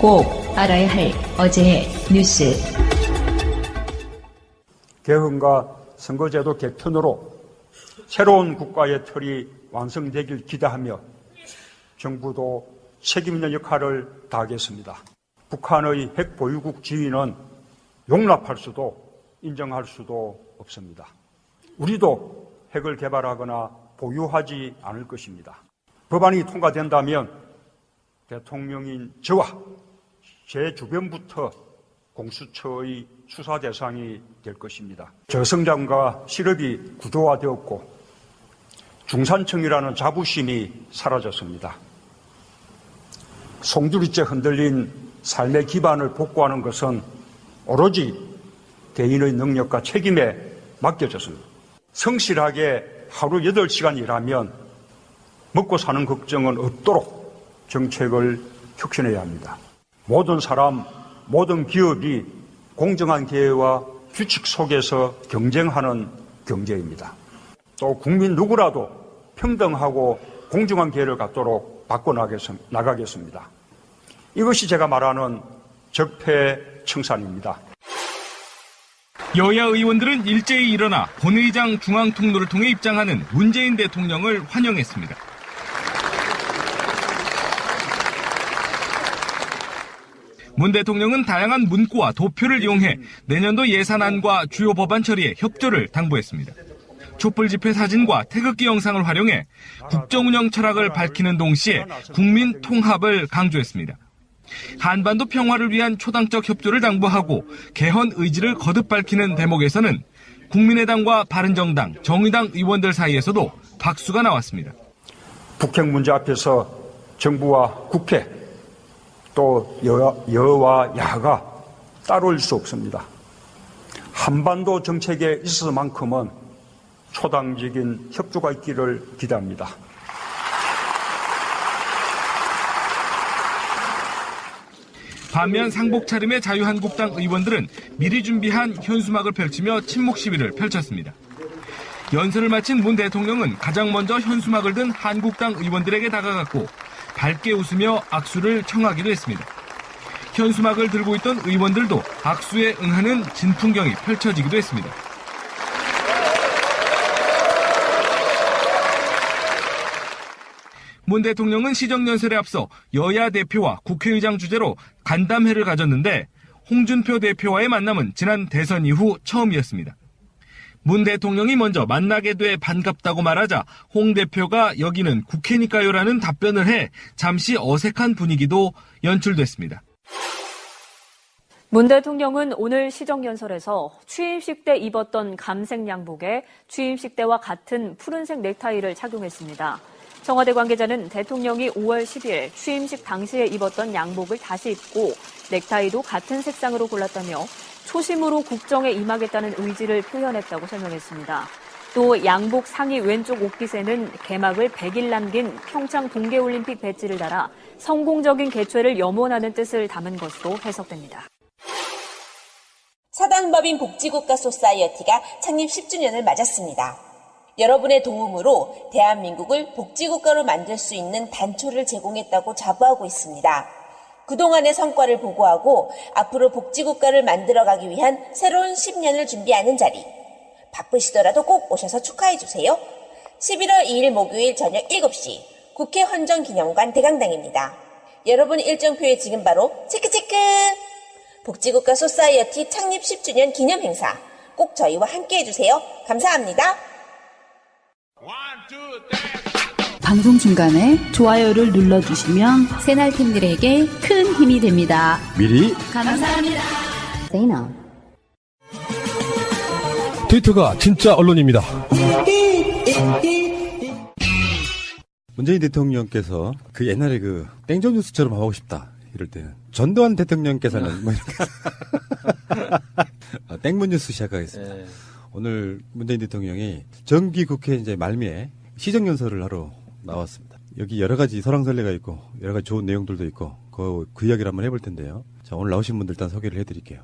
꼭 알아야 할 어제의 뉴스. 개헌과 선거제도 개편으로 새로운 국가의 틀이 완성되길 기대하며 정부도 책임 있는 역할을 다하겠습니다. 북한의 핵 보유국 지위는 용납할 수도 인정할 수도 없습니다. 우리도 핵을 개발하거나 보유하지 않을 것입니다. 법안이 통과된다면 대통령인 저와 제 주변부터 공수처의 수사 대상이 될 것입니다. 저성장과 실업이 구조화되었고 중산층이라는 자부심이 사라졌습니다. 송두리째 흔들린 삶의 기반을 복구하는 것은 오로지 개인의 능력과 책임에 맡겨졌습니다. 성실하게 하루 8시간 일하면 먹고 사는 걱정은 없도록 정책을 혁신해야 합니다. 모든 사람, 모든 기업이 공정한 기회와 규칙 속에서 경쟁하는 경제입니다. 또 국민 누구라도 평등하고 공정한 기회를 갖도록 바꿔나가겠습니다. 이것이 제가 말하는 적폐청산입니다. 여야 의원들은 일제히 일어나 본회의장 중앙통로를 통해 입장하는 문재인 대통령을 환영했습니다. 문 대통령은 다양한 문구와 도표를 이용해 내년도 예산안과 주요 법안 처리에 협조를 당부했습니다. 촛불 집회 사진과 태극기 영상을 활용해 국정운영 철학을 밝히는 동시에 국민 통합을 강조했습니다. 한반도 평화를 위한 초당적 협조를 당부하고 개헌 의지를 거듭 밝히는 대목에서는 국민의당과 바른정당, 정의당 의원들 사이에서도 박수가 나왔습니다. 북핵 문제 앞에서 정부와 국회 또 여와 야가 따로일 수 없습니다. 한반도 정책에 있어서만큼은 초당적인 협조가 있기를 기대합니다. 반면 상복 차림의 자유한국당 의원들은 미리 준비한 현수막을 펼치며 침묵 시위를 펼쳤습니다. 연설을 마친 문 대통령은 가장 먼저 현수막을 든 한국당 의원들에게 다가갔고 밝게 웃으며 악수를 청하기도 했습니다. 현수막을 들고 있던 의원들도 악수에 응하는 진풍경이 펼쳐지기도 했습니다. 문 대통령은 시정연설에 앞서 여야 대표와 국회의장 주재로 간담회를 가졌는데 홍준표 대표와의 만남은 지난 대선 이후 처음이었습니다. 문 대통령이 먼저 만나게 돼 반갑다고 말하자 홍 대표가 여기는 국회니까요라는 답변을 해 잠시 어색한 분위기도 연출됐습니다. 문 대통령은 오늘 시정연설에서 취임식 때 입었던 감색 양복에 취임식 때와 같은 푸른색 넥타이를 착용했습니다. 청와대 관계자는 대통령이 5월 10일 취임식 당시에 입었던 양복을 다시 입고 넥타이도 같은 색상으로 골랐다며 초심으로 국정에 임하겠다는 의지를 표현했다고 설명했습니다. 또 양복 상의 왼쪽 옷깃에는 개막을 100일 남긴 평창 동계올림픽 배지를 달아 성공적인 개최를 염원하는 뜻을 담은 것으로 해석됩니다. 사단법인 복지국가 소사이어티가 창립 10주년을 맞았습니다. 여러분의 도움으로 대한민국을 복지국가로 만들 수 있는 단초를 제공했다고 자부하고 있습니다. 그동안의 성과를 보고하고 앞으로 복지국가를 만들어가기 위한 새로운 10년을 준비하는 자리. 바쁘시더라도 꼭 오셔서 축하해주세요. 11월 2일 목요일 저녁 7시 국회 헌정기념관 대강당입니다. 여러분 일정표에 지금 바로 체크체크! 복지국가 소사이어티 창립 10주년 기념행사 꼭 저희와 함께해주세요. 감사합니다. 방송 중간에 좋아요를 눌러주시면 새날팀들에게 큰 힘이 됩니다. 미리 감사합니다. 트위터가 진짜 언론입니다. 문재인 대통령께서 그 옛날에 그 땡전 뉴스처럼 하고 싶다 이럴 때는 전두환 대통령께서는 뭐 이렇게 땡문 뉴스 시작하겠습니다. 오늘 문재인 대통령이 정기 국회 이제 말미에 시정연설을 하러 나왔습니다. 여기 여러 가지 설왕설래가 있고 여러 가지 좋은 내용들도 있고 그 이야기를 한번 해볼 텐데요. 자, 오늘 나오신 분들 일단 소개를 해드릴게요.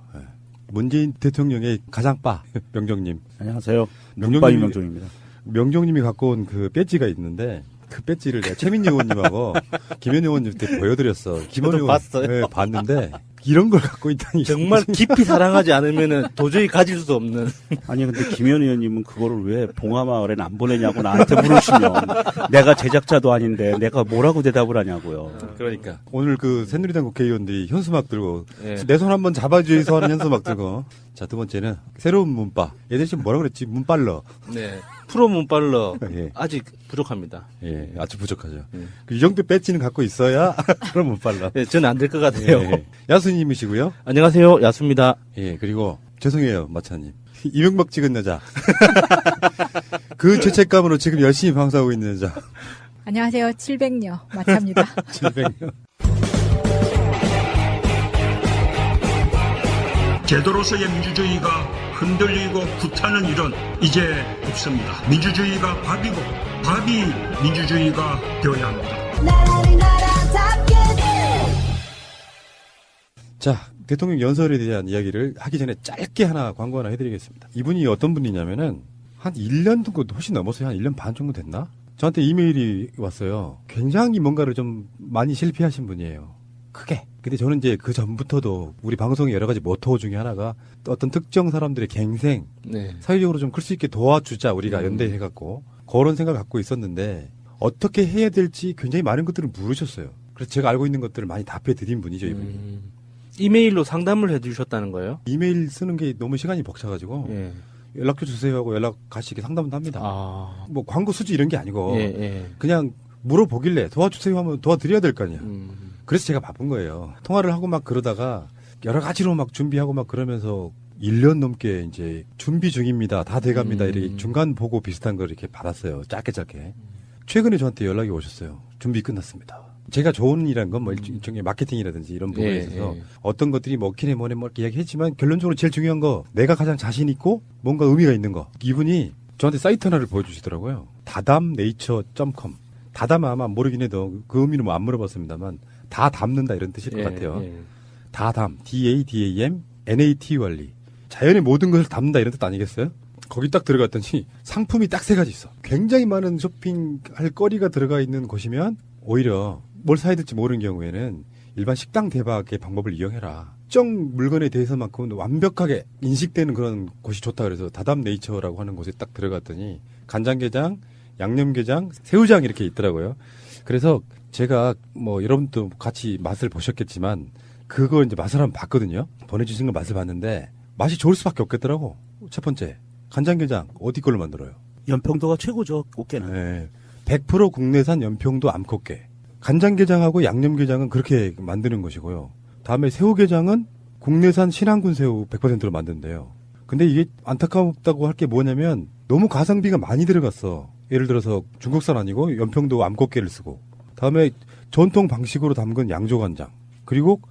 문재인 대통령의 가장빠 명종님. 안녕하세요. 명빠이 명종입니다. 명종님이 갖고 온 그 배지가 있는데 그 배지를 내가 최민희 의원님하고 김현희 의원님한테 보여드렸어. 김현희 의원 봤어요? 네, 봤는데 이런 걸 갖고 있다니. 정말 깊이 사랑하지 않으면은 도저히 가질 수 없는. 아니 근데 김현 의원님은 그거를 왜 봉하마을에는 안 보내냐고 나한테 물으시면 내가 제작자도 아닌데 내가 뭐라고 대답을 하냐고요. 그러니까 오늘 그 새누리당 국회의원들이 현수막 들고 예. 내 손 한번 잡아주이소 하는 현수막 들고. 자, 두 번째는 새로운 문바. 얘들 지금 뭐라 그랬지? 문빨러. 네. 프로 문빨러 예. 아직 부족합니다. 예, 아주 부족하죠. 이 정도 배지는 갖고 있어야 그런 문빨러. 네, 저는 안 될 것 같아요. 예. 야수님이시고요. 안녕하세요, 야수입니다. 예, 그리고 죄송해요, 마차님. 이명박 찍은 여자. 그 죄책감으로 지금 열심히 방송하고 있는 여자. 안녕하세요. 700녀 마차입니다. 700년. 제도로서의 민주주의가 흔들리고 구타는 일은 이제 없습니다. 민주주의가 밥이고 밥이 민주주의가 되어야 합니다. 자, 대통령 연설에 대한 이야기를 하기 전에 짧게 광고 하나 해드리겠습니다. 이분이 어떤 분이냐면은 한 1년 정도 훨씬 넘었어요. 한 1년 반 정도 됐나? 저한테 이메일이 왔어요. 굉장히 뭔가를 좀 많이 실패하신 분이에요. 크게. 근데 저는 이제 그 전부터도 우리 방송의 여러 가지 모토 중에 하나가 어떤 특정 사람들의 갱생, 네. 사회적으로 좀 클 수 있게 도와주자 우리가 연대해갖고 그런 생각을 갖고 있었는데 어떻게 해야 될지 굉장히 많은 것들을 물으셨어요. 그래서 제가 알고 있는 것들을 많이 답해드린 분이죠, 이분이. 이메일로 상담을 해주셨다는 거예요? 이메일 쓰는 게 너무 시간이 벅차가지고 예. 연락처 주세요 하고 연락 가시게 상담도 합니다. 아. 뭐 광고 수지 이런 게 아니고 예, 예. 그냥 물어보길래 도와주세요 하면 도와드려야 될 거 아니야. 그래서 제가 바쁜 거예요. 통화를 하고 막 그러다가 여러 가지로 막 준비하고 막 그러면서 1년 넘게 이제 준비 중입니다. 다 돼갑니다. 이렇게 중간 보고 비슷한 걸 이렇게 받았어요. 짧게. 최근에 저한테 연락이 오셨어요. 준비 끝났습니다. 제가 좋은 일한 건 뭐 일종의 마케팅이라든지 이런 부분에 예, 있어서 예. 어떤 것들이 먹히네 뭐네 뭐 이렇게 이야기했지만 결론적으로 제일 중요한 거 내가 가장 자신 있고 뭔가 의미가 있는 거. 이분이 저한테 사이트 하나를 보여주시더라고요. 다담네이처.com. 다담 아마 모르긴 해도 그 의미는 뭐 안 물어봤습니다만 다 담는다 이런 뜻일 것 같아요. 예. 다담, DADAM, NAT 자연의 모든 것을 담는다 이런 뜻 아니겠어요? 거기 딱 들어갔더니 상품이 딱 3가지 있어. 굉장히 많은 쇼핑할 거리가 들어가 있는 곳이면 오히려 뭘 사야 될지 모르는 경우에는 일반 식당 대박의 방법을 이용해라. 특정 물건에 대해서만큼은 완벽하게 인식되는 그런 곳이 좋다 그래서 다담 네이처라고 하는 곳에 딱 들어갔더니 간장게장, 양념게장, 새우장 이렇게 있더라고요. 그래서 제가 뭐 여러분도 같이 맛을 보셨겠지만 그거 이제 맛을 한번 봤거든요. 보내주신 거 맛을 봤는데 맛이 좋을 수밖에 없겠더라고. 첫 번째 간장게장 어디 걸로 만들어요? 연평도가 최고죠. 꽃게는. 네. 100% 국내산 연평도 암꽃게. 간장게장하고 양념게장은 그렇게 만드는 것이고요. 다음에 새우게장은 국내산 신안군 새우 100%로 만든대요. 근데 이게 안타깝다고 할 게 뭐냐면 너무 가성비가 많이 들어갔어. 예를 들어서 중국산 아니고 연평도 암꽃게를 쓰고 다음에 전통 방식으로 담근 양조간장 그리고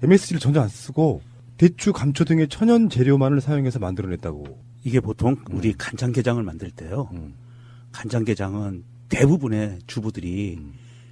MSG를 전혀 안 쓰고 대추, 감초 등의 천연 재료만을 사용해서 만들어냈다고. 이게 보통 우리 간장게장을 만들 때요. 간장게장은 대부분의 주부들이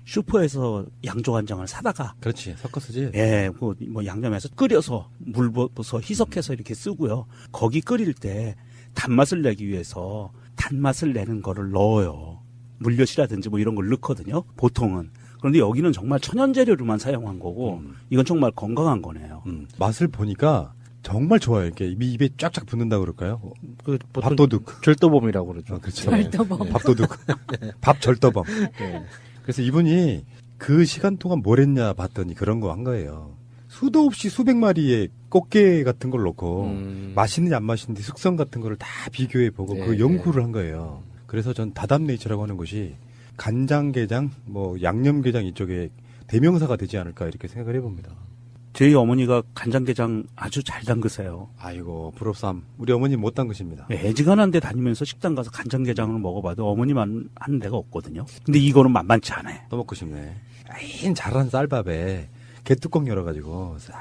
슈퍼에서 양조간장을 사다가 그렇지 섞어 쓰지. 예, 뭐 양념해서 끓여서 물 부어서 희석해서 이렇게 쓰고요. 거기 끓일 때 단맛을 내기 위해서 단맛을 내는 거를 넣어요. 물엿이라든지 뭐 이런 걸 넣거든요. 보통은. 그런데 여기는 정말 천연 재료로만 사용한 거고 이건 정말 건강한 거네요. 맛을 보니까 정말 좋아요. 이렇게 입에 쫙쫙 붙는다 그럴까요? 그 밥도둑. 절도범이라고 그러죠. 그렇죠. 절도범. 밥도둑. 밥 절도범. 네. 그래서 이분이 그 시간 동안 뭘 했냐 봤더니 그런 거 한 거예요. 수도 없이 수백 마리의 꽃게 같은 걸 넣고 맛있는지 안 맛있는지 숙성 같은 거를 다 비교해 보고 네, 그 연구를 한 거예요. 그래서 전 다담네이처라고 하는 것이 간장게장, 뭐 양념게장 이쪽에 대명사가 되지 않을까 이렇게 생각을 해봅니다. 저희 어머니가 간장게장 아주 잘 담그세요. 아이고 부럽삼. 우리 어머니 못 담그십니다. 애지간한 데 다니면서 식당 가서 간장게장을 먹어봐도 어머니만 하는 데가 없거든요. 근데 이거는 만만치 않아요. 또 먹고 싶네. 인 잘한 쌀밥에 개뚜껑 열어가지고 싹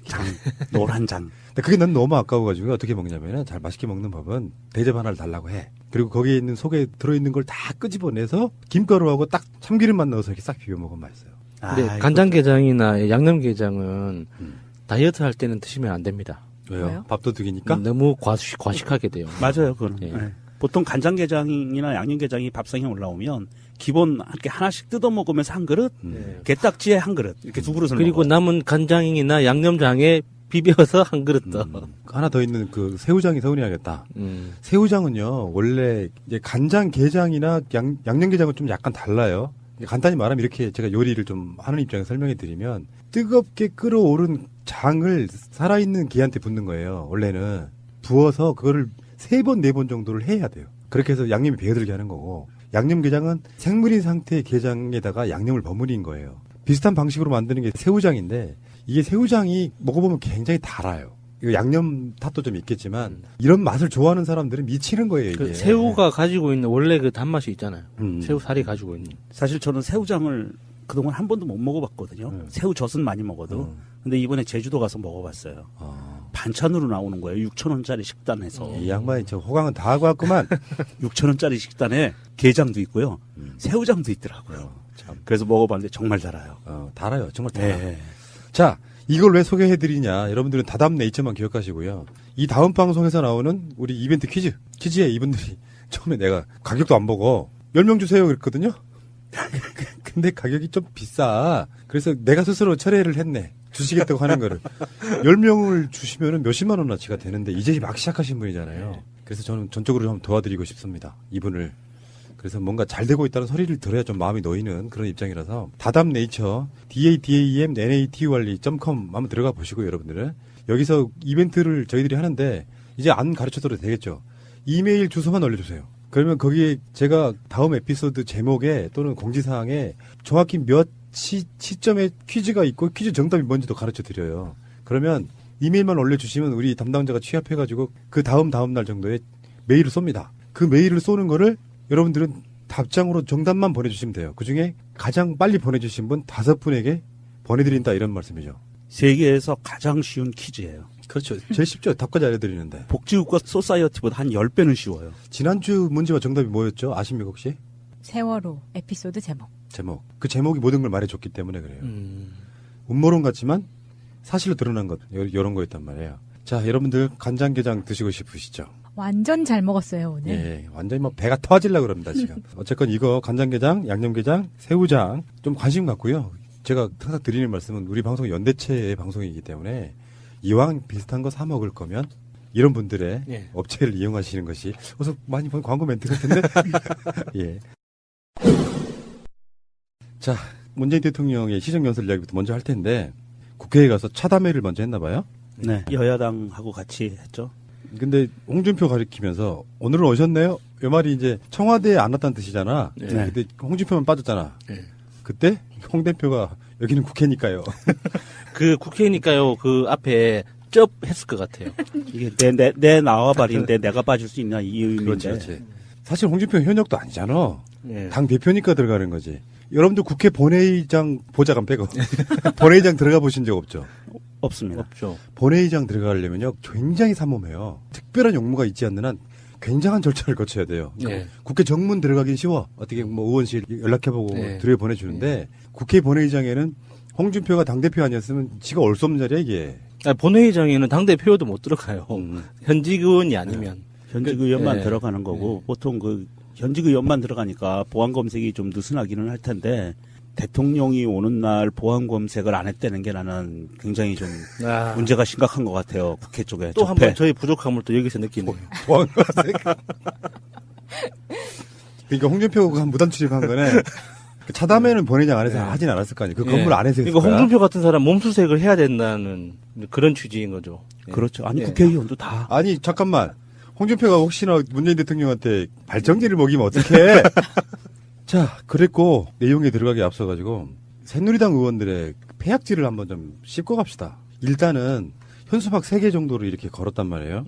장, 노란 장. 근데 그게 난 너무 아까워가지고 어떻게 먹냐면은 잘 맛있게 먹는 법은 대접 하나를 달라고 해. 그리고 거기에 있는 속에 들어있는 걸 다 끄집어내서 김가루하고 딱 참기름만 넣어서 이렇게 싹 비벼 먹으면 맛있어요. 근데 간장게장이나 양념게장은 다이어트 할 때는 드시면 안 됩니다. 왜요? 밥도둑이니까? 너무 과식하게 돼요. 맞아요, 그거는. 예. 네. 보통 간장게장이나 양념게장이 밥상에 올라오면 기본 이렇게 하나씩 뜯어 먹으면서 한 그릇, 게딱지에 한 그릇 이렇게 두 그릇을 그리고 먹어요. 남은 간장이나 양념장에 비벼서 한 그릇 더. 하나 더 있는 그 새우장이 서운해야겠다. 새우장은요 원래 이제 간장 게장이나 양념게장은 좀 약간 달라요. 간단히 말하면 이렇게 제가 요리를 좀 하는 입장에서 설명해 드리면 뜨겁게 끓어오른 장을 살아있는 게한테 붓는 거예요. 원래는 부어서 그거를 3번, 4번 정도를 해야 돼요. 그렇게 해서 양념이 배어들게 하는 거고 양념게장은 생물인 상태의 게장에다가 양념을 버무린 거예요. 비슷한 방식으로 만드는 게 새우장인데 이게 새우장이 먹어보면 굉장히 달아요. 이거 양념 탓도 좀 있겠지만 이런 맛을 좋아하는 사람들은 미치는 거예요. 이게. 그 새우가 가지고 있는 원래 그 단맛이 있잖아요. 새우살이 가지고 있는. 사실 저는 새우장을 그동안 한 번도 못 먹어봤거든요. 새우젓은 많이 먹어도. 근데 이번에 제주도 가서 먹어봤어요. 반찬으로 나오는 거예요. 6,000원짜리 식단에서. 이 양반이 저 호강은 다 하고 왔구만. 6,000원짜리 식단에 게장도 있고요. 새우장도 있더라고요. 참. 그래서 먹어봤는데 정말 달아요. 달아요. 정말 달아요. 네. 자, 이걸 왜 소개해드리냐. 여러분들은 다담 네이처만 기억하시고요. 이 다음 방송에서 나오는 우리 이벤트 퀴즈에 이분들이 처음에 내가 가격도 안 보고 10명 주세요 그랬거든요. 근데 가격이 좀 비싸. 그래서 내가 스스로 철회를 했네. 주시겠다고 하는 거를. 10명을 주시면은 몇십만 원어치가 되는데 이제 막 시작하신 분이잖아요. 그래서 저는 전적으로 좀 도와드리고 싶습니다. 이분을. 그래서 뭔가 잘 되고 있다는 소리를 들어야 좀 마음이 놓이는 그런 입장이라서 다담 네이처 DADAMNATURL.com 한번 들어가 보시고 여러분들은 여기서 이벤트를 저희들이 하는데 이제 안 가르쳐드려도 되겠죠. 이메일 주소만 올려주세요. 그러면 거기에 제가 다음 에피소드 제목에 또는 공지사항에 정확히 몇 시점에 퀴즈가 있고 퀴즈 정답이 뭔지도 가르쳐드려요. 그러면 이메일만 올려주시면 우리 담당자가 취합해가지고 그 다음 날 정도에 메일을 쏩니다. 그 메일을 쏘는 거를 여러분들은 답장으로 정답만 보내주시면 돼요. 그중에 가장 빨리 보내주신 분 5분에게 보내드린다 이런 말씀이죠. 세계에서 가장 쉬운 퀴즈예요. 그렇죠. 제일 쉽죠. 답까지 알려드리는데. 복지국가 소사이어티보다 한 10배는 쉬워요. 지난주 문제와 정답이 뭐였죠? 아십니까 혹시? 세월호 에피소드 제목. 그 제목이 모든 걸 말해줬기 때문에 그래요. 음모론 같지만 사실로 드러난 것 이런 거였단 말이에요. 자, 여러분들 간장게장 드시고 싶으시죠? 완전 잘 먹었어요 오늘. 예, 완전히 뭐 배가 터지려고 그럽니다 지금. 어쨌건 이거 간장게장, 양념게장, 새우장 좀 관심 갖고요. 제가 항상 드리는 말씀은 우리 방송 연대체의 방송이기 때문에 이왕 비슷한 거 사 먹을 거면 이런 분들의 업체를 이용하시는 것이 어서 많이 본 광고 멘트 같은데. 예. 자, 문재인 대통령의 시정연설 이야기부터 먼저 할 텐데 국회에 가서 차담회를 먼저 했나 봐요. 네, 여야당하고 같이 했죠. 근데 홍준표 가리키면서 오늘은 오셨네요? 이 말이 이제 청와대에 안 왔다는 뜻이잖아. 네. 근데 홍준표만 빠졌잖아. 그때 홍 대표가 여기는 국회니까요. 그 국회니까요. 그 앞에 쩝 했을 것 같아요. 이게 내 나와버리는데 내가 빠질 수 있나 이 의미인데. 그렇지. 사실 홍준표 현역도 아니잖아. 당 대표니까 들어가는 거지. 여러분들 국회 본회의장 보좌관 빼고 본회의장 들어가 보신 적 없죠? 없습니다. 없죠. 본회의장 들어가려면요 굉장히 삼엄해요. 특별한 용무가 있지 않는 한 굉장한 절차를 거쳐야 돼요. 국회 정문 들어가긴 쉬워. 어떻게 뭐 의원실 연락해보고 들여보내주는데 국회 본회의장에는 홍준표가 당대표 아니었으면 지가 올 수 없는 자리야 이게. 본회의장에는 당대표도 못 들어가요. 현직 의원이 아니면. 현직 의원만 들어가는 거고 보통 그 현직 의원만 들어가니까 보안 검색이 좀 느슨하기는 할 텐데 대통령이 오는 날 보안 검색을 안 했다는 게 나는 굉장히 좀 문제가 심각한 것 같아요. 국회 쪽에. 또 한 번 저희 부족함을 또 여기서 느끼네요. 보안 검색. 그러니까 홍준표가 무단 출입한 거네. 차담회는 본회의장 안에서 하진 않았을 거 아니에요. 그 건물 안에서 했을 그러니까 거야. 홍준표 같은 사람 몸수색을 해야 된다는 그런 취지인 거죠. 그렇죠. 아니 국회의원도 다. 아니 잠깐만. 홍준표가 혹시나 문재인 대통령한테 발정제를 먹이면 어떡해. 자, 그랬고 내용에 들어가기 앞서가지고 새누리당 의원들의 폐악질을 한번 좀 씹고 갑시다. 일단은 현수막 3개 정도를 이렇게 걸었단 말이에요.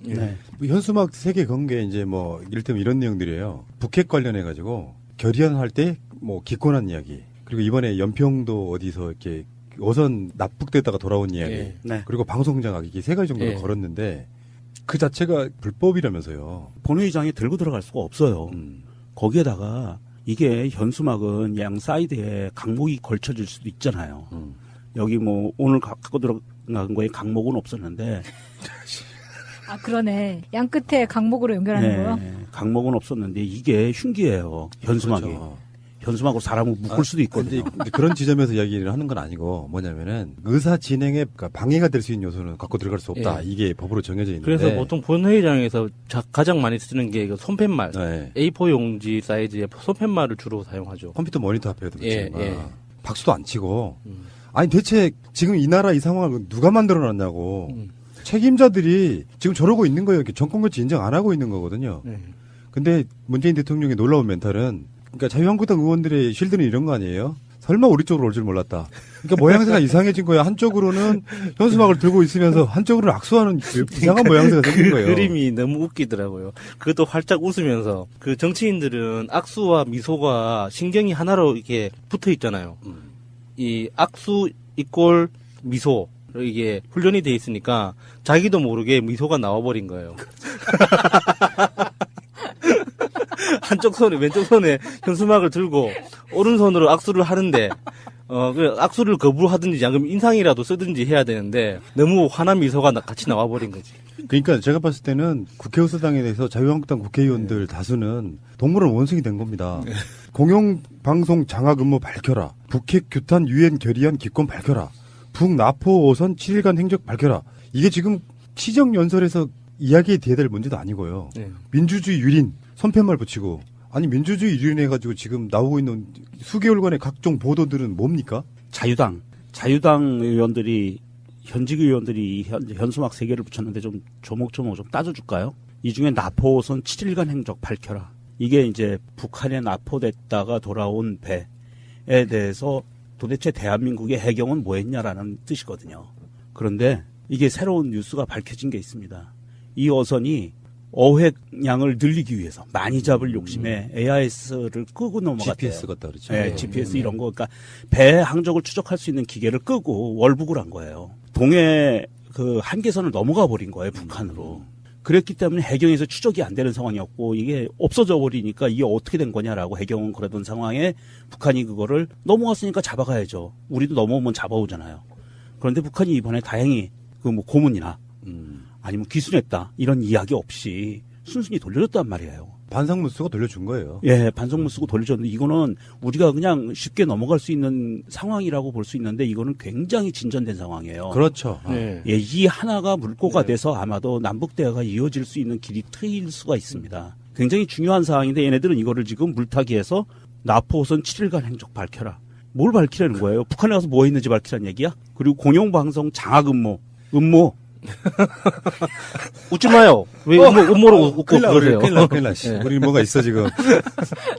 현수막 3개 건 게 이제 뭐 이를테면 이런 내용들이에요. 북핵 관련해가지고 결의안할 때 뭐 기권한 이야기. 그리고 이번에 연평도 어디서 이렇게 어선 납북됐다가 돌아온 이야기. 그리고 방송장악 이게 3가지 정도를 걸었는데 그 자체가 불법이라면서요. 본회의장에 들고 들어갈 수가 없어요. 거기에다가 이게 현수막은 양 사이드에 강목이 걸쳐질 수도 있잖아요. 여기 뭐 오늘 갖고 들어간 거에 강목은 없었는데. 아 그러네. 양 끝에 강목으로 연결하는 거요? 강목은 없었는데 이게 흉기예요. 현수막이. 그렇죠. 현수막으로 사람을 묶을 수도 있거든요. 근데 그런 지점에서 이야기를 하는 건 아니고 뭐냐면은 의사 진행에 방해가 될 수 있는 요소는 갖고 들어갈 수 없다. 예. 이게 법으로 정해져 있는데. 그래서 보통 본회의장에서 가장 많이 쓰는 게 손팻말, 네. A4 용지 사이즈의 손팻말을 주로 사용하죠. 컴퓨터 모니터 앞에도 그렇지만 예. 박수도 안 치고 아니 대체 지금 이 나라 이 상황을 누가 만들어놨냐고 책임자들이 지금 저러고 있는 거예요. 정권거치 인정 안 하고 있는 거거든요. 근데 문재인 대통령의 놀라운 멘탈은 그러니까 자유한국당 의원들의 실드는 이런 거 아니에요? 설마 우리 쪽으로 올 줄 몰랐다. 그러니까 모양새가 이상해진 거야. 한쪽으로는 현수막을 들고 있으면서 한쪽으로는 악수하는 이상한 모양새가 생긴 거예요. 그림이 너무 웃기더라고요. 그것도 활짝 웃으면서 그 정치인들은 악수와 미소가 신경이 하나로 이렇게 붙어 있잖아요. 이 악수 이꼴 미소 이게 훈련이 돼 있으니까 자기도 모르게 미소가 나와버린 거예요. 한쪽 손에 왼쪽 손에 현수막을 들고 오른손으로 악수를 하는데 그 악수를 거부하든지 아니면 인상이라도 쓰든지 해야 되는데 너무 환한 미소가 같이 나와버린 거지. 그러니까 제가 봤을 때는 국회의사당에 대해서 자유한국당 국회의원들 다수는 동물원 원숭이 된 겁니다. 공영방송 장악 음모 밝혀라. 북핵 규탄 유엔 결의안 기권 밝혀라. 북나포 오선 7일간 행적 밝혀라. 이게 지금 시정연설에서 이야기에 대해야 될 문제도 아니고요. 민주주의 유린 손팻말 붙이고 아니 민주주의 유린해가지고 지금 나오고 있는 수개월간의 각종 보도들은 뭡니까? 자유당 의원들이 현직 의원들이 현수막 3개를 붙였는데 좀 조목조목 좀 따져줄까요? 이 중에 나포선 7일간 행적 밝혀라. 이게 이제 북한에 납포됐다가 돌아온 배에 대해서 도대체 대한민국의 해경은 뭐 했냐라는 뜻이거든요. 그런데 이게 새로운 뉴스가 밝혀진 게 있습니다. 이 어선이 어획량을 늘리기 위해서 많이 잡을 욕심에 AIS를 끄고 넘어갔대요. GPS 같다 그렇죠. 네, GPS 이런 거. 그러니까 배 항적을 추적할 수 있는 기계를 끄고 월북을 한 거예요. 동해 그 한계선을 넘어가 버린 거예요, 북한으로. 그랬기 때문에 해경에서 추적이 안 되는 상황이었고 이게 없어져 버리니까 이게 어떻게 된 거냐라고 해경은 그러던 상황에 북한이 그거를 넘어갔으니까 잡아가야죠. 우리도 넘어오면 잡아오잖아요. 그런데 북한이 이번에 다행히 그 뭐 고문이나 아니면 기순했다 이런 이야기 없이 순순히 돌려줬단 말이에요. 반성문 쓰고 돌려준 거예요. 예, 반성문 쓰고 돌려줬는데 이거는 우리가 그냥 쉽게 넘어갈 수 있는 상황이라고 볼 수 있는데 이거는 굉장히 진전된 상황이에요. 그렇죠. 예, 이 하나가 물꼬가 돼서 아마도 남북 대화가 이어질 수 있는 길이 트일 수가 있습니다. 굉장히 중요한 사항인데 얘네들은 이거를 지금 물타기해서 나포선 7일간 행적 밝혀라. 뭘 밝히라는 거예요? 북한에 가서 뭐 했는지 밝히라는 얘기야? 그리고 공영방송 장악 음모. 웃지 마요. 왜 음모로 웃고 그러세요? 큰일 나. 우리 뭐가 있어 지금.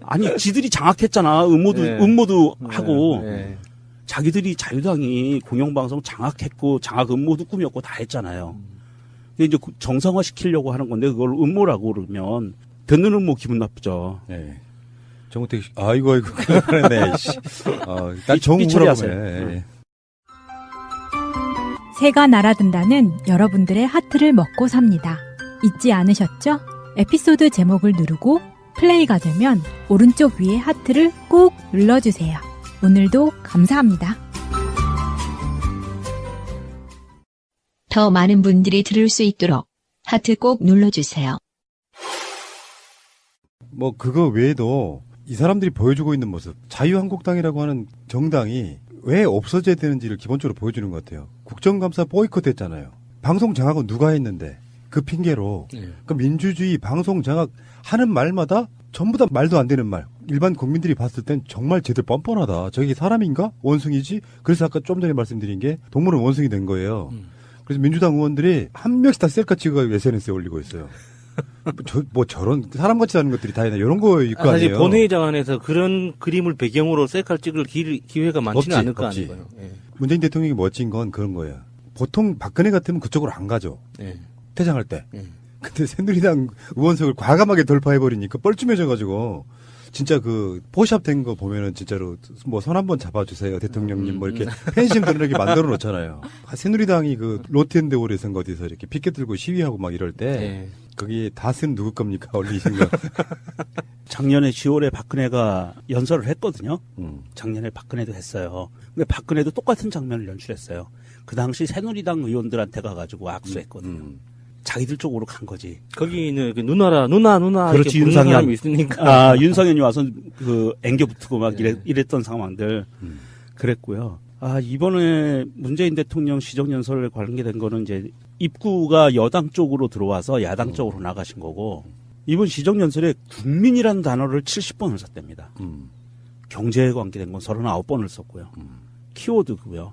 아니 지들이 장악했잖아. 음모도 하고. 자기들이 자유당이 공영방송 장악했고 장악 음모도 꾸몄고 다 했잖아요. 근데 이제 정상화 시키려고 하는 건데 그걸 음모라고 그러면 듣는 음모 기분 나쁘죠. 네. 정우택 씨, 아이고 그러네. 난 정우라고 해. 새가 날아든다는 여러분들의 하트를 먹고 삽니다. 잊지 않으셨죠? 에피소드 제목을 누르고 플레이가 되면 오른쪽 위에 하트를 꾹 눌러주세요. 오늘도 감사합니다. 더 많은 분들이 들을 수 있도록 하트 꼭 눌러주세요. 뭐 그거 외에도 이 사람들이 보여주고 있는 모습, 자유한국당이라고 하는 정당이 왜 없어져야 되는지를 기본적으로 보여주는 것 같아요. 국정감사 보이콧 했잖아요. 방송 장악은 누가 했는데 그 핑계로 그 민주주의 방송 장악 하는 말마다 전부 다 말도 안 되는 말. 일반 국민들이 봤을 땐 정말 쟤들 뻔뻔하다. 저게 사람인가? 원숭이지? 그래서 아까 좀 전에 말씀드린 게 동물은 원숭이 된 거예요. 그래서 민주당 의원들이 한 명씩 다 셀카 찍어 SNS에 올리고 있어요. 저런 사람같이 하는 것들이 다 있나 이런 거일 거 아니에요. 사실 본회의장 안에서 그런 그림을 배경으로 셀카를 찍을 기회가 많지는 않을 거 아니에요. 예. 문재인 대통령이 멋진 건 그런 거예요. 보통 박근혜 같으면 그쪽으로 안 가죠. 퇴장할 때. 근데 새누리당 의원석을 과감하게 돌파해버리니까 뻘쭘해져가지고 진짜 그 포샵 된 거 보면은 진짜로 뭐 손 한번 잡아주세요 대통령님 뭐 이렇게 팬심들을 이렇게 만들어 놓잖아요. 새누리당이 그 롯데월드 선거 어디서 이렇게 피켓 들고 시위하고 막 이럴 때 거기 닷은 누구 겁니까 올리신 거. 작년에 10월에 박근혜가 연설을 했거든요. 작년에 박근혜도 했어요. 근데 박근혜도 똑같은 장면을 연출했어요. 그 당시 새누리당 의원들한테 가가지고 악수했거든요. 자기들 쪽으로 간 거지. 거기는 누나 그렇지, 이렇게 부르는 사람이 있으니까. 아, 윤상현이 와서 앵겨 붙고 막 이랬던 상황들 그랬고요. 아, 이번에 문재인 대통령 시정연설에 관계된 거는 이제 입구가 여당 쪽으로 들어와서 야당 쪽으로 나가신 거고, 이번 시정연설에 국민이라는 단어를 70번을 썼답니다. 경제에 관계된 건 39번을 썼고요. 키워드고요.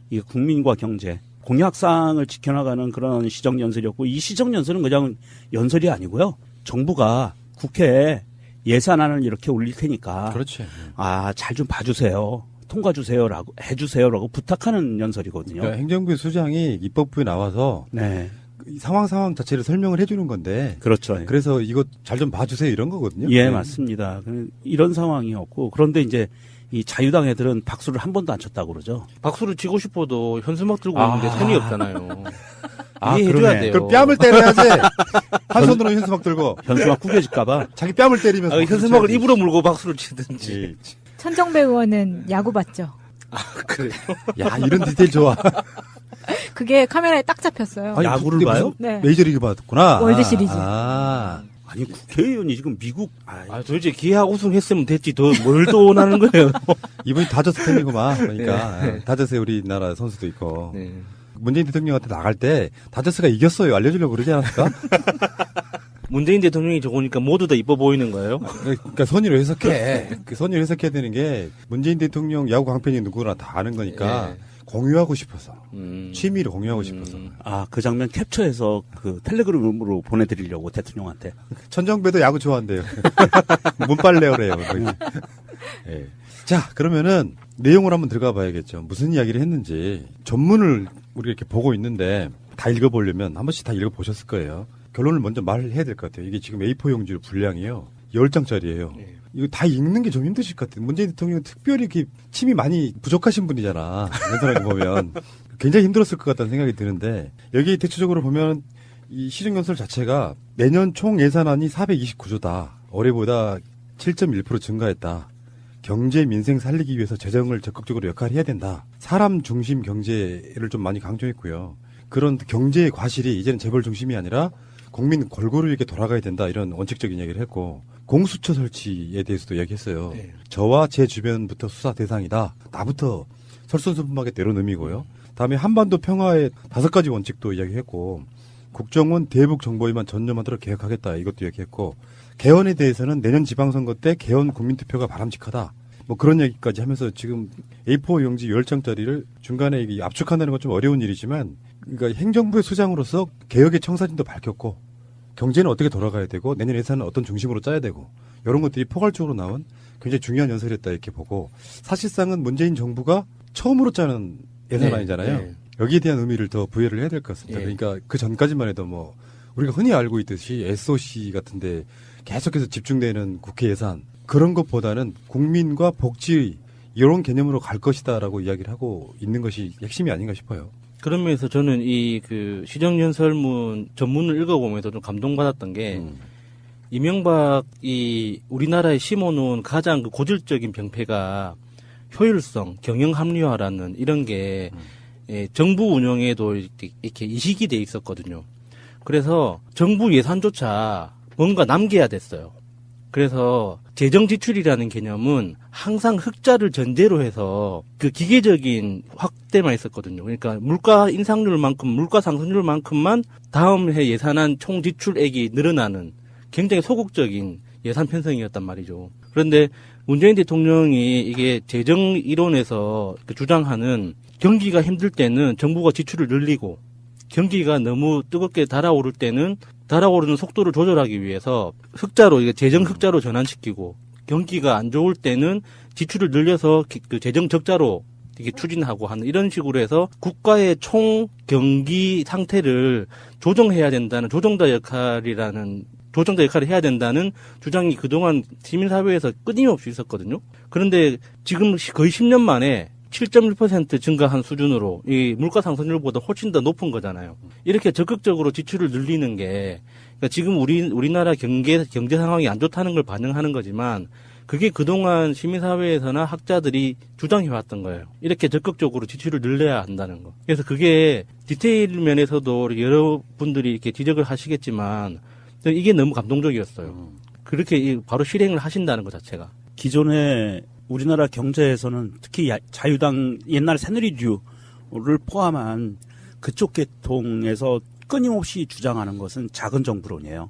이게 국민과 경제, 공약사항을 지켜나가는 그런 시정연설이었고, 이 시정연설은 그냥 연설이 아니고요. 정부가 국회에 예산안을 이렇게 올릴 테니까, 그렇지. 아, 잘 좀 봐주세요. 통과주세요라고 해주세요라고 부탁하는 연설이거든요. 그러니까 행정부의 수장이 입법부에 나와서 네. 상황 자체를 설명을 해주는 건데. 그렇죠. 그래서 이거 잘 좀 봐주세요 이런 거거든요. 예, 네. 맞습니다. 이런 상황이었고, 그런데 이제 이 자유당 애들은 박수를 한 번도 안 쳤다고 그러죠. 박수를 치고 싶어도 현수막 들고 있는데 선이 없잖아요. 아, 이해해줘야 그러네. 돼요. 그럼 뺨을 때려야지. 한 손으로 현수막 들고. 현수막 구겨질까봐. 자기 뺨을 때리면서. 현수막을 입으로 물고 박수를 치든지. 천정배 의원은 야구 봤죠. 아, 그래요? 야, 이런 디테일 좋아. 그게 카메라에 딱 잡혔어요. 아니, 야구를 그게 봐요? 무슨 네. 메이저리그 봤구나. 월드 시리즈. 아니, 국회의원이 지금 미국, 도대체 기아 우승했으면 됐지, 뭘 또 원하는 거예요? 이번이 다저스 팬이구만. 그러니까. 네. 다저스에 우리나라 선수도 있고. 네. 문재인 대통령한테 나갈 때 다저스가 이겼어요. 알려주려고 그러지 않았을까? 문재인 대통령이 적으니까 모두 다 이뻐 보이는 거예요? 그러니까 선의로 해석해. 그 선의로 해석해야 되는 게 문재인 대통령 야구 광팬이 누구나 다 아는 거니까 네. 공유하고 싶어서. 취미를 공유하고 싶어서. 아, 그 장면 캡처해서 그 텔레그램으로 보내드리려고 대통령한테. 천정배도 야구 좋아한대요. 문빨래요래요. 네. 자, 그러면은 내용을 한번 들어가 봐야겠죠. 무슨 이야기를 했는지. 전문을 우리가 이렇게 보고 있는데 다 읽어보려면 한 번씩 다 읽어보셨을 거예요. 결론을 먼저 말해야 될 것 같아요. 이게 지금 A4 용지 분량이요. 10장짜리예요. 이거 다 읽는 게 좀 힘드실 것 같아요. 문재인 대통령은 특별히 이렇게 침이 많이 부족하신 분이잖아. 연설하는 거 보면. 굉장히 힘들었을 것 같다는 생각이 드는데, 여기 대체적으로 보면 이 시정연설 자체가 내년 총 예산안이 429조다. 올해보다 7.1% 증가했다. 경제 민생 살리기 위해서 재정을 적극적으로 역할해야 된다. 사람 중심 경제를 좀 많이 강조했고요. 그런 경제의 과실이 이제는 재벌 중심이 아니라 국민 골고루 이렇게 돌아가야 된다. 이런 원칙적인 얘기를 했고, 공수처 설치에 대해서도 얘기했어요. 네. 저와 제 주변부터 수사 대상이다. 나부터 설선수범하게 때론 의미고요. 다음에 한반도 평화의 5가지 원칙도 이야기했고, 국정원 대북 정보에만 전념하도록 개혁하겠다. 이것도 얘기했고, 개헌에 대해서는 내년 지방선거 때 개헌 국민투표가 바람직하다. 뭐 그런 얘기까지 하면서 지금 A4 용지 10장짜리를 중간에 이게 압축한다는 건 좀 어려운 일이지만, 그러니까 행정부의 수장으로서 개혁의 청사진도 밝혔고, 경제는 어떻게 돌아가야 되고, 내년 예산은 어떤 중심으로 짜야 되고, 이런 것들이 포괄적으로 나온 굉장히 중요한 연설이었다 이렇게 보고, 사실상은 문재인 정부가 처음으로 짜는 예산안이잖아요. 네. 여기에 대한 의미를 더 부여를 해야 될 것 같습니다. 네. 그러니까 그 전까지만 해도 뭐 우리가 흔히 알고 있듯이 SOC 같은데 계속해서 집중되는 국회 예산, 그런 것보다는 국민과 복지 이런 개념으로 갈 것이다라고 이야기를 하고 있는 것이 핵심이 아닌가 싶어요. 그런 면에서 저는 이 그 시정연설문 전문을 읽어보면서 좀 감동받았던 게, 이명박이 우리나라에 심어놓은 가장 그 고질적인 병폐가 효율성, 경영 합리화라는 이런 게 정부 운영에도 이렇게 이식이 돼 있었거든요. 그래서 정부 예산조차 뭔가 남겨야 됐어요. 그래서 재정 지출이라는 개념은 항상 흑자를 전제로 해서 그 기계적인 확대만 있었거든요. 그러니까 물가 인상률만큼, 물가 상승률만큼만 다음 해 예산안 총 지출액이 늘어나는 굉장히 소극적인 예산 편성이었단 말이죠. 그런데 문재인 대통령이 이게 재정 이론에서 주장하는 경기가 힘들 때는 정부가 지출을 늘리고, 경기가 너무 뜨겁게 달아오를 때는 달아오르는 속도를 조절하기 위해서 흑자로, 이게 재정 흑자로 전환시키고, 경기가 안 좋을 때는 지출을 늘려서 그 재정 적자로 이게 추진하고 하는 이런 식으로 해서 국가의 총 경기 상태를 조정해야 된다는 조정자 역할을 해야 된다는 주장이 그동안 시민사회에서 끊임없이 있었거든요. 그런데 지금 거의 10년 만에 7.1% 증가한 수준으로 이 물가 상승률보다 훨씬 더 높은 거잖아요. 이렇게 적극적으로 지출을 늘리는 게, 그러니까 지금 우리나라 경제 상황이 안 좋다는 걸 반영하는 거지만, 그게 그동안 시민사회에서나 학자들이 주장해왔던 거예요. 이렇게 적극적으로 지출을 늘려야 한다는 거. 그래서 그게 디테일 면에서도 여러분들이 이렇게 지적을 하시겠지만 이게 너무 감동적이었어요. 그렇게 바로 실행을 하신다는 것 자체가. 기존에 우리나라 경제에서는 특히 자유당 옛날 새누리류를 포함한 그쪽 계통에서 끊임없이 주장하는 것은 작은 정부론이에요.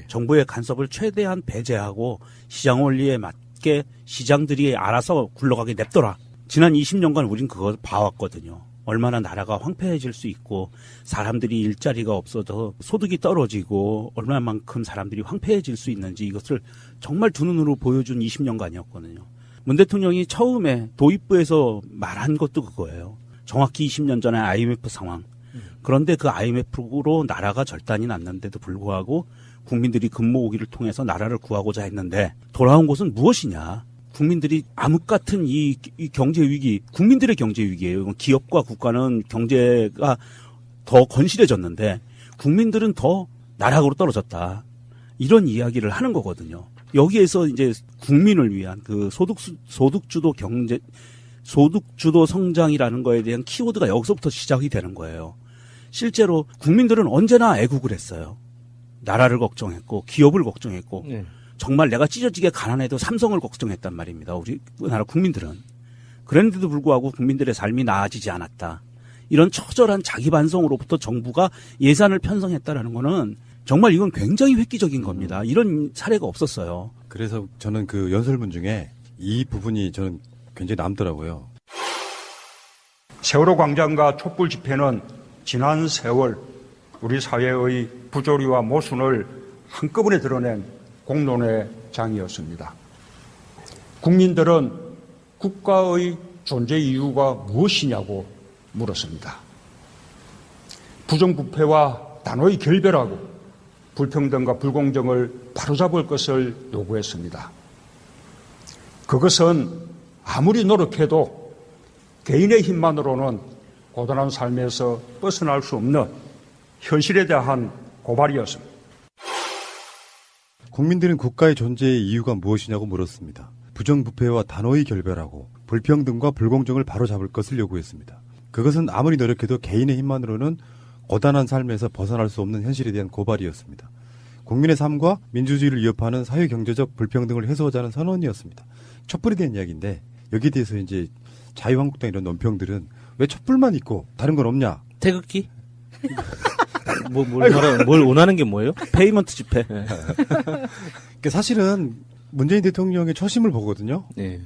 정부의 간섭을 최대한 배제하고 시장 원리에 맞게 시장들이 알아서 굴러가게 냅둬라. 지난 20년간 우린 그걸 봐왔거든요. 얼마나 나라가 황폐해질 수 있고 사람들이 일자리가 없어서 소득이 떨어지고 얼마만큼 사람들이 황폐해질 수 있는지 이것을 정말 두 눈으로 보여준 20년간이었거든요. 문 대통령이 처음에 도입부에서 말한 것도 그거예요. 정확히 20년 전에 IMF 상황. 그런데 그 IMF로 나라가 절단이 났는데도 불구하고 국민들이 금모으기를 통해서 나라를 구하고자 했는데 돌아온 것은 무엇이냐. 국민들이 암흑 같은 이 경제 위기, 국민들의 경제 위기예요. 기업과 국가는 경제가 더 건실해졌는데 국민들은 더 나락으로 떨어졌다. 이런 이야기를 하는 거거든요. 여기에서 이제 국민을 위한 그 소득주도 경제, 소득주도 성장이라는 거에 대한 키워드가 여기서부터 시작이 되는 거예요. 실제로 국민들은 언제나 애국을 했어요. 나라를 걱정했고 기업을 걱정했고 정말 내가 찢어지게 가난해도 삼성을 걱정했단 말입니다. 우리나라 국민들은. 그랬는데도 불구하고 국민들의 삶이 나아지지 않았다. 이런 처절한 자기 반성으로부터 정부가 예산을 편성했다라는 거는 정말 이건 굉장히 획기적인 겁니다. 이런 사례가 없었어요. 그래서 저는 그 연설문 중에 이 부분이 저는 굉장히 남더라고요. 세월호 광장과 촛불 집회는 지난 세월 우리 사회의 부조리와 모순을 한꺼번에 드러낸 공론의 장이었습니다. 국민들은 국가의 존재 이유가 무엇이냐고 물었습니다. 부정부패와 단호히 결별하고 불평등과 불공정을 바로잡을 것을 요구했습니다. 그것은 아무리 노력해도 개인의 힘만으로는 고단한 삶에서 벗어날 수 없는 현실에 대한 고발이었습니다. 국민들은 국가의 존재의 이유가 무엇이냐고 물었습니다. 부정부패와 단호히 결별하고 불평등과 불공정을 바로잡을 것을 요구했습니다. 그것은 아무리 노력해도 개인의 힘만으로는 고단한 삶에서 벗어날 수 없는 현실에 대한 고발이었습니다. 국민의 삶과 민주주의를 위협하는 사회경제적 불평등을 해소하자는 선언이었습니다. 촛불에 대한 이야기인데 여기에 대해서 이제 자유한국당 이런 논평들은 왜 촛불만 있고 다른 건 없냐? 태극기? 뭘 원하는 게 뭐예요? 페이먼트 집회. 그러니까 사실은 문재인 대통령의 처심을 보거든요. 네.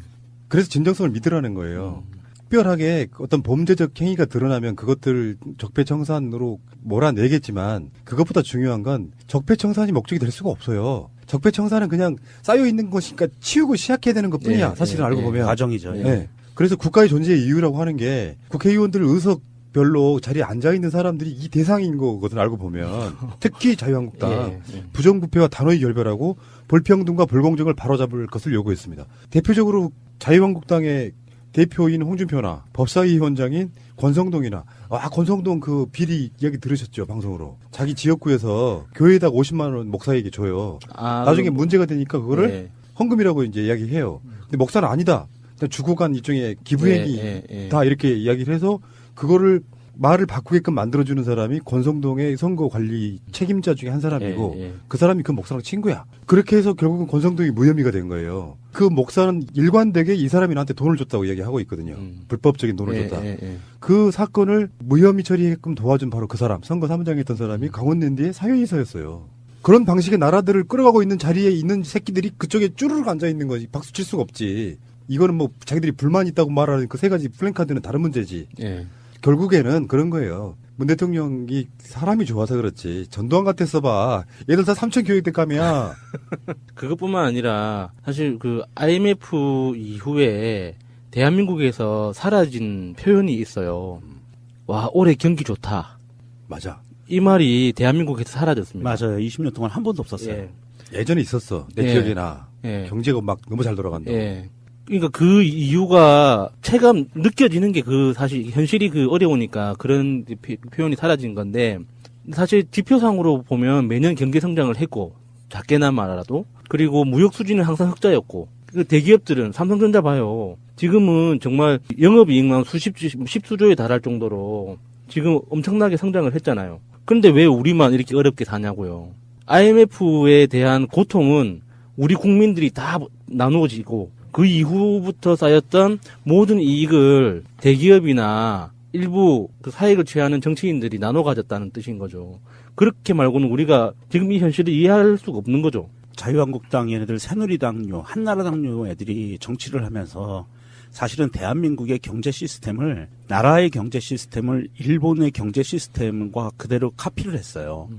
그래서 진정성을 믿으라는 거예요. 특별하게 어떤 범죄적 행위가 드러나면 그것들을 적폐청산으로 몰아내겠지만 그것보다 중요한 건 적폐청산이 목적이 될 수가 없어요. 적폐청산은 그냥 쌓여있는 것이니까 치우고 시작해야 되는 것뿐이야. 사실은 알고 보면. 과정이죠. 네. 그래서 국가의 존재의 이유라고 하는 게 국회의원들 의석별로 자리에 앉아있는 사람들이 이 대상인 거거든 알고 보면. 특히 자유한국당. 부정부패와 단호히 결별하고 불평등과 불공정을 바로잡을 것을 요구했습니다. 대표적으로 자유한국당의 대표인 홍준표나 법사위원장인 권성동이나 권성동 그 비리 이야기 들으셨죠 방송으로. 자기 지역구에서 교회에다가 50만 원 목사에게 줘요. 나중에 문제가 되니까 그거를 헌금이라고 이제 이야기해요. 근데 목사는 아니다. 주고 간 일종의 기부행위 다 이렇게 이야기를 해서 그거를 말을 바꾸게끔 만들어주는 사람이 권성동의 선거 관리 책임자 중에 한 사람이고 그 사람이 그 목사랑 친구야. 그렇게 해서 결국은 권성동이 무혐의가 된 거예요. 그 목사는 일관되게 이 사람이 나한테 돈을 줬다고 이야기하고 있거든요. 불법적인 돈을 줬다. 그 사건을 무혐의 처리하게끔 도와준 바로 그 사람, 선거 사무장에 있던 사람이 강원랜드의 사회이사였어요. 그런 방식의 나라들을 끌어가고 있는 자리에 있는 새끼들이 그쪽에 쭈르륵 앉아있는 거지. 박수 칠 수가 없지. 이거는 뭐 자기들이 불만 있다고 말하는 그 세 가지 플랜카드는 다른 문제지. 결국에는 그런 거예요. 문 대통령이 사람이 좋아서 그렇지. 전두환 같았어 봐. 얘들 다 삼천 교육대 감이야. 그것뿐만 아니라 사실 그 IMF 이후에 대한민국에서 사라진 표현이 있어요. 와, 올해 경기 좋다. 맞아. 이 말이 대한민국에서 사라졌습니다. 맞아요. 20년 동안 한 번도 없었어요. 예전에 있었어. 내 기억에 나. 경제가 막 너무 잘 돌아간다. 그러니까 그 이유가 체감 느껴지는 게 그 사실 현실이 그 어려우니까 그런 표현이 사라진 건데 사실 지표상으로 보면 매년 경제 성장을 했고 작게나마라도 그리고 무역 수지는 항상 흑자였고 그 대기업들은 삼성전자 봐요. 지금은 정말 영업이익만 십수조에 달할 정도로 지금 엄청나게 성장을 했잖아요. 그런데 왜 우리만 이렇게 어렵게 사냐고요. IMF에 대한 고통은 우리 국민들이 다 나누어지고 그 이후부터 쌓였던 모든 이익을 대기업이나 일부 그 사익을 취하는 정치인들이 나눠 가졌다는 뜻인 거죠. 그렇게 말고는 우리가 지금 이 현실을 이해할 수가 없는 거죠. 자유한국당 얘네들, 새누리당요, 한나라당요 애들이 정치를 하면서 사실은 대한민국의 경제 시스템을, 나라의 경제 시스템을 일본의 경제 시스템과 그대로 카피를 했어요.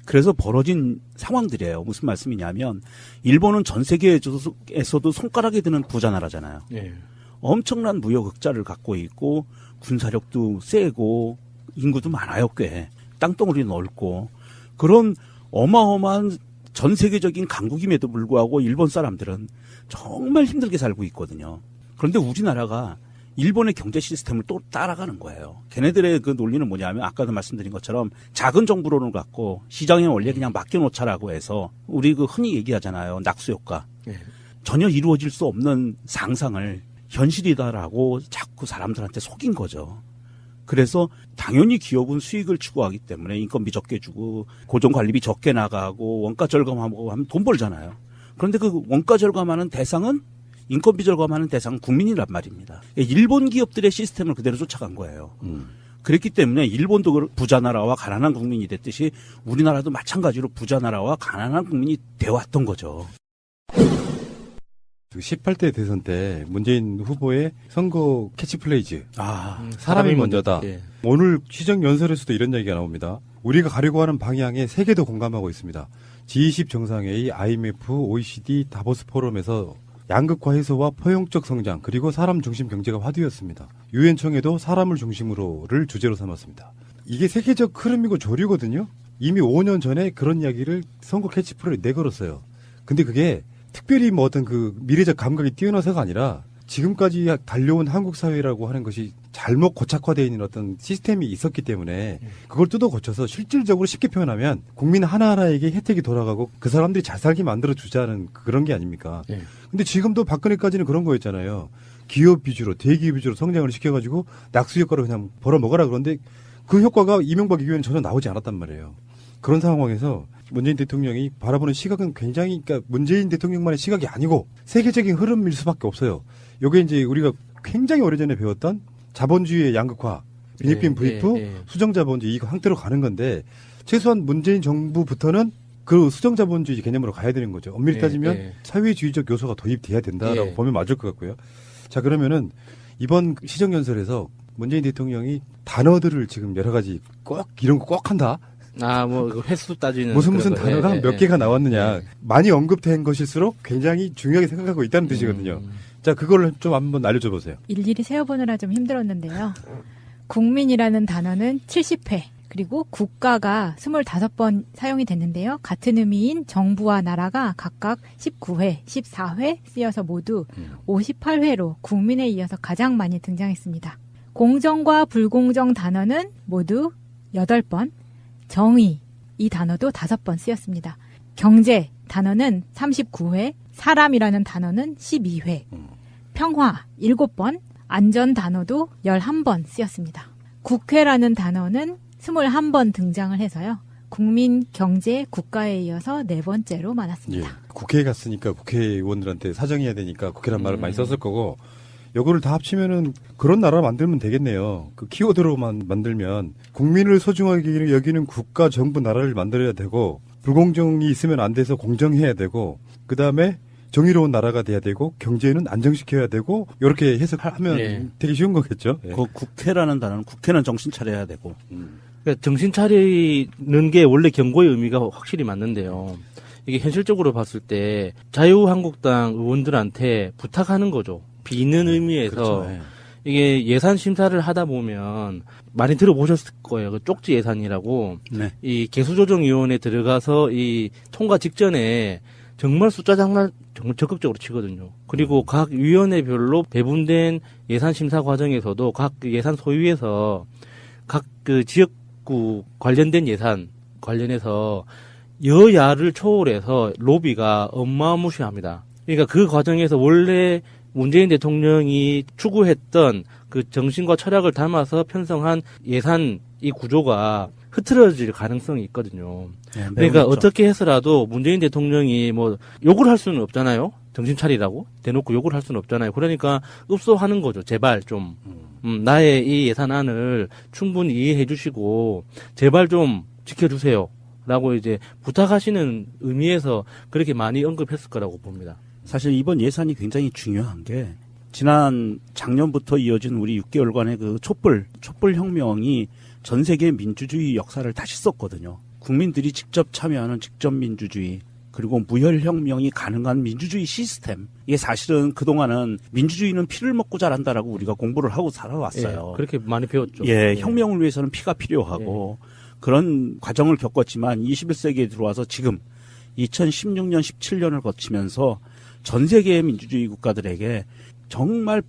그래서 벌어진 상황들이에요. 무슨 말씀이냐면 일본은 전 세계에서도 손가락에 드는 부자 나라잖아요. 예. 엄청난 무역 흑자를 갖고 있고 군사력도 세고 인구도 많아요. 꽤 땅덩어리 넓고 그런 어마어마한 전 세계적인 강국임에도 불구하고 일본 사람들은 정말 힘들게 살고 있거든요. 그런데 우리나라가 일본의 경제 시스템을 또 따라가는 거예요. 걔네들의 그 논리는 뭐냐면 아까도 말씀드린 것처럼 작은 정부론을 갖고 시장의 원리에 그냥 맡겨놓자라고 해서 우리 그 흔히 얘기하잖아요. 낙수효과. 예. 전혀 이루어질 수 없는 상상을 현실이다라고 자꾸 사람들한테 속인 거죠. 그래서 당연히 기업은 수익을 추구하기 때문에 인건비 적게 주고 고정관리비 적게 나가고 원가 절감하고 하면 돈 벌잖아요. 그런데 그 원가 절감하는 대상은 인건비 절감하는 대상은 국민이란 말입니다. 일본 기업들의 시스템을 그대로 쫓아간 거예요. 그랬기 때문에 일본도 부자 나라와 가난한 국민이 됐듯이 우리나라도 마찬가지로 부자 나라와 가난한 국민이 되어왔던 거죠. 18대 대선 때 문재인 후보의 선거 캐치플레이즈. 사람이 먼저다. 예. 오늘 시정연설에서도 이런 얘기가 나옵니다. 우리가 가려고 하는 방향에 세계도 공감하고 있습니다. G20 정상회의, IMF, OECD, 다보스 포럼에서 양극화 해소와 포용적 성장 그리고 사람 중심 경제가 화두였습니다. 유엔총회도 사람을 중심으로를 주제로 삼았습니다. 이게 세계적 흐름이고 조류거든요. 이미 5년 전에 그런 이야기를 선거 캐치프레이즈에 내걸었어요. 근데 그게 특별히 뭐 어떤 그 미래적 감각이 뛰어나서가 아니라 지금까지 달려온 한국 사회라고 하는 것이 잘못 고착화되어 있는 어떤 시스템이 있었기 때문에 그걸 뜯어 고쳐서 실질적으로 쉽게 표현하면 국민 하나하나에게 혜택이 돌아가고 그 사람들이 잘 살게 만들어주자는 그런 게 아닙니까? 예. 근데 지금도 박근혜까지는 그런 거였잖아요. 기업 위주로, 대기업 위주로 성장을 시켜가지고 낙수 효과로 그냥 벌어먹어라 그런데 그 효과가 이명박 이후에는 전혀 나오지 않았단 말이에요. 그런 상황에서 문재인 대통령이 바라보는 시각은 굉장히, 그러니까 문재인 대통령만의 시각이 아니고 세계적인 흐름일 수밖에 없어요. 요게 이제 우리가 굉장히 오래전에 배웠던 자본주의의 양극화, 필리핀 V2, 수정자본주의 이거 형태로 가는 건데 최소한 문재인 정부부터는 그 수정자본주의 개념으로 가야 되는 거죠. 엄밀히 따지면 사회주의적 요소가 도입돼야 된다라고 보면 맞을 것 같고요. 자, 그러면은 이번 시정연설에서 문재인 대통령이 단어들을 지금 여러 가지 꼭 이런 거 꼭 한다. 뭐 횟수 따지는 무슨 단어가 몇 개가 나왔느냐. 많이 언급된 것일수록 굉장히 중요하게 생각하고 있다는 뜻이거든요. 자, 그걸 좀 한번 알려줘 보세요. 일일이 세어보느라 좀 힘들었는데요. 국민이라는 단어는 70회, 그리고 국가가 25번 사용이 됐는데요. 같은 의미인 정부와 나라가 각각 19회, 14회 쓰여서 모두 58회로 국민에 이어서 가장 많이 등장했습니다. 공정과 불공정 단어는 모두 8번, 정의, 이 단어도 5번 쓰였습니다. 경제 단어는 39회, 사람이라는 단어는 12회, 평화 7번, 안전 단어도 11번 쓰였습니다. 국회라는 단어는 21번 등장을 해서요. 국민, 경제, 국가에 이어서 4번째로 많았습니다. 예, 국회에 갔으니까 국회의원들한테 사정해야 되니까 국회란 말을 많이 썼을 거고 요거를 다 합치면은 그런 나라 만들면 되겠네요. 그 키워드로만 만들면 국민을 소중하게 여기는 국가, 정부, 나라를 만들어야 되고 불공정이 있으면 안 돼서 공정해야 되고 그다음에 정의로운 나라가 돼야 되고 경제는 안정시켜야 되고 이렇게 해석하면 되게 쉬운 거겠죠. 그 국회라는 단어는 국회는 정신 차려야 되고 그러니까 정신 차리는 게 원래 경고의 의미가 확실히 맞는데요. 이게 현실적으로 봤을 때 자유한국당 의원들한테 부탁하는 거죠. 비는 의미에서 그렇죠. 이게 예산 심사를 하다 보면 많이 들어보셨을 거예요. 그 쪽지 예산이라고 이 개수조정위원회에 들어가서 이 통과 직전에 정말 숫자 장난 정말 적극적으로 치거든요. 그리고 각 위원회별로 배분된 예산 심사 과정에서도 각 예산 소위에서 각 그 지역구 관련된 예산 관련해서 여야를 초월해서 로비가 어마무시합니다. 그러니까 그 과정에서 원래 문재인 대통령이 추구했던 그 정신과 철학을 담아서 편성한 예산 이 구조가 흐트러질 가능성이 있거든요. 네, 그러니까 있죠. 어떻게 해서라도 문재인 대통령이 뭐 욕을 할 수는 없잖아요. 정신 차리라고 대놓고 욕을 할 수는 없잖아요. 그러니까 읍소하는 거죠. 제발 좀 나의 이 예산안을 충분히 이해해 주시고 제발 좀 지켜주세요. 라고 이제 부탁하시는 의미에서 그렇게 많이 언급했을 거라고 봅니다. 사실 이번 예산이 굉장히 중요한 게 지난 작년부터 이어진 우리 6개월간의 그 촛불 혁명이 전 세계 민주주의 역사를 다시 썼거든요. 국민들이 직접 참여하는 직접 민주주의, 그리고 무혈혁명이 가능한 민주주의 시스템. 이게 사실은 그동안은 민주주의는 피를 먹고 자란다라고 우리가 공부를 하고 살아왔어요. 예, 그렇게 많이 배웠죠. 예, 혁명을 위해서는 피가 필요하고 그런 과정을 겪었지만 21세기에 들어와서 지금 2016년, 17년을 거치면서 전 세계의 민주주의 국가들에게 정말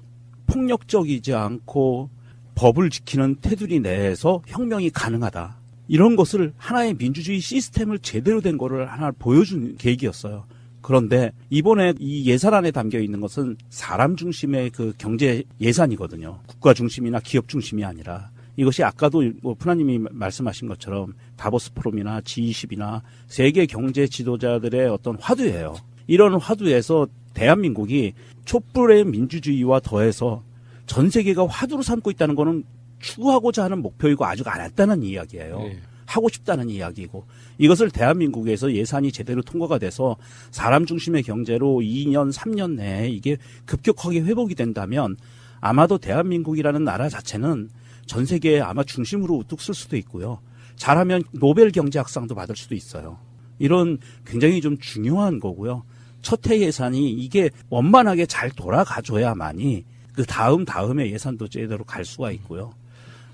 폭력적이지 않고 법을 지키는 테두리 내에서 혁명이 가능하다. 이런 것을 하나의 민주주의 시스템을 제대로 된 거를 하나 보여준 계획이었어요. 그런데 이번에 이 예산안에 담겨 있는 것은 사람 중심의 그 경제 예산이거든요. 국가 중심이나 기업 중심이 아니라 이것이 아까도 뭐 푸나님이 말씀하신 것처럼 다보스 포럼이나 G20이나 세계 경제 지도자들의 어떤 화두예요. 이런 화두에서 대한민국이 촛불의 민주주의와 더해서 전 세계가 화두로 삼고 있다는 거는 추구하고자 하는 목표이고 아직 안 했다는 이야기예요. 네. 하고 싶다는 이야기고 이것을 대한민국에서 예산이 제대로 통과가 돼서 사람 중심의 경제로 2년, 3년 내에 이게 급격하게 회복이 된다면 아마도 대한민국이라는 나라 자체는 전 세계에 아마 중심으로 우뚝 쓸 수도 있고요. 잘하면 노벨 경제학상도 받을 수도 있어요. 이런 굉장히 좀 중요한 거고요. 첫 해 예산이 이게 원만하게 잘 돌아가줘야만이 그 다음에 예산도 제대로 갈 수가 있고요.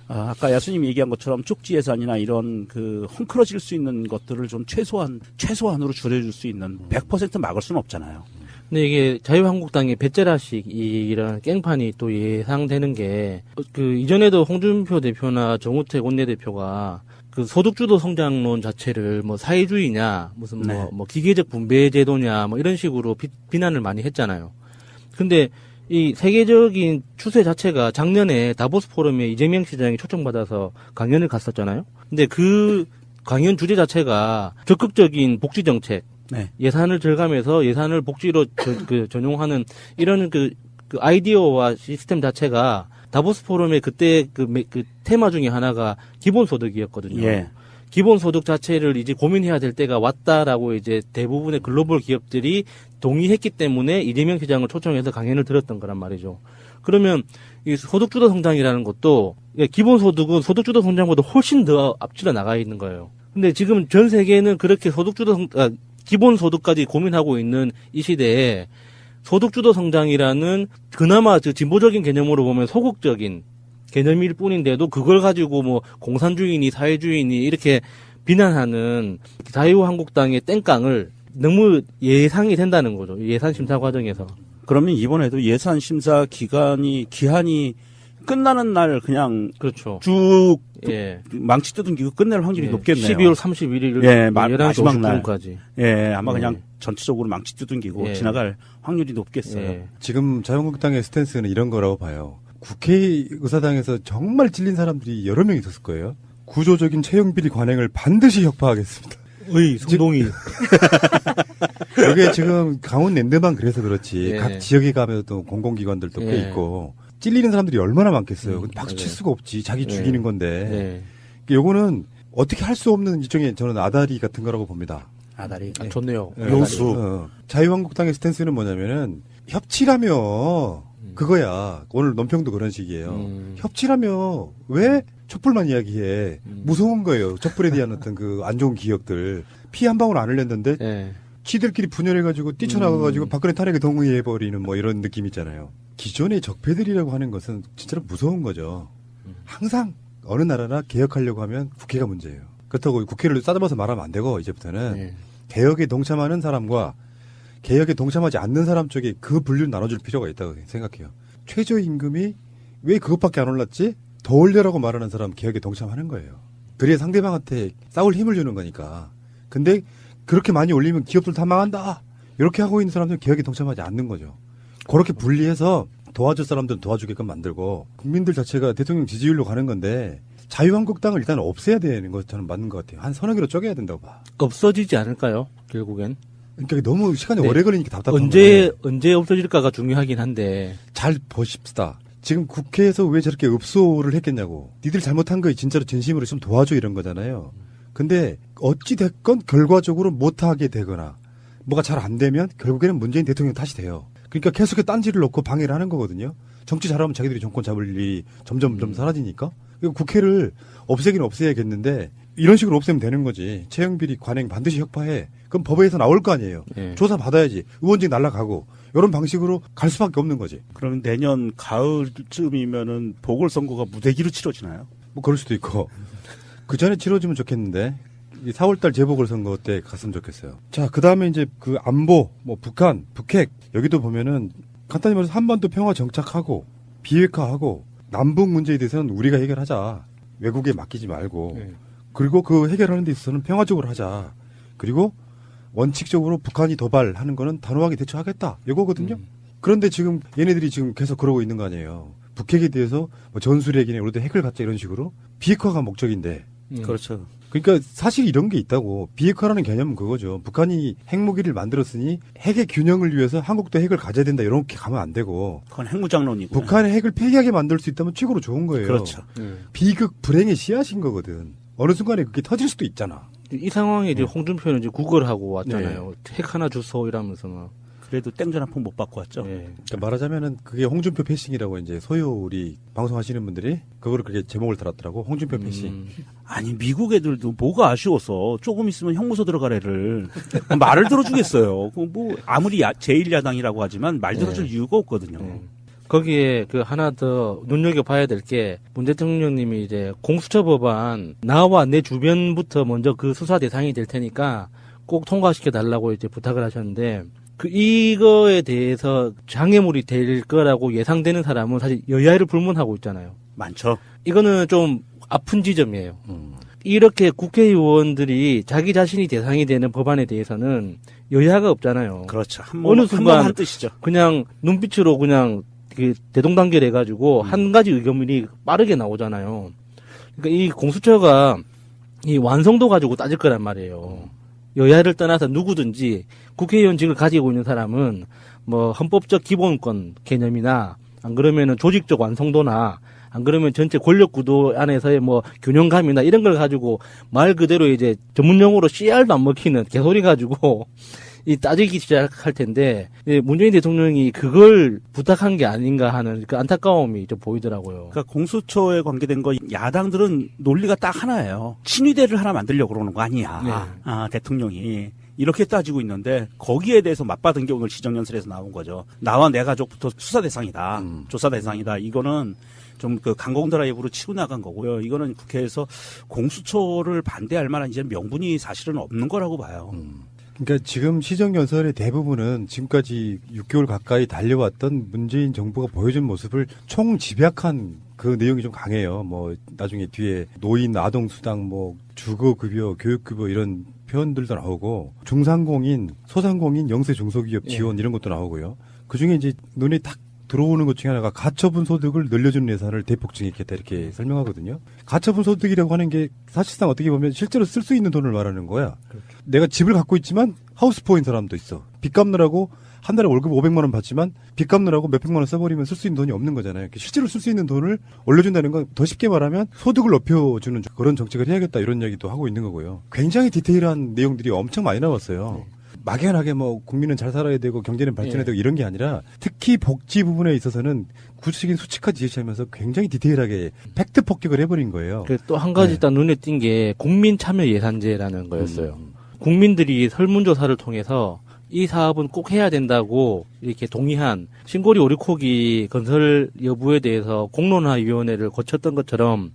아까 야수님이 얘기한 것처럼 쪽지 예산이나 이런 그 헝클어질 수 있는 것들을 좀 최소한으로 줄여줄 수 있는 100% 막을 수는 없잖아요. 근데 이게 자유한국당의 배째라식 이런 깽판이 또 예상되는 게 그 이전에도 홍준표 대표나 정우택 원내대표가 그 소득주도 성장론 자체를 뭐 사회주의냐 무슨 뭐 기계적 분배 제도냐 뭐 이런 식으로 비난을 많이 했잖아요. 근데 이 세계적인 추세 자체가 작년에 다보스 포럼에 이재명 시장이 초청받아서 강연을 갔었잖아요. 근데 그 강연 주제 자체가 적극적인 복지 정책, 예산을 절감해서 예산을 복지로 전용하는 이런 그 아이디어와 시스템 자체가 다보스 포럼의 그때 그 테마 중에 하나가 기본소득이었거든요. 예. 기본소득 자체를 이제 고민해야 될 때가 왔다라고 이제 대부분의 글로벌 기업들이 동의했기 때문에 이재명 시장을 초청해서 강연을 들었던 거란 말이죠. 그러면 이 소득주도 성장이라는 것도 기본소득은 소득주도 성장보다 훨씬 더 앞질러 나가 있는 거예요. 근데 지금 전 세계는 그렇게 기본소득까지 고민하고 있는 이 시대에 소득주도 성장이라는 그나마 진보적인 개념으로 보면 소극적인 개념일 뿐인데도 그걸 가지고 뭐 공산주의니 사회주의니 이렇게 비난하는 자유한국당의 땡깡을 너무 예상이 된다는 거죠. 예산 심사 과정에서. 그러면 이번에도 예산 심사 기한이 끝나는 날 그냥 그렇죠. 쭉 망치 뜯기고 끝낼 확률이 높겠네요. 12월 31일 예, 11시 마지막 날. 50분까지. 예, 아마 그냥 전체적으로 망치 뜯기고 지나갈 확률이 높겠어요. 지금 자유한국당의 스탠스는 이런 거라고 봐요. 국회의사당에서 정말 찔린 사람들이 여러 명 있었을 거예요. 구조적인 채용비리 관행을 반드시 혁파하겠습니다. 성동이. 이게 지금 강원랜드만 그래서 그렇지 예. 각 지역에 가면 또 공공기관들도 꽤 있고 찔리는 사람들이 얼마나 많겠어요. 근데 박수 칠 수가 없지. 자기 죽이는 건데. 요거는 어떻게 할 수 없는 일종의 저는 아다리 같은 거라고 봅니다. 아다리. 좋네요. 요수. 자유한국당의 스탠스는 뭐냐면은 협치라며 그거야. 오늘 논평도 그런 식이에요. 협치라며 왜 촛불만 이야기해. 무서운 거예요. 촛불에 대한 어떤 그 안 좋은 기억들. 피 한 방울 안 흘렸는데 지들끼리 분열해가지고 뛰쳐나가가지고 박근혜 탄핵에 동의해버리는 뭐 이런 느낌 있잖아요. 기존의 적폐들이라고 하는 것은 진짜로 무서운 거죠. 항상 어느 나라나 개혁하려고 하면 국회가 문제예요. 그렇다고 국회를 싸잡아서 말하면 안 되고 이제부터는 개혁에 동참하는 사람과 개혁에 동참하지 않는 사람 쪽에 그 분류를 나눠줄 필요가 있다고 생각해요. 최저임금이 왜 그것밖에 안 올랐지? 더 올려라고 말하는 사람 개혁에 동참하는 거예요. 그래야 상대방한테 싸울 힘을 주는 거니까. 근데 그렇게 많이 올리면 기업들 다 망한다. 이렇게 하고 있는 사람들은 개혁에 동참하지 않는 거죠. 그렇게 분리해서 도와줄 사람들은 도와주게끔 만들고 국민들 자체가 대통령 지지율로 가는 건데 자유한국당을 일단 없애야 되는 것 저는 맞는 것 같아요. 한 서너 개로 쪼개야 된다고 봐. 없어지지 않을까요? 결국엔. 그러니까 너무 시간이 네. 오래 걸리니까 답답한 언제 없어질까가 중요하긴 한데. 잘 보십시다. 지금 국회에서 왜 저렇게 읍소를 했겠냐고. 니들 잘못한 거에 진짜로 진심으로 좀 도와줘 이런 거잖아요. 근데 어찌 됐건 결과적으로 못하게 되거나 뭐가 잘 안 되면 결국에는 문재인 대통령 탓이 돼요. 그러니까 계속해서 딴지를 놓고 방해를 하는 거거든요. 정치 잘하면 자기들이 정권 잡을 일이 점점 사라지니까. 국회를 없애긴 없애야겠는데 이런 식으로 없애면 되는 거지. 채용비리 관행 반드시 혁파해. 그럼 법에서 나올 거 아니에요. 네. 조사 받아야지. 의원직 날라가고 이런 방식으로 갈 수밖에 없는 거지. 그럼 내년 가을쯤이면은 보궐선거가 무대기로 치러지나요? 뭐 그럴 수도 있고 그 전에 치러지면 좋겠는데 4월달 재보궐선거 때 갔으면 좋겠어요. 자, 그 다음에 이제 그 안보, 뭐 북한, 북핵 여기도 보면은 간단히 말해서 한반도 평화 정착하고 비핵화하고 남북 문제에 대해서는 우리가 해결하자. 외국에 맡기지 말고. 네. 그리고 그 해결하는 데 있어서는 평화적으로 하자. 그리고 원칙적으로 북한이 도발하는 거는 단호하게 대처하겠다. 이거거든요. 그런데 지금 얘네들이 지금 계속 그러고 있는 거 아니에요. 북핵에 대해서 뭐 전술핵이네, 우리도 핵을 갖자 이런 식으로 비핵화가 목적인데. 그렇죠. 그러니까 사실 이런 게 있다고. 비핵화라는 개념은 그거죠. 북한이 핵무기를 만들었으니 핵의 균형을 위해서 한국도 핵을 가져야 된다 이렇게 가면 안 되고. 그건 핵무장론이고. 북한의 핵을 폐기하게 만들 수 있다면 최고로 좋은 거예요. 그렇죠. 비극 불행의 씨앗인 거거든. 어느 순간에 그게 터질 수도 있잖아. 이 상황에 이제 홍준표는 이제 구걸하고 왔잖아요. 핵 하나 주소 이러면서 막. 그래도 땡전 한 푼 못 받고 왔죠. 네. 그러니까 말하자면은 그게 홍준표 패싱이라고 이제 소요 우리 방송하시는 분들이 그거를 그렇게 제목을 달았더라고. 홍준표 패싱. 아니 미국 애들도 뭐가 아쉬워서 조금 있으면 형무소 들어가래를 말을 들어주겠어요. 뭐 아무리 제1야당이라고 하지만 말 들어줄 이유가 없거든요. 거기에 그 하나 더 눈여겨봐야 될 게 문 대통령님이 이제 공수처 법안 나와 내 주변부터 먼저 그 수사 대상이 될 테니까 꼭 통과시켜 달라고 이제 부탁을 하셨는데 이거에 대해서 장애물이 될 거라고 예상되는 사람은 사실 여야를 불문하고 있잖아요. 많죠. 이거는 좀 아픈 지점이에요. 이렇게 국회의원들이 자기 자신이 대상이 되는 법안에 대해서는 여야가 없잖아요. 그렇죠. 어느 순간 한 뜻이죠. 그냥 눈빛으로 그냥 대동단결해가지고 한 가지 의견이 빠르게 나오잖아요. 그러니까 이 공수처가 이 완성도 가지고 따질 거란 말이에요. 여야를 떠나서 누구든지 국회의원직을 가지고 있는 사람은 뭐 헌법적 기본권 개념이나 안 그러면은 조직적 완성도나 안 그러면 전체 권력 구도 안에서의 뭐 균형감이나 이런 걸 가지고 말 그대로 이제 전문용어로 CR도 안 먹히는 개소리 가지고 이 따지기 시작할 텐데 문재인 대통령이 그걸 부탁한 게 아닌가 하는 그 안타까움이 좀 보이더라고요. 그러니까 공수처에 관계된 거 야당들은 논리가 딱 하나예요. 친위대를 하나 만들려고 그러는 거 아니야. 네. 아, 대통령이. 이렇게 따지고 있는데 거기에 대해서 맞받은 게 오늘 시정연설에서 나온 거죠. 나와 내 가족부터 수사 대상이다. 조사 대상이다. 이거는 좀 그 강공 드라이브로 치고 나간 거고요. 이거는 국회에서 공수처를 반대할 만한 이제 명분이 사실은 없는 거라고 봐요. 그러니까 지금 시정연설의 대부분은 지금까지 6개월 가까이 달려왔던 문재인 정부가 보여준 모습을 총집약한 그 내용이 좀 강해요. 뭐 나중에 뒤에 노인 아동수당, 뭐 주거급여, 교육급여 이런 표현들도 나오고 중상공인, 소상공인, 영세 중소기업 지원 이런 것도 나오고요. 그중에 이제 눈에 탁 들어오는 것 중에 하나가 가처분 소득을 늘려주는 예산을 대폭 증액했다 이렇게 설명하거든요. 가처분 소득이라고 하는 게 사실상 어떻게 보면 실제로 쓸 수 있는 돈을 말하는 거야. 그렇죠. 내가 집을 갖고 있지만 하우스포인 사람도 있어. 빚 갚느라고 한 달에 월급 500만 원 받지만 빚 갚느라고 몇백만 원 써버리면 쓸 수 있는 돈이 없는 거잖아요. 실제로 쓸 수 있는 돈을 올려준다는 건 더 쉽게 말하면 소득을 높여주는 그런 정책을 해야겠다 이런 이야기도 하고 있는 거고요. 굉장히 디테일한 내용들이 엄청 많이 나왔어요. 막연하게 뭐 국민은 잘 살아야 되고 경제는 발전해야 되고 이런 게 아니라 특히 복지 부분에 있어서는 구체적인 수치까지 제시하면서 굉장히 디테일하게 팩트 폭격을 해버린 거예요. 또 한 가지 딱 눈에 띈 게 국민 참여 예산제라는 거였어요. 국민들이 설문조사를 통해서 이 사업은 꼭 해야 된다고 이렇게 동의한 신고리 오리코기 건설 여부에 대해서 공론화위원회를 거쳤던 것처럼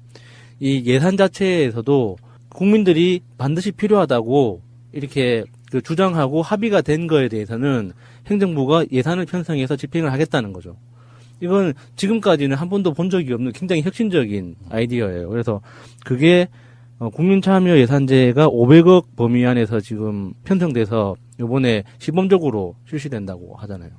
이 예산 자체에서도 국민들이 반드시 필요하다고 이렇게 그 주장하고 합의가 된 거에 대해서는 행정부가 예산을 편성해서 집행을 하겠다는 거죠. 이건 지금까지는 한 번도 본 적이 없는 굉장히 혁신적인 아이디어예요. 그래서 그게 국민참여 예산제가 500억 범위 안에서 지금 편성돼서 이번에 시범적으로 실시된다고 하잖아요.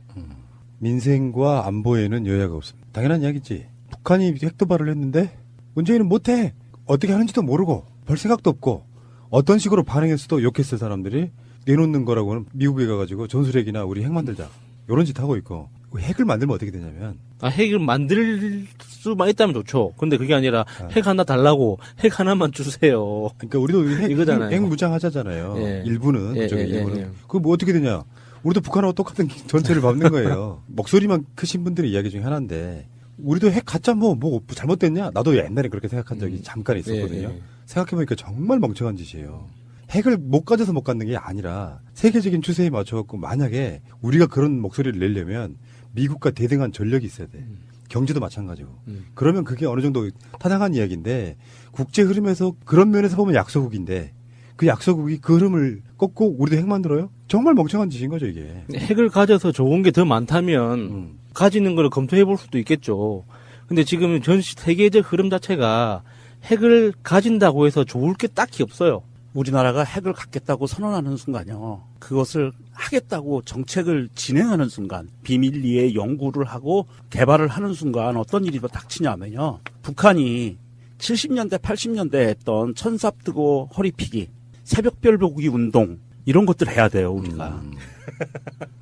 민생과 안보에는 여야가 없습니다. 당연한 이야기지. 북한이 핵도발을 했는데 문재인은 못해. 어떻게 하는지도 모르고 별 생각도 없고 어떤 식으로 반응했어도 욕했을 사람들이 내놓는 거라고는 미국에 가가지고 전술핵이나 우리 핵 만들자 이런 짓 하고 있고 핵을 만들면 어떻게 되냐면 핵을 만들 수만 있다면 좋죠. 근데 그게 아니라 핵 하나 달라고 핵 하나만 주세요. 그러니까 우리도 이거잖아요. 핵 무장하자잖아요. 예. 일부는 예, 그중에 예, 일부는 예. 그거 뭐 어떻게 되냐? 우리도 북한하고 똑같은 전체를 밟는 거예요. 목소리만 크신 분들의 이야기 중에 하나인데 우리도 핵 가짜 뭐 잘못됐냐? 나도 옛날에 그렇게 생각한 적이 잠깐 있었거든요. 생각해보니까 정말 멍청한 짓이에요. 핵을 못 가져서 못 갖는 게 아니라 세계적인 추세에 맞춰갖고 만약에 우리가 그런 목소리를 내려면 미국과 대등한 전력이 있어야 돼. 경제도 마찬가지고. 그러면 그게 어느 정도 타당한 이야기인데 국제 흐름에서 그런 면에서 보면 약소국인데 그 약소국이 그 흐름을 꺾고 우리도 핵 만들어요? 정말 멍청한 짓인 거죠 이게. 핵을 가져서 좋은 게 더 많다면 가지는 걸 검토해 볼 수도 있겠죠. 근데 지금 전 세계적 흐름 자체가 핵을 가진다고 해서 좋을 게 딱히 없어요. 우리나라가 핵을 갖겠다고 선언하는 순간요. 그것을 하겠다고 정책을 진행하는 순간, 비밀리에 연구를 하고 개발을 하는 순간 어떤 일이 닥치냐면요. 북한이 70년대, 80년대 했던 천삽 뜨고 허리 피기, 새벽별 보기 운동 이런 것들 해야 돼요, 우리가.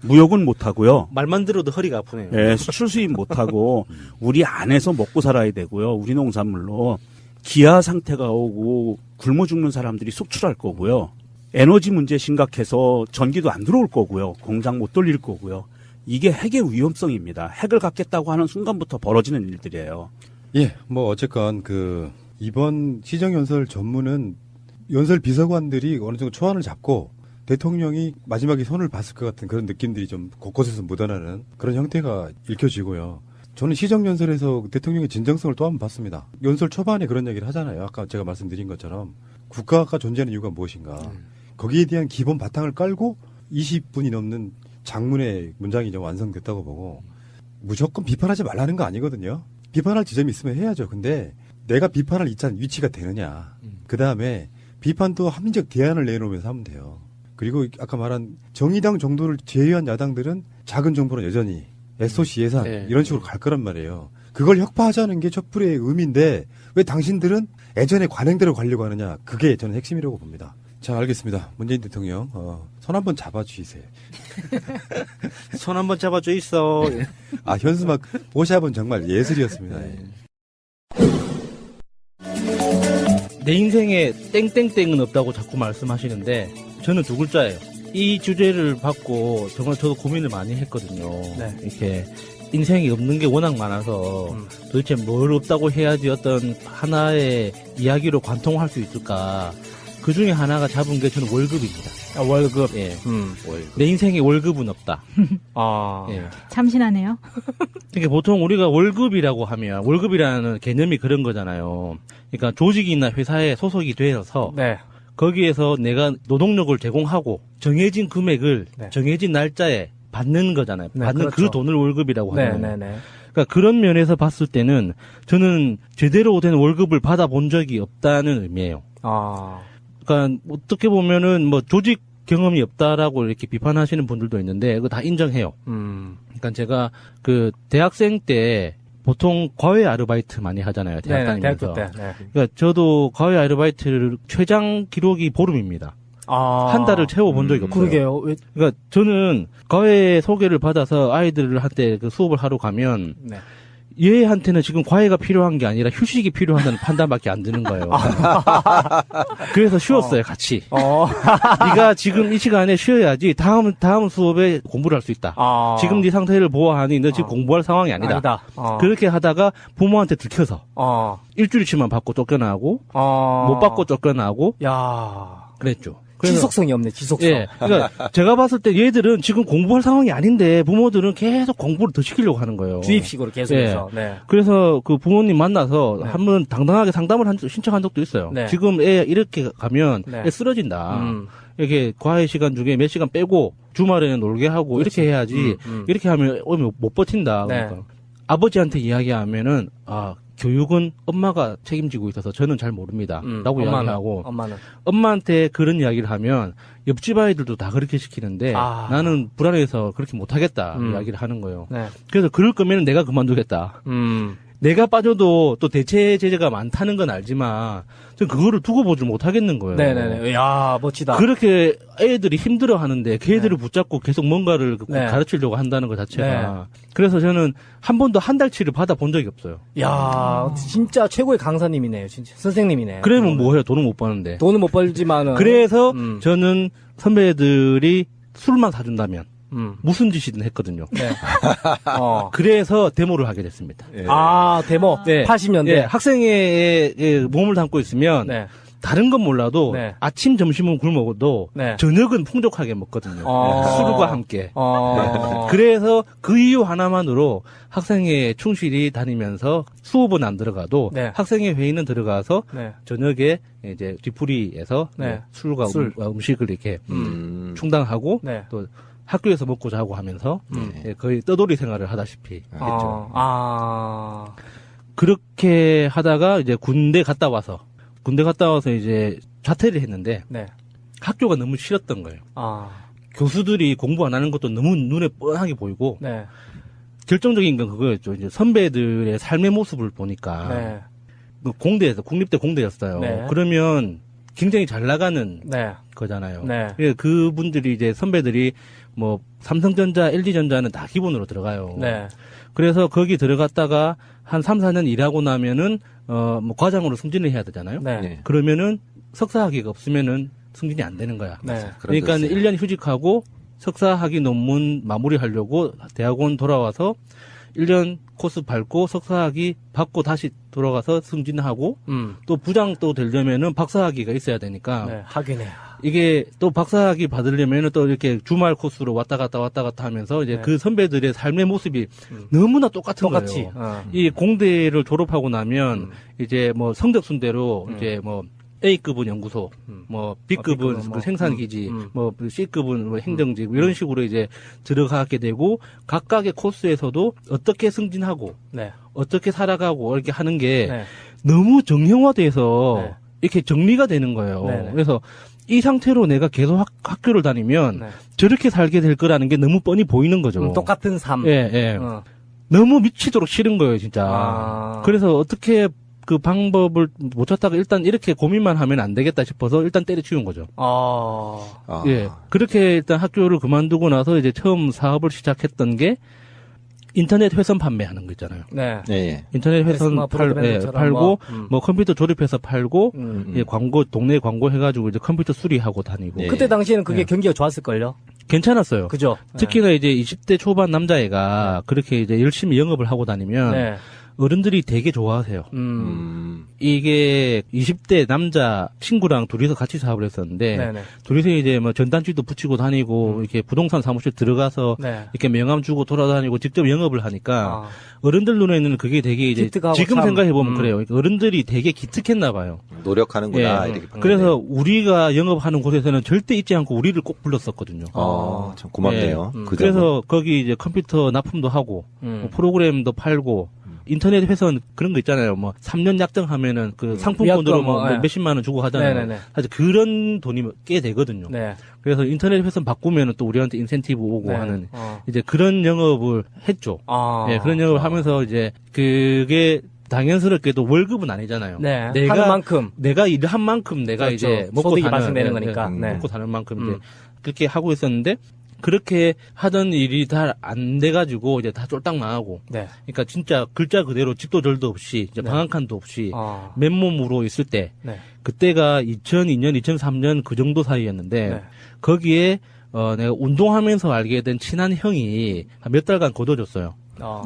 무역은 못하고요. 말만 들어도 허리가 아프네요. 네, 수출 수입 못하고 우리 안에서 먹고 살아야 되고요. 우리 농산물로. 기아 상태가 오고 굶어 죽는 사람들이 속출할 거고요. 에너지 문제 심각해서 전기도 안 들어올 거고요. 공장 못 돌릴 거고요. 이게 핵의 위험성입니다. 핵을 갖겠다고 하는 순간부터 벌어지는 일들이에요. 예, 뭐 어쨌건 이번 시정연설 전문은 연설 비서관들이 어느 정도 초안을 잡고 대통령이 마지막에 손을 봤을 것 같은 그런 느낌들이 좀 곳곳에서 묻어나는 그런 형태가 읽혀지고요. 저는 시정연설에서 대통령의 진정성을 또 한 번 봤습니다. 연설 초반에 그런 얘기를 하잖아요. 아까 제가 말씀드린 것처럼 국가가 존재하는 이유가 무엇인가. 거기에 대한 기본 바탕을 깔고 20분이 넘는 장문의 문장이 좀 완성됐다고 보고 무조건 비판하지 말라는 거 아니거든요. 비판할 지점이 있으면 해야죠. 근데 내가 비판할 위치가 되느냐. 그다음에 비판도 합리적 대안을 내놓으면서 하면 돼요. 그리고 아까 말한 정의당 정도를 제외한 야당들은 작은 정부는 여전히 SOC 예산 이런 식으로 갈 거란 말이에요. 그걸 혁파하자는 게 촛불의 의미인데 왜 당신들은 예전에 관행대로 가려고 하느냐. 그게 저는 핵심이라고 봅니다. 자, 알겠습니다. 문재인 대통령 손 한번 잡아주세요. 손 한번 잡아줘 있어. 아, 현수막 보샵은 정말 예술이었습니다. 내 인생에 땡땡땡은 없다고 자꾸 말씀하시는데 저는 두 글자예요. 이 주제를 받고 정말 저도 고민을 많이 했거든요. 이렇게 인생이 없는 게 워낙 많아서 도대체 뭘 없다고 해야지 어떤 하나의 이야기로 관통할 수 있을까. 그 중에 하나가 잡은 게 저는 월급입니다. 아, 월급? 예. 월급. 내 인생에 월급은 없다. 아. 예. 참신하네요. 그러니까 보통 우리가 월급이라고 하면 월급이라는 개념이 그런 거잖아요. 그러니까 조직이나 회사에 소속이 되어서 네. 거기에서 내가 노동력을 제공하고 정해진 금액을 네. 정해진 날짜에 받는 거잖아요. 네, 받는 그렇죠. 그 돈을 월급이라고 하는 거예요. 네네네. 그러니까 그런 면에서 봤을 때는 저는 제대로 된 월급을 받아본 적이 없다는 의미예요. 아. 그러니까 어떻게 보면은 뭐 조직 경험이 없다라고 이렇게 비판하시는 분들도 있는데 그거 다 인정해요. 그러니까 제가 그 대학생 때 보통 과외 아르바이트 많이 하잖아요. 대학 다니면서. 대학교 때. 네. 그러니까 저도 과외 아르바이트를 최장 기록이 보름입니다. 아. 한 달을 채워본 적이 없어요. 그러게요. 그러니까 저는 과외 소개를 받아서 아이들한테 그 수업을 하러 가면 네. 얘한테는 지금 과외가 필요한 게 아니라 휴식이 필요하다는 판단밖에 안 드는 거예요. 그래서 쉬었어요, 같이. 네가 지금 이 시간에 쉬어야지 다음 수업에 공부를 할 수 있다. 지금 네 상태를 보아하니 너 지금 공부할 상황이 아니다. 그렇게 하다가 부모한테 들켜서 일주일치만 받고 쫓겨나고 못 받고 쫓겨나고 그랬죠. 지속성이 없네, 지속성. 예. 그러니까 제가 봤을 때 얘들은 지금 공부할 상황이 아닌데 부모들은 계속 공부를 더 시키려고 하는 거예요. 주입식으로 계속해서. 네. 그래서 그 부모님 만나서 한번 당당하게 상담을 신청한 적도 있어요. 네. 지금 애 이렇게 가면 네. 애 쓰러진다. 이렇게 과외 시간 중에 몇 시간 빼고 주말에는 놀게 하고 그렇지. 이렇게 해야지 이렇게 하면 못 버틴다. 네. 그러니까. 아버지한테 이야기하면은 교육은 엄마가 책임지고 있어서 저는 잘 모릅니다. 라고 이야기하고 엄마는. 엄마한테 그런 이야기를 하면 옆집 아이들도 다 그렇게 시키는데 나는 불안해서 그렇게 못하겠다 이야기를 하는 거예요. 네. 그래서 그럴 거면 내가 그만두겠다. 내가 빠져도 또 대체 제재가 많다는 건 알지만 전 그거를 두고 보질 못하겠는 거예요. 네네네. 야, 멋지다. 그렇게 애들이 힘들어 하는데 걔들을 붙잡고 계속 뭔가를 네. 가르치려고 한다는 것 자체가. 그래서 저는 한 번도 한 달치를 받아본 적이 없어요. 야, 진짜 최고의 강사님이네요. 진짜 선생님이네. 그러면 뭐 해요? 돈은 못 버는데. 돈은 못 벌지만은. 그래서 저는 선배들이 술만 사준다면 무슨 짓이든 했거든요. 네. 그래서 데모를 하게 됐습니다. 아, 데모. 네. 80년대. 네. 학생의 몸을 담고 있으면 네. 다른 건 몰라도 네. 아침, 점심은 굶어도 네. 저녁은 풍족하게 먹거든요. 술과 함께. 그래서 그 이유 하나만으로 학생회 충실히 다니면서 수업은 안 들어가도 네. 학생회 회의는 들어가서 네. 저녁에 이제 뒤풀이에서 네. 술과 술. 음식을 이렇게 충당하고 네. 또 학교에서 먹고 자고 하면서 거의 떠돌이 생활을 하다시피 했죠. 그렇게 하다가 이제 군대 갔다 와서 이제 자퇴를 했는데 네. 학교가 너무 싫었던 거예요. 아. 교수들이 공부 안 하는 것도 너무 눈에 뻔하게 보이고 네. 결정적인 건 그거였죠. 이제 선배들의 삶의 모습을 보니까 네. 그 공대에서 국립대 공대였어요. 네. 그러면 굉장히 잘 나가는 네. 거잖아요. 네. 예, 그분들이 이제 선배들이 뭐 삼성전자, LG전자는 다 기본으로 들어가요. 네. 그래서 거기 들어갔다가 한 3, 4년 일하고 나면은 뭐 과장으로 승진을 해야 되잖아요. 네. 그러면은 석사학위가 없으면은 승진이 안 되는 거야. 네. 그러니까 1년 휴직하고 석사학위 논문 마무리하려고 대학원 돌아와서 1년 코스 밟고 석사학위 받고 다시 돌아가서 승진하고 또 부장 또 되려면은 박사학위가 있어야 되니까 네. 하긴 해. 이게 또 박사학위 받으려면은 또 이렇게 주말 코스로 왔다 갔다 하면서 이제 네. 그 선배들의 삶의 모습이 너무나 똑같은 똑같이. 거예요. 이 공대를 졸업하고 나면 이제 뭐 성적 순대로 이제 뭐 A급은 연구소, 뭐 B급은 B급은 그 생산기지, 뭐 C급은 뭐 행정직 이런 식으로 이제 들어가게 되고 각각의 코스에서도 어떻게 승진하고 네. 어떻게 살아가고 이렇게 하는 게 네. 너무 정형화돼서 네. 이렇게 정리가 되는 거예요. 네네. 그래서 이 상태로 내가 계속 학교를 다니면 네. 저렇게 살게 될 거라는 게 너무 뻔히 보이는 거죠. 똑같은 삶. 예, 예. 너무 미치도록 싫은 거예요, 진짜. 그래서 어떻게 그 방법을 못 찾다가 일단 이렇게 고민만 하면 안 되겠다 싶어서 일단 때려치운 거죠. 예. 그렇게 일단 학교를 그만두고 나서 이제 처음 사업을 시작했던 게 인터넷 회선 판매하는 거 있잖아요. 네. 예. 인터넷 회선 팔고, 뭐 컴퓨터 조립해서 팔고, 예, 광고, 동네 광고 해가지고 이제 컴퓨터 수리하고 다니고. 그때 당시에는 그게 경기가 좋았을걸요? 괜찮았어요. 그죠? 특히나 이제 20대 초반 남자애가 그렇게 이제 열심히 영업을 하고 다니면 네. 어른들이 되게 좋아하세요. 이게 20대 남자 친구랑 둘이서 같이 사업을 했었는데 네네. 둘이서 이제 뭐 전단지도 붙이고 다니고 이렇게 부동산 사무실 들어가서 네. 이렇게 명함 주고 돌아다니고 직접 영업을 하니까 어른들 눈에는 그게 되게 이제 지금 생각해 보면 그래요. 어른들이 되게 기특했나 봐요. 노력하는구나. 예. 이렇게 그래서 우리가 영업하는 곳에서는 절대 잊지 않고 우리를 꼭 불렀었거든요. 참 고맙네요. 예. 그 그래서 거기 이제 컴퓨터 납품도 하고 뭐 프로그램도 팔고 인터넷 회선 그런 거 있잖아요. 뭐 3년 약정하면은 그 상품권으로 뭐 네. 몇십만 원 주고 하잖아요. 네네네. 사실 그런 돈이 꽤 되거든요. 네. 그래서 인터넷 회선 바꾸면은 또 우리한테 인센티브 오고 네. 하는 이제 그런 영업을 했죠. 예, 그런 영업을 하면서 이제 그게 당연스럽게도 월급은 아니잖아요. 네. 하는 만큼. 내가 일한 만큼 내가 그렇죠. 이제 먹고 소득이 사는 발생되는 거니까. 네. 먹고 사는 만큼 이제 그렇게 하고 있었는데 그렇게 하던 일이 다 안 돼가지고 이제 다 쫄딱 망하고. 네. 그러니까 진짜 글자 그대로 집도 절도 없이 이제 네. 방 한 칸도 없이 맨몸으로 있을 때 네. 그때가 2002년, 2003년 그 정도 사이였는데 네. 거기에 내가 운동하면서 알게 된 친한 형이 한 몇 달간 거둬줬어요.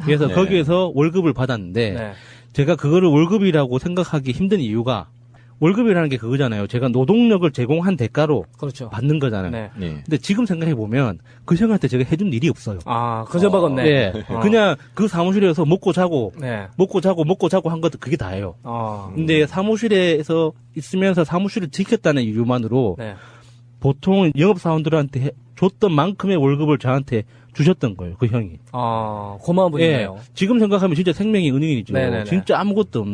그래서 네. 거기에서 월급을 받았는데 네. 제가 그거를 월급이라고 생각하기 힘든 이유가 월급이라는 게 그거잖아요. 제가 노동력을 제공한 대가로 그렇죠. 받는 거잖아요. 네. 근데 지금 생각해 보면 그 형한테 제가 해준 일이 없어요. 그저 먹었네. 예. 그냥 그 사무실에서 먹고 자고 네. 먹고 자고 한 것도 그게 다예요. 근데 사무실에서 있으면서 사무실을 지켰다는 이유만으로 네. 보통 영업사원들한테 줬던 만큼의 월급을 저한테 주셨던 거예요, 그 형이. 고마운 분이네요. 예, 지금 생각하면 진짜 생명이 은인이죠. 네네네. 진짜 아무것도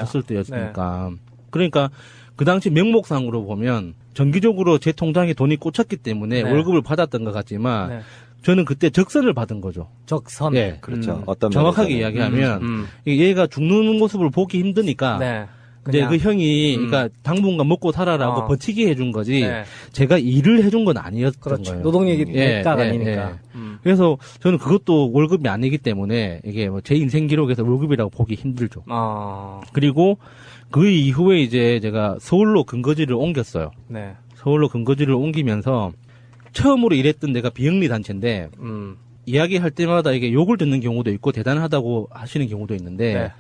없을 때였으니까. 그러니까 그 당시 명목상으로 보면 정기적으로 제 통장에 돈이 꽂혔기 때문에 월급을 받았던 것 같지만 저는 그때 적선을 받은 거죠. 적선. 예. 그렇죠. 어떤 정확하게 이야기하면 얘가 죽는 모습을 보기 힘드니까 이제 그 형이 그러니까 당분간 먹고 살아라고 버티게 해준 거지 제가 일을 해준 건 아니었던 거예요. 노동력이 대가가 아니니까. 그래서 저는 그것도 월급이 아니기 때문에 이게 뭐 제 인생 기록에서 월급이라고 보기 힘들죠. 그리고 그 이후에 이제 제가 서울로 근거지를 옮겼어요. 서울로 근거지를 옮기면서 처음으로 일했던 데가 비영리 단체인데 이야기할 때마다 이게 욕을 듣는 경우도 있고 대단하다고 하시는 경우도 있는데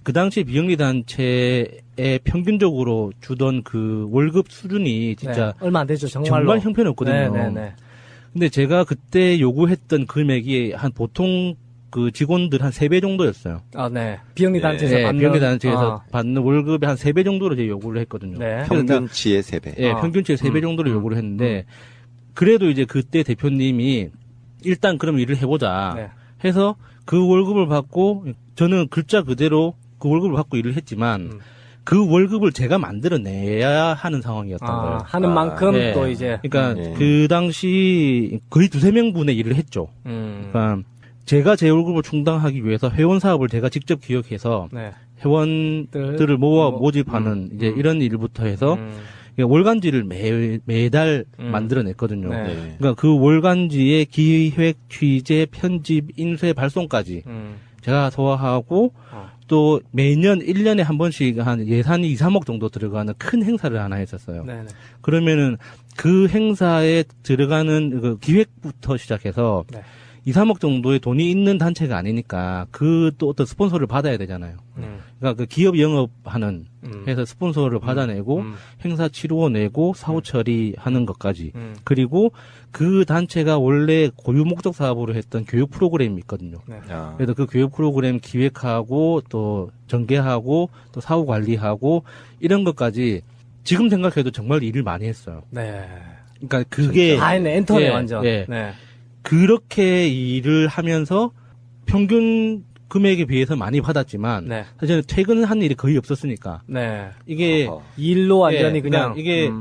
그 당시 비영리 단체에 평균적으로 주던 그 월급 수준이 진짜 얼마 안 되죠. 정말 형편없거든요. 근데 제가 그때 요구했던 금액이 한 보통 그 직원들 한 3배 정도였어요. 비영리 단체에서 비영리 단체에서 받는 월급의 한 3배 정도로 제가 요구를 했거든요. 평균치의 3배. 예, 평균치의 3배 정도로 요구를 했는데 그래도 이제 그때 대표님이 일단 그럼 일을 해보자 해서 그 월급을 받고 저는 글자 그대로 그 월급을 받고 일을 했지만 그 월급을 제가 만들어내야 하는 상황이었던 거예요. 하는 만큼 또 이제. 그러니까 그 당시 거의 2-3명분의 일을 했죠. 그러니까 제가 제 월급을 충당하기 위해서 회원 사업을 제가 직접 기획해서 회원들을 모집하는 이제 이런 일부터 해서 월간지를 매달 만들어냈거든요. 그러니까 그 월간지의 기획, 취재, 편집, 인쇄, 발송까지 제가 소화하고 또 매년 1년에 한 번씩 한 예산이 2-3억 정도 들어가는 큰 행사를 하나 했었어요. 그러면은 그 행사에 들어가는 그 기획부터 시작해서 2-3억 정도의 돈이 있는 단체가 아니니까 그 또 어떤 스폰서를 받아야 되잖아요. 그러니까 그 기업 영업하는 해서 스폰서를 받아내고 행사 치루어 내고 사후 처리하는 것까지 그리고 그 단체가 원래 고유 목적 사업으로 했던 교육 프로그램이 있거든요. 그래서 그 교육 프로그램 기획하고 또 전개하고 또 사후 관리하고 이런 것까지 지금 생각해도 정말 일을 많이 했어요. 그러니까 그게 다 했네. 엔터네 완전. 그렇게 일을 하면서 평균 금액에 비해서 많이 받았지만 사실은 퇴근한 일이 거의 없었으니까 이게 일로 완전히 그냥 이게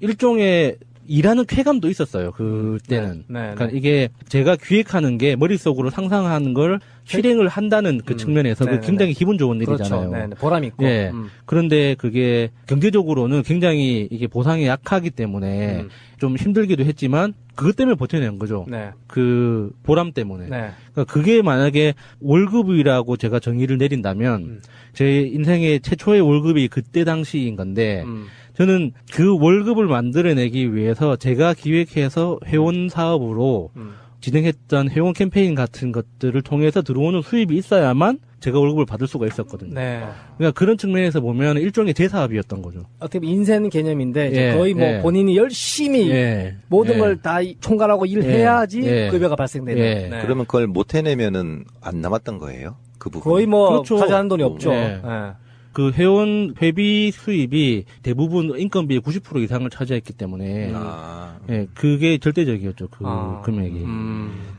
일종의 일하는 쾌감도 있었어요. 그때는. 그러니까 이게 제가 기획하는 게 머릿속으로 상상하는 걸 실행을 한다는 그 측면에서 굉장히 기분 좋은 일이잖아요. 그렇죠. 보람 있고. 그런데 그게 경제적으로는 굉장히 이게 보상이 약하기 때문에 좀 힘들기도 했지만 그것 때문에 버텨낸 거죠. 그 보람 때문에. 그러니까 그게 만약에 월급이라고 제가 정의를 내린다면 제 인생의 최초의 월급이 그때 당시인 건데 저는 그 월급을 만들어내기 위해서 제가 기획해서 회원 사업으로 진행했던 회원 캠페인 같은 것들을 통해서 들어오는 수입이 있어야만 제가 월급을 받을 수가 있었거든요. 그러니까 그런 측면에서 보면 일종의 제 사업이었던 거죠. 어떻게 보면 인생 개념인데 이제 거의 뭐 본인이 열심히 모든 걸 다 총괄하고 일해야지 급여가 발생되는. 그러면 그걸 못 해내면은 안 남았던 거예요? 그 부분. 거의 뭐 가져가는 돈이 없죠. 그 회원 회비 수입이 대부분 인건비의 90% 이상을 차지했기 때문에 그게 절대적이었죠. 그 금액이.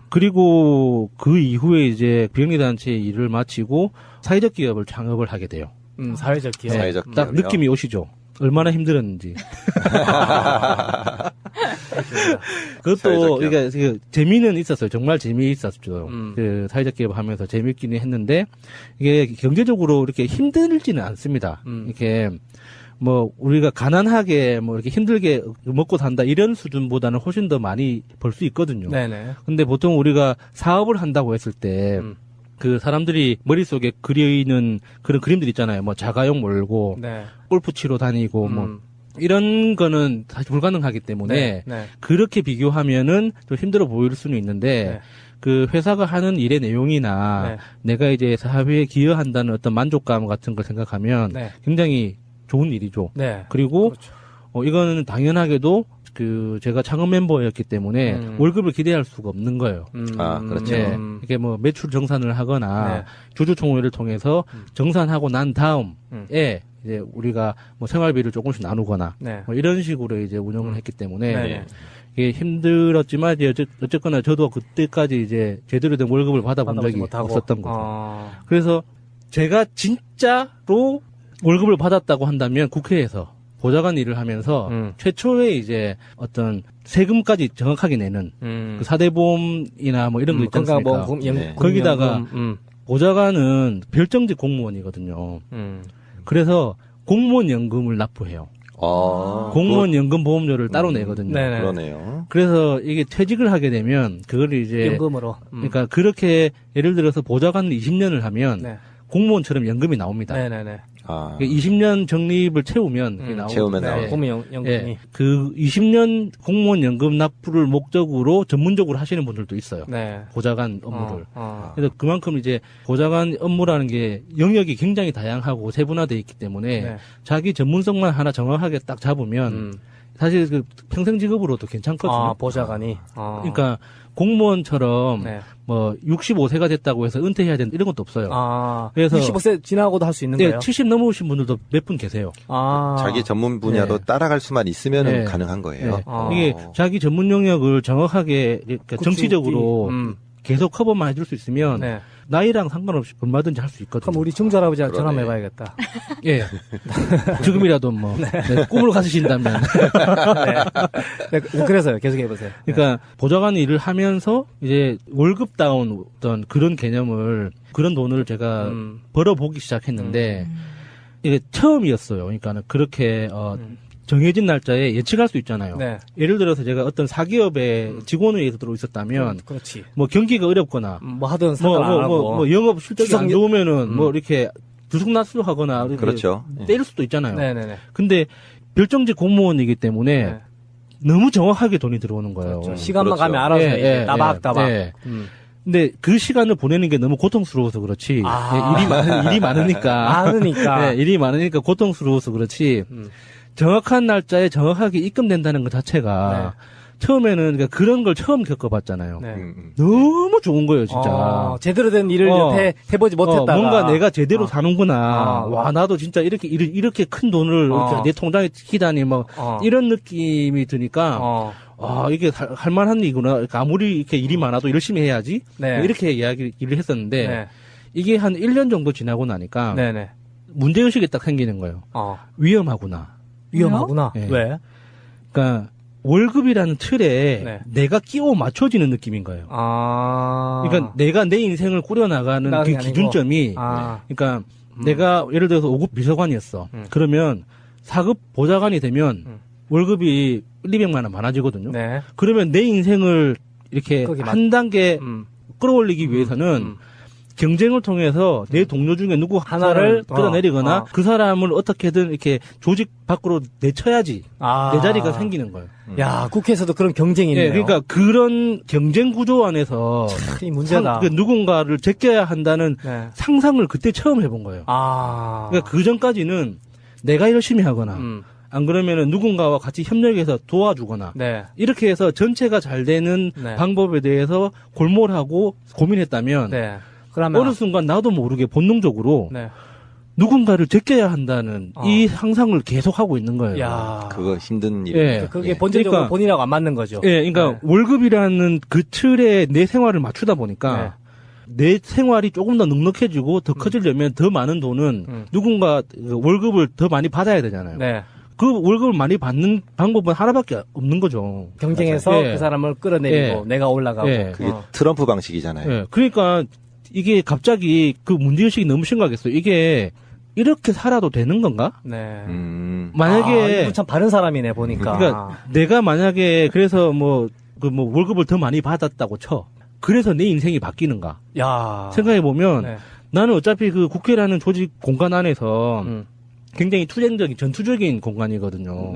그리고 그 이후에 이제 비영리 단체 일을 마치고 사회적 기업을 창업을 하게 돼요. 사회적 기업. 딱 느낌이 오시죠. 얼마나 힘들었는지. 그것도 그러니까 재미는 있었어요. 정말 재미있었죠. 그 사회적 기업 하면서 재밌기는 했는데 이게 경제적으로 이렇게 힘들지는 않습니다. 이렇게 뭐 우리가 가난하게 뭐 이렇게 힘들게 먹고 산다 이런 수준보다는 훨씬 더 많이 벌 수 있거든요. 근데 보통 우리가 사업을 한다고 했을 때 그 사람들이 머릿속에 그리는 그런 그림들 있잖아요. 뭐 자가용 몰고 골프 치러 다니고 뭐 이런 거는 사실 불가능하기 때문에 그렇게 비교하면은 좀 힘들어 보일 수는 있는데 그 회사가 하는 일의 내용이나 내가 이제 사회에 기여한다는 어떤 만족감 같은 걸 생각하면 굉장히 좋은 일이죠. 그리고 이거는 당연하게도 그 제가 창업 멤버였기 때문에 월급을 기대할 수가 없는 거예요. 그렇죠. 이게 뭐 매출 정산을 하거나 주주총회를 통해서 정산하고 난 다음에 이제 우리가 뭐 생활비를 조금씩 나누거나 네. 뭐 이런 식으로 이제 운영을 했기 때문에 네. 이게 힘들었지만 이제 어쨌거나 저도 그때까지 이제 제대로 된 월급을 받아본 적이 없었던 거죠. 그래서 제가 진짜로 월급을 받았다고 한다면 국회에서 보좌관 일을 하면서 최초에 이제 어떤 세금까지 정확하게 내는 그 사대보험이나 뭐 이런 거 있지 않습니까? 거기다가 보좌관은 별정직 공무원이거든요. 그래서 공무원 연금을 납부해요. 공무원 연금 보험료를 따로 내거든요. 그러네요. 그래서 이게 퇴직을 하게 되면 그걸 이제 연금으로. 그러니까 그렇게 예를 들어서 보좌관 20년을 하면 공무원처럼 연금이 나옵니다. 네네네. 20년 적립을 채우면 채우면 나오죠. 공무원 연금이. 예, 그 20년 공무원 연금 납부를 목적으로 전문적으로 하시는 분들도 있어요. 네. 보좌관 업무를. 그래서 그만큼 이제 보좌관 업무라는 게 영역이 굉장히 다양하고 세분화되어 있기 때문에 자기 전문성만 하나 정확하게 딱 잡으면 사실 그 평생 직업으로도 괜찮거든요. 보좌관이. 그러니까 공무원처럼 뭐 65세가 됐다고 해서 은퇴해야 된다 이런 것도 없어요. 그래서 65세 지나고도 할 수 있는 거예요? 70 넘으신 분들도 몇 분 계세요. 자기 전문 분야로 따라갈 수만 있으면 가능한 거예요. 이게 자기 전문 영역을 정확하게 그러니까 정치적으로 계속 커버만 해줄 수 있으면 나이랑 상관없이 얼마든지 할 수 있거든요. 그럼 우리 중전아버지한테 전화 한번 해봐야겠다. 예. 지금이라도 뭐 꿈을 가지신다면. 그래서요. 계속 해보세요. 그러니까 보좌관 일을 하면서 이제 월급다운 어떤 그런 개념을 그런 돈을 제가 벌어보기 시작했는데 이게 처음이었어요. 그러니까는 그렇게 정해진 날짜에 예측할 수 있잖아요. 예를 들어서 제가 어떤 사기업에 직원으로 들어 있었다면, 그렇지. 뭐 경기가 어렵거나, 뭐 하든 상관 안 하고, 뭐 영업 실적이 안 좋으면은 뭐 이렇게 들쑥날쑥하거나 이렇게 그렇죠. 때릴 수도 있잖아요. 네네네. 근데 별정직 공무원이기 때문에 너무 정확하게 돈이 들어오는 거예요. 그렇죠. 시간만 가면 알아서 이제 따박따박. 근데 그 시간을 보내는 게 너무 고통스러워서 그렇지. 일이 많으니까. 일이 많으니까 고통스러워서 그렇지. 정확한 날짜에 정확하게 입금된다는 것 자체가 처음에는 그러니까 그런 걸 처음 겪어봤잖아요. 너무 좋은 거예요, 진짜. 제대로 된 일을 여태 해보지 못했다가 뭔가 내가 제대로 사는구나. 와, 나도 진짜 이렇게 큰 돈을 이렇게 내 통장에 찍히다니 뭐 이런 느낌이 드니까 이게 할 만한 일이구나. 그러니까 아무리 이렇게 일이 많아도 열심히 해야지. 뭐 이렇게 이야기를 했었는데 이게 한 1년 정도 지나고 나니까 문제의식이 딱 생기는 거예요. 위험하구나. 네. 왜? 그러니까 월급이라는 틀에 내가 끼워 맞춰지는 느낌인 거예요. 그러니까 내가 내 인생을 꾸려나가는 그 기준점이 그러니까 내가 예를 들어서 5급 비서관이었어. 그러면 4급 보좌관이 되면 월급이 1,200만 원 많아지거든요. 그러면 내 인생을 이렇게 한 단계 끌어올리기 위해서는 경쟁을 통해서 내 동료 중에 누구 하나를 끌어내리거나 그 사람을 어떻게든 이렇게 조직 밖으로 내쳐야지 내 자리가 생기는 거예요. 야, 국회에서도 그런 경쟁이 있네요. 그러니까 그런 경쟁 구조 안에서 이 문제다. 누군가를 제껴야 한다는 상상을 그때 처음 해본 거예요. 그러니까 그 전까지는 내가 열심히 하거나 안 그러면은 누군가와 같이 협력해서 도와주거나 이렇게 해서 전체가 잘 되는 방법에 대해서 골몰하고 고민했다면 그러면 어느 순간 나도 모르게 본능적으로 누군가를 제껴야 한다는 이 상상을 계속 하고 있는 거예요. 그거 힘든 일이에요. 그게 본질적으로 그러니까, 본인하고 안 맞는 거죠. 그러니까 월급이라는 그 틀에 내 생활을 맞추다 보니까 내 생활이 조금 더 넉넉해지고 더 커지려면 더 많은 돈은 누군가 월급을 더 많이 받아야 되잖아요. 그 월급을 많이 받는 방법은 하나밖에 없는 거죠. 경쟁해서 그 사람을 끌어내리고 내가 올라가고. 그게 트럼프 방식이잖아요. 그러니까 이게 갑자기 그 문제의식이 너무 심각했어요. 이게 이렇게 살아도 되는 건가? 만약에 이분 참 바른 사람이네 보니까. 그러니까 내가 만약에 그래서 뭐 월급을 더 많이 받았다고 쳐. 그래서 내 인생이 바뀌는가? 생각해 보면 나는 어차피 그 국회라는 조직 공간 안에서 굉장히 투쟁적인 전투적인 공간이거든요.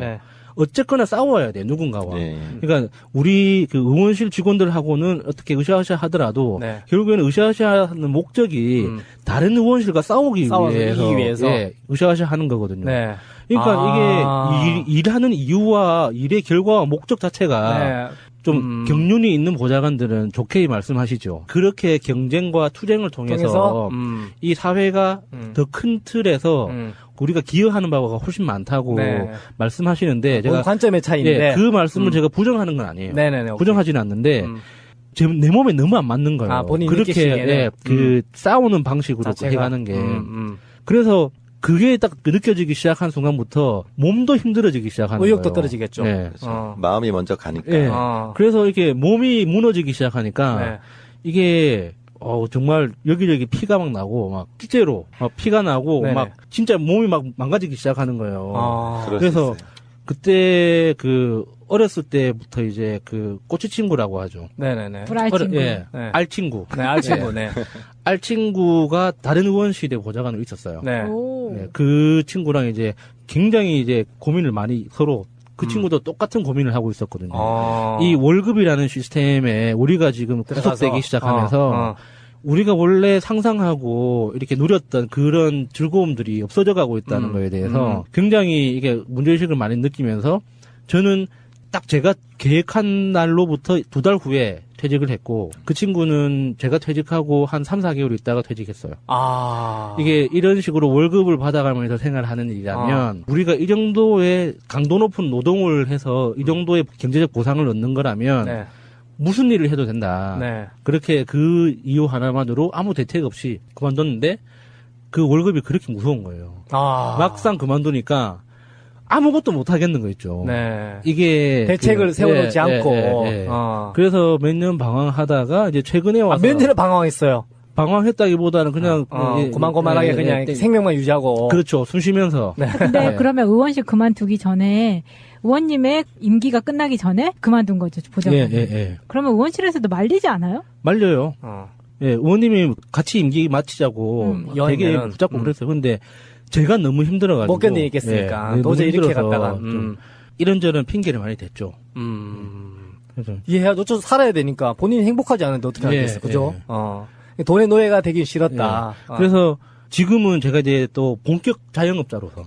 어쨌거나 싸워야 돼 누군가와. 그러니까 우리 그 의원실 직원들하고는 어떻게 으쌰으쌰 하더라도 결국에는 으쌰으쌰하는 목적이 다른 의원실과 싸우기 위해서 으쌰으쌰 하는 거거든요. 그러니까 이게 일하는 이유와 일의 결과와 목적 자체가 좀 경륜이 있는 보좌관들은 좋게 말씀하시죠. 그렇게 경쟁과 투쟁을 통해서 이 사회가 더 큰 틀에서 우리가 기여하는 바가 훨씬 많다고 네. 말씀하시는데 제가 관점의 차이인데 그 말씀을 제가 부정하는 건 아니에요. 네네네. 부정하지는 않는데 내 몸에 너무 안 맞는 거예요. 본인이 그렇게 그 싸우는 방식으로 해가는 게 그래서 그게 딱 느껴지기 시작한 순간부터 몸도 힘들어지기 시작하는 거예요. 의욕도 떨어지겠죠. 네. 그렇죠. 마음이 먼저 가니까. 네. 그래서 이렇게 몸이 무너지기 시작하니까 네. 이게 정말 여기저기 피가 막 나고 막 실제로 피가 나고 네네. 막 진짜 몸이 막 망가지기 시작하는 거예요. 그럴 수 그래서 있어요. 그때 어렸을 때부터 이제 꼬치 친구라고 하죠. 네네네. 불알친구. 네. 알친구. 네, 알친구. 네. 알친구가 다른 의원실에 보좌관으로 있었어요. 네. 네. 그 친구랑 이제 굉장히 이제 고민을 많이 서로 그 친구도 똑같은 고민을 하고 있었거든요. 이 월급이라는 시스템에 우리가 지금 구속되기 시작하면서 우리가 원래 상상하고 이렇게 누렸던 그런 즐거움들이 없어져 가고 있다는 거에 대해서 굉장히 이게 문제의식을 많이 느끼면서 저는 딱 제가 계획한 날로부터 2달 후에 퇴직을 했고 그 친구는 제가 퇴직하고 한 3, 4개월 있다가 퇴직했어요. 이게 이런 식으로 월급을 받아가면서 생활하는 일이라면 우리가 이 정도의 강도 높은 노동을 해서 이 정도의 경제적 보상을 얻는 거라면 무슨 일을 해도 된다. 그렇게 그 이유 하나만으로 아무 대책 없이 그만뒀는데 그 월급이 그렇게 무서운 거예요. 막상 그만두니까 아무것도 못 하겠는 거 있죠. 네. 이게 대책을 세워놓지 않고. 그래서 몇 년 방황하다가 이제 최근에 와서 몇 년을 방황했어요. 방황했다기보다는 그냥 고만고만하게 그냥 생명만 유지하고. 그렇죠. 숨 쉬면서. 근데 그러면 의원실 그만두기 전에 의원님의 임기가 끝나기 전에 그만둔 거죠, 보좌관. 그러면 의원실에서도 말리지 않아요? 말려요. 의원님이 같이 임기 마치자고 되게 붙잡고 그랬어요. 근데 제가 너무 힘들어가지고 못 견디겠으니까 도저히 이렇게 갔다가 이런저런 핑계를 많이 댔죠. 그래서 이해해야죠. 좀 살아야 되니까 본인이 행복하지 않은데 어떻게 하겠어, 그죠? 돈의 노예가 되기 싫었다. 그래서 지금은 제가 이제 또 본격 자영업자로서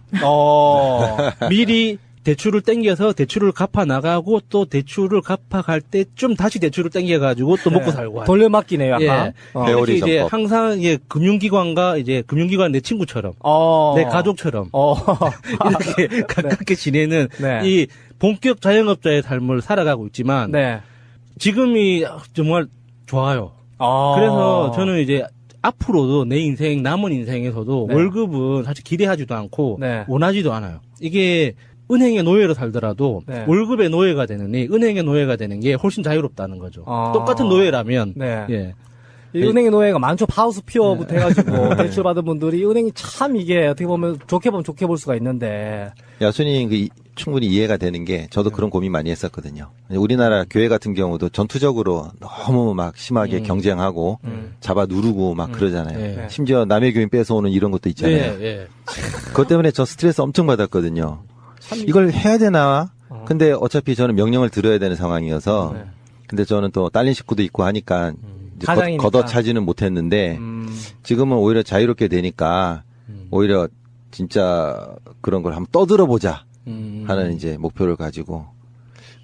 미리 대출을 땡겨서 대출을 갚아 나가고 또 대출을 갚아갈 때쯤 다시 대출을 땡겨가지고 또 먹고 살고 돌려막기네요, 약간. 이렇게 이제 항상 이제 금융기관과 이제 금융기관 내 친구처럼 내 가족처럼 이렇게 가깝게 지내는 이 본격 자영업자의 삶을 살아가고 있지만 지금이 정말 좋아요. 그래서 저는 이제 앞으로도 내 인생 남은 인생에서도 월급은 사실 기대하지도 않고 원하지도 않아요. 이게 은행의 노예로 살더라도 월급의 노예가 되느니 은행의 노예가 되는 게 훨씬 자유롭다는 거죠. 똑같은 노예라면 이 은행의 노예가 많죠. 하우스 피어부터 해가지고 대출 받은 분들이 은행이 참 이게 어떻게 보면 좋게 볼 수가 있는데 야수님 충분히 이해가 되는 게 저도 그런 고민 많이 했었거든요. 우리나라 교회 같은 경우도 전투적으로 너무 막 심하게 경쟁하고 잡아 누르고 막 그러잖아요. 심지어 남의 교인 뺏어오는 이런 것도 있잖아요. 그것 때문에 저 스트레스 엄청 받았거든요. 이걸 해야 되나? 근데 어차피 저는 명령을 들어야 되는 상황이어서 근데 저는 또 딸린 식구도 있고 하니까 걷어차지는 못했는데 지금은 오히려 자유롭게 되니까 오히려 진짜 그런 걸 한번 떠들어보자 하는 이제 목표를 가지고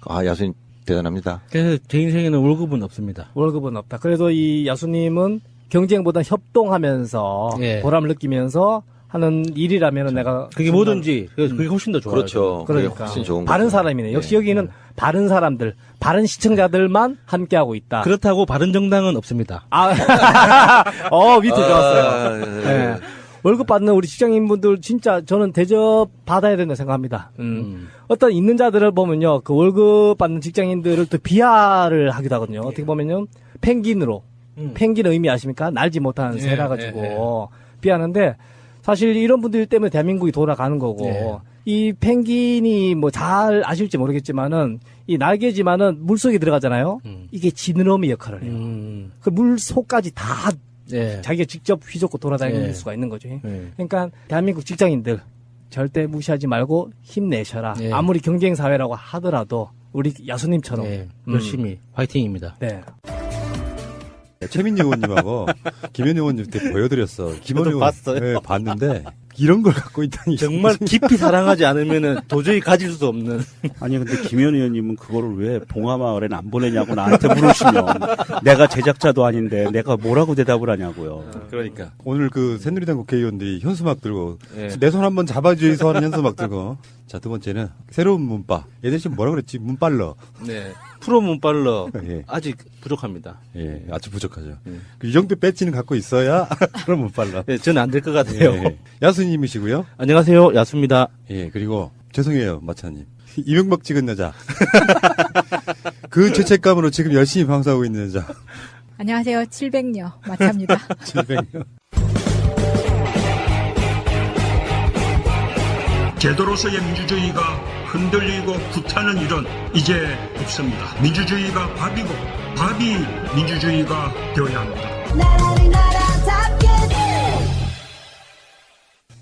야수님 대단합니다. 그래서 제 인생에는 월급은 없습니다. 월급은 없다. 그래도 이 야수님은 경쟁보다 협동하면서 보람을 느끼면서 하는 일이라면 내가 그게 뭐든지 그게 훨씬 더 좋아요. 그렇죠. 그러니까 그게 훨씬 좋은 바른 거죠. 사람이네. 역시 여기는 바른 사람들, 바른 시청자들만 함께하고 있다. 그렇다고 바른 정당은 없습니다. 밑에 좋았어요. 월급 받는 우리 직장인분들 진짜 저는 대접 받아야 된다 생각합니다. 어떤 있는 자들을 보면요, 그 월급 받는 직장인들을 또 비하를 하기도 하거든요. 어떻게 보면요, 펭귄 의미 아십니까? 날지 못하는 새라 가지고 비하는데. 사실 이런 분들 때문에 대한민국이 돌아가는 거고 이 펭귄이 뭐 잘 아실지 모르겠지만은 이 날개지만은 물속에 들어가잖아요. 이게 지느러미 역할을 해요. 그 물속까지 다 자기가 직접 휘젓고 돌아다닐 수가 있는 거죠. 그러니까 대한민국 직장인들 절대 무시하지 말고 힘내셔라. 아무리 경쟁 사회라고 하더라도 우리 야수님처럼 열심히 화이팅입니다. 최민희 의원님하고 김현희 의원님 때 보여드렸어. 김현희 의원 봤어요. 봤는데 이런 걸 갖고 있다니. 정말 깊이 사랑하지 않으면은 도저히 가질 수 없는. 아니 근데 김현 의원님은 그거를 왜 봉하마을에는 안 보내냐고 나한테 물으시면 내가 제작자도 아닌데 내가 뭐라고 대답을 하냐고요. 그러니까 오늘 그 새누리당 국회의원들이 현수막 들고 내 손 한번 잡아주이소 하는 현수막 들고. 자, 두 번째는 새로운 문바. 얘들 지금 뭐라 그랬지? 문빨러. 네. 프로 문빨러. 예. 아직 부족합니다. 예, 아주 부족하죠. 이 정도 배지는 갖고 있어야 그런 문빨러. 네, 저는 안 될 것 같아요. 예. 야수님이시고요. 안녕하세요. 야수입니다. 예, 그리고 죄송해요, 마차님. 이명박 찍은 여자. 그 죄책감으로 지금 열심히 방송하고 있는 여자. 안녕하세요. 700녀 마차입니다. 700녀. 제도로서의 민주주의가 흔들리고 구타는 일은 이제 없습니다. 민주주의가 밥이고 밥이 민주주의가 되어야 합니다.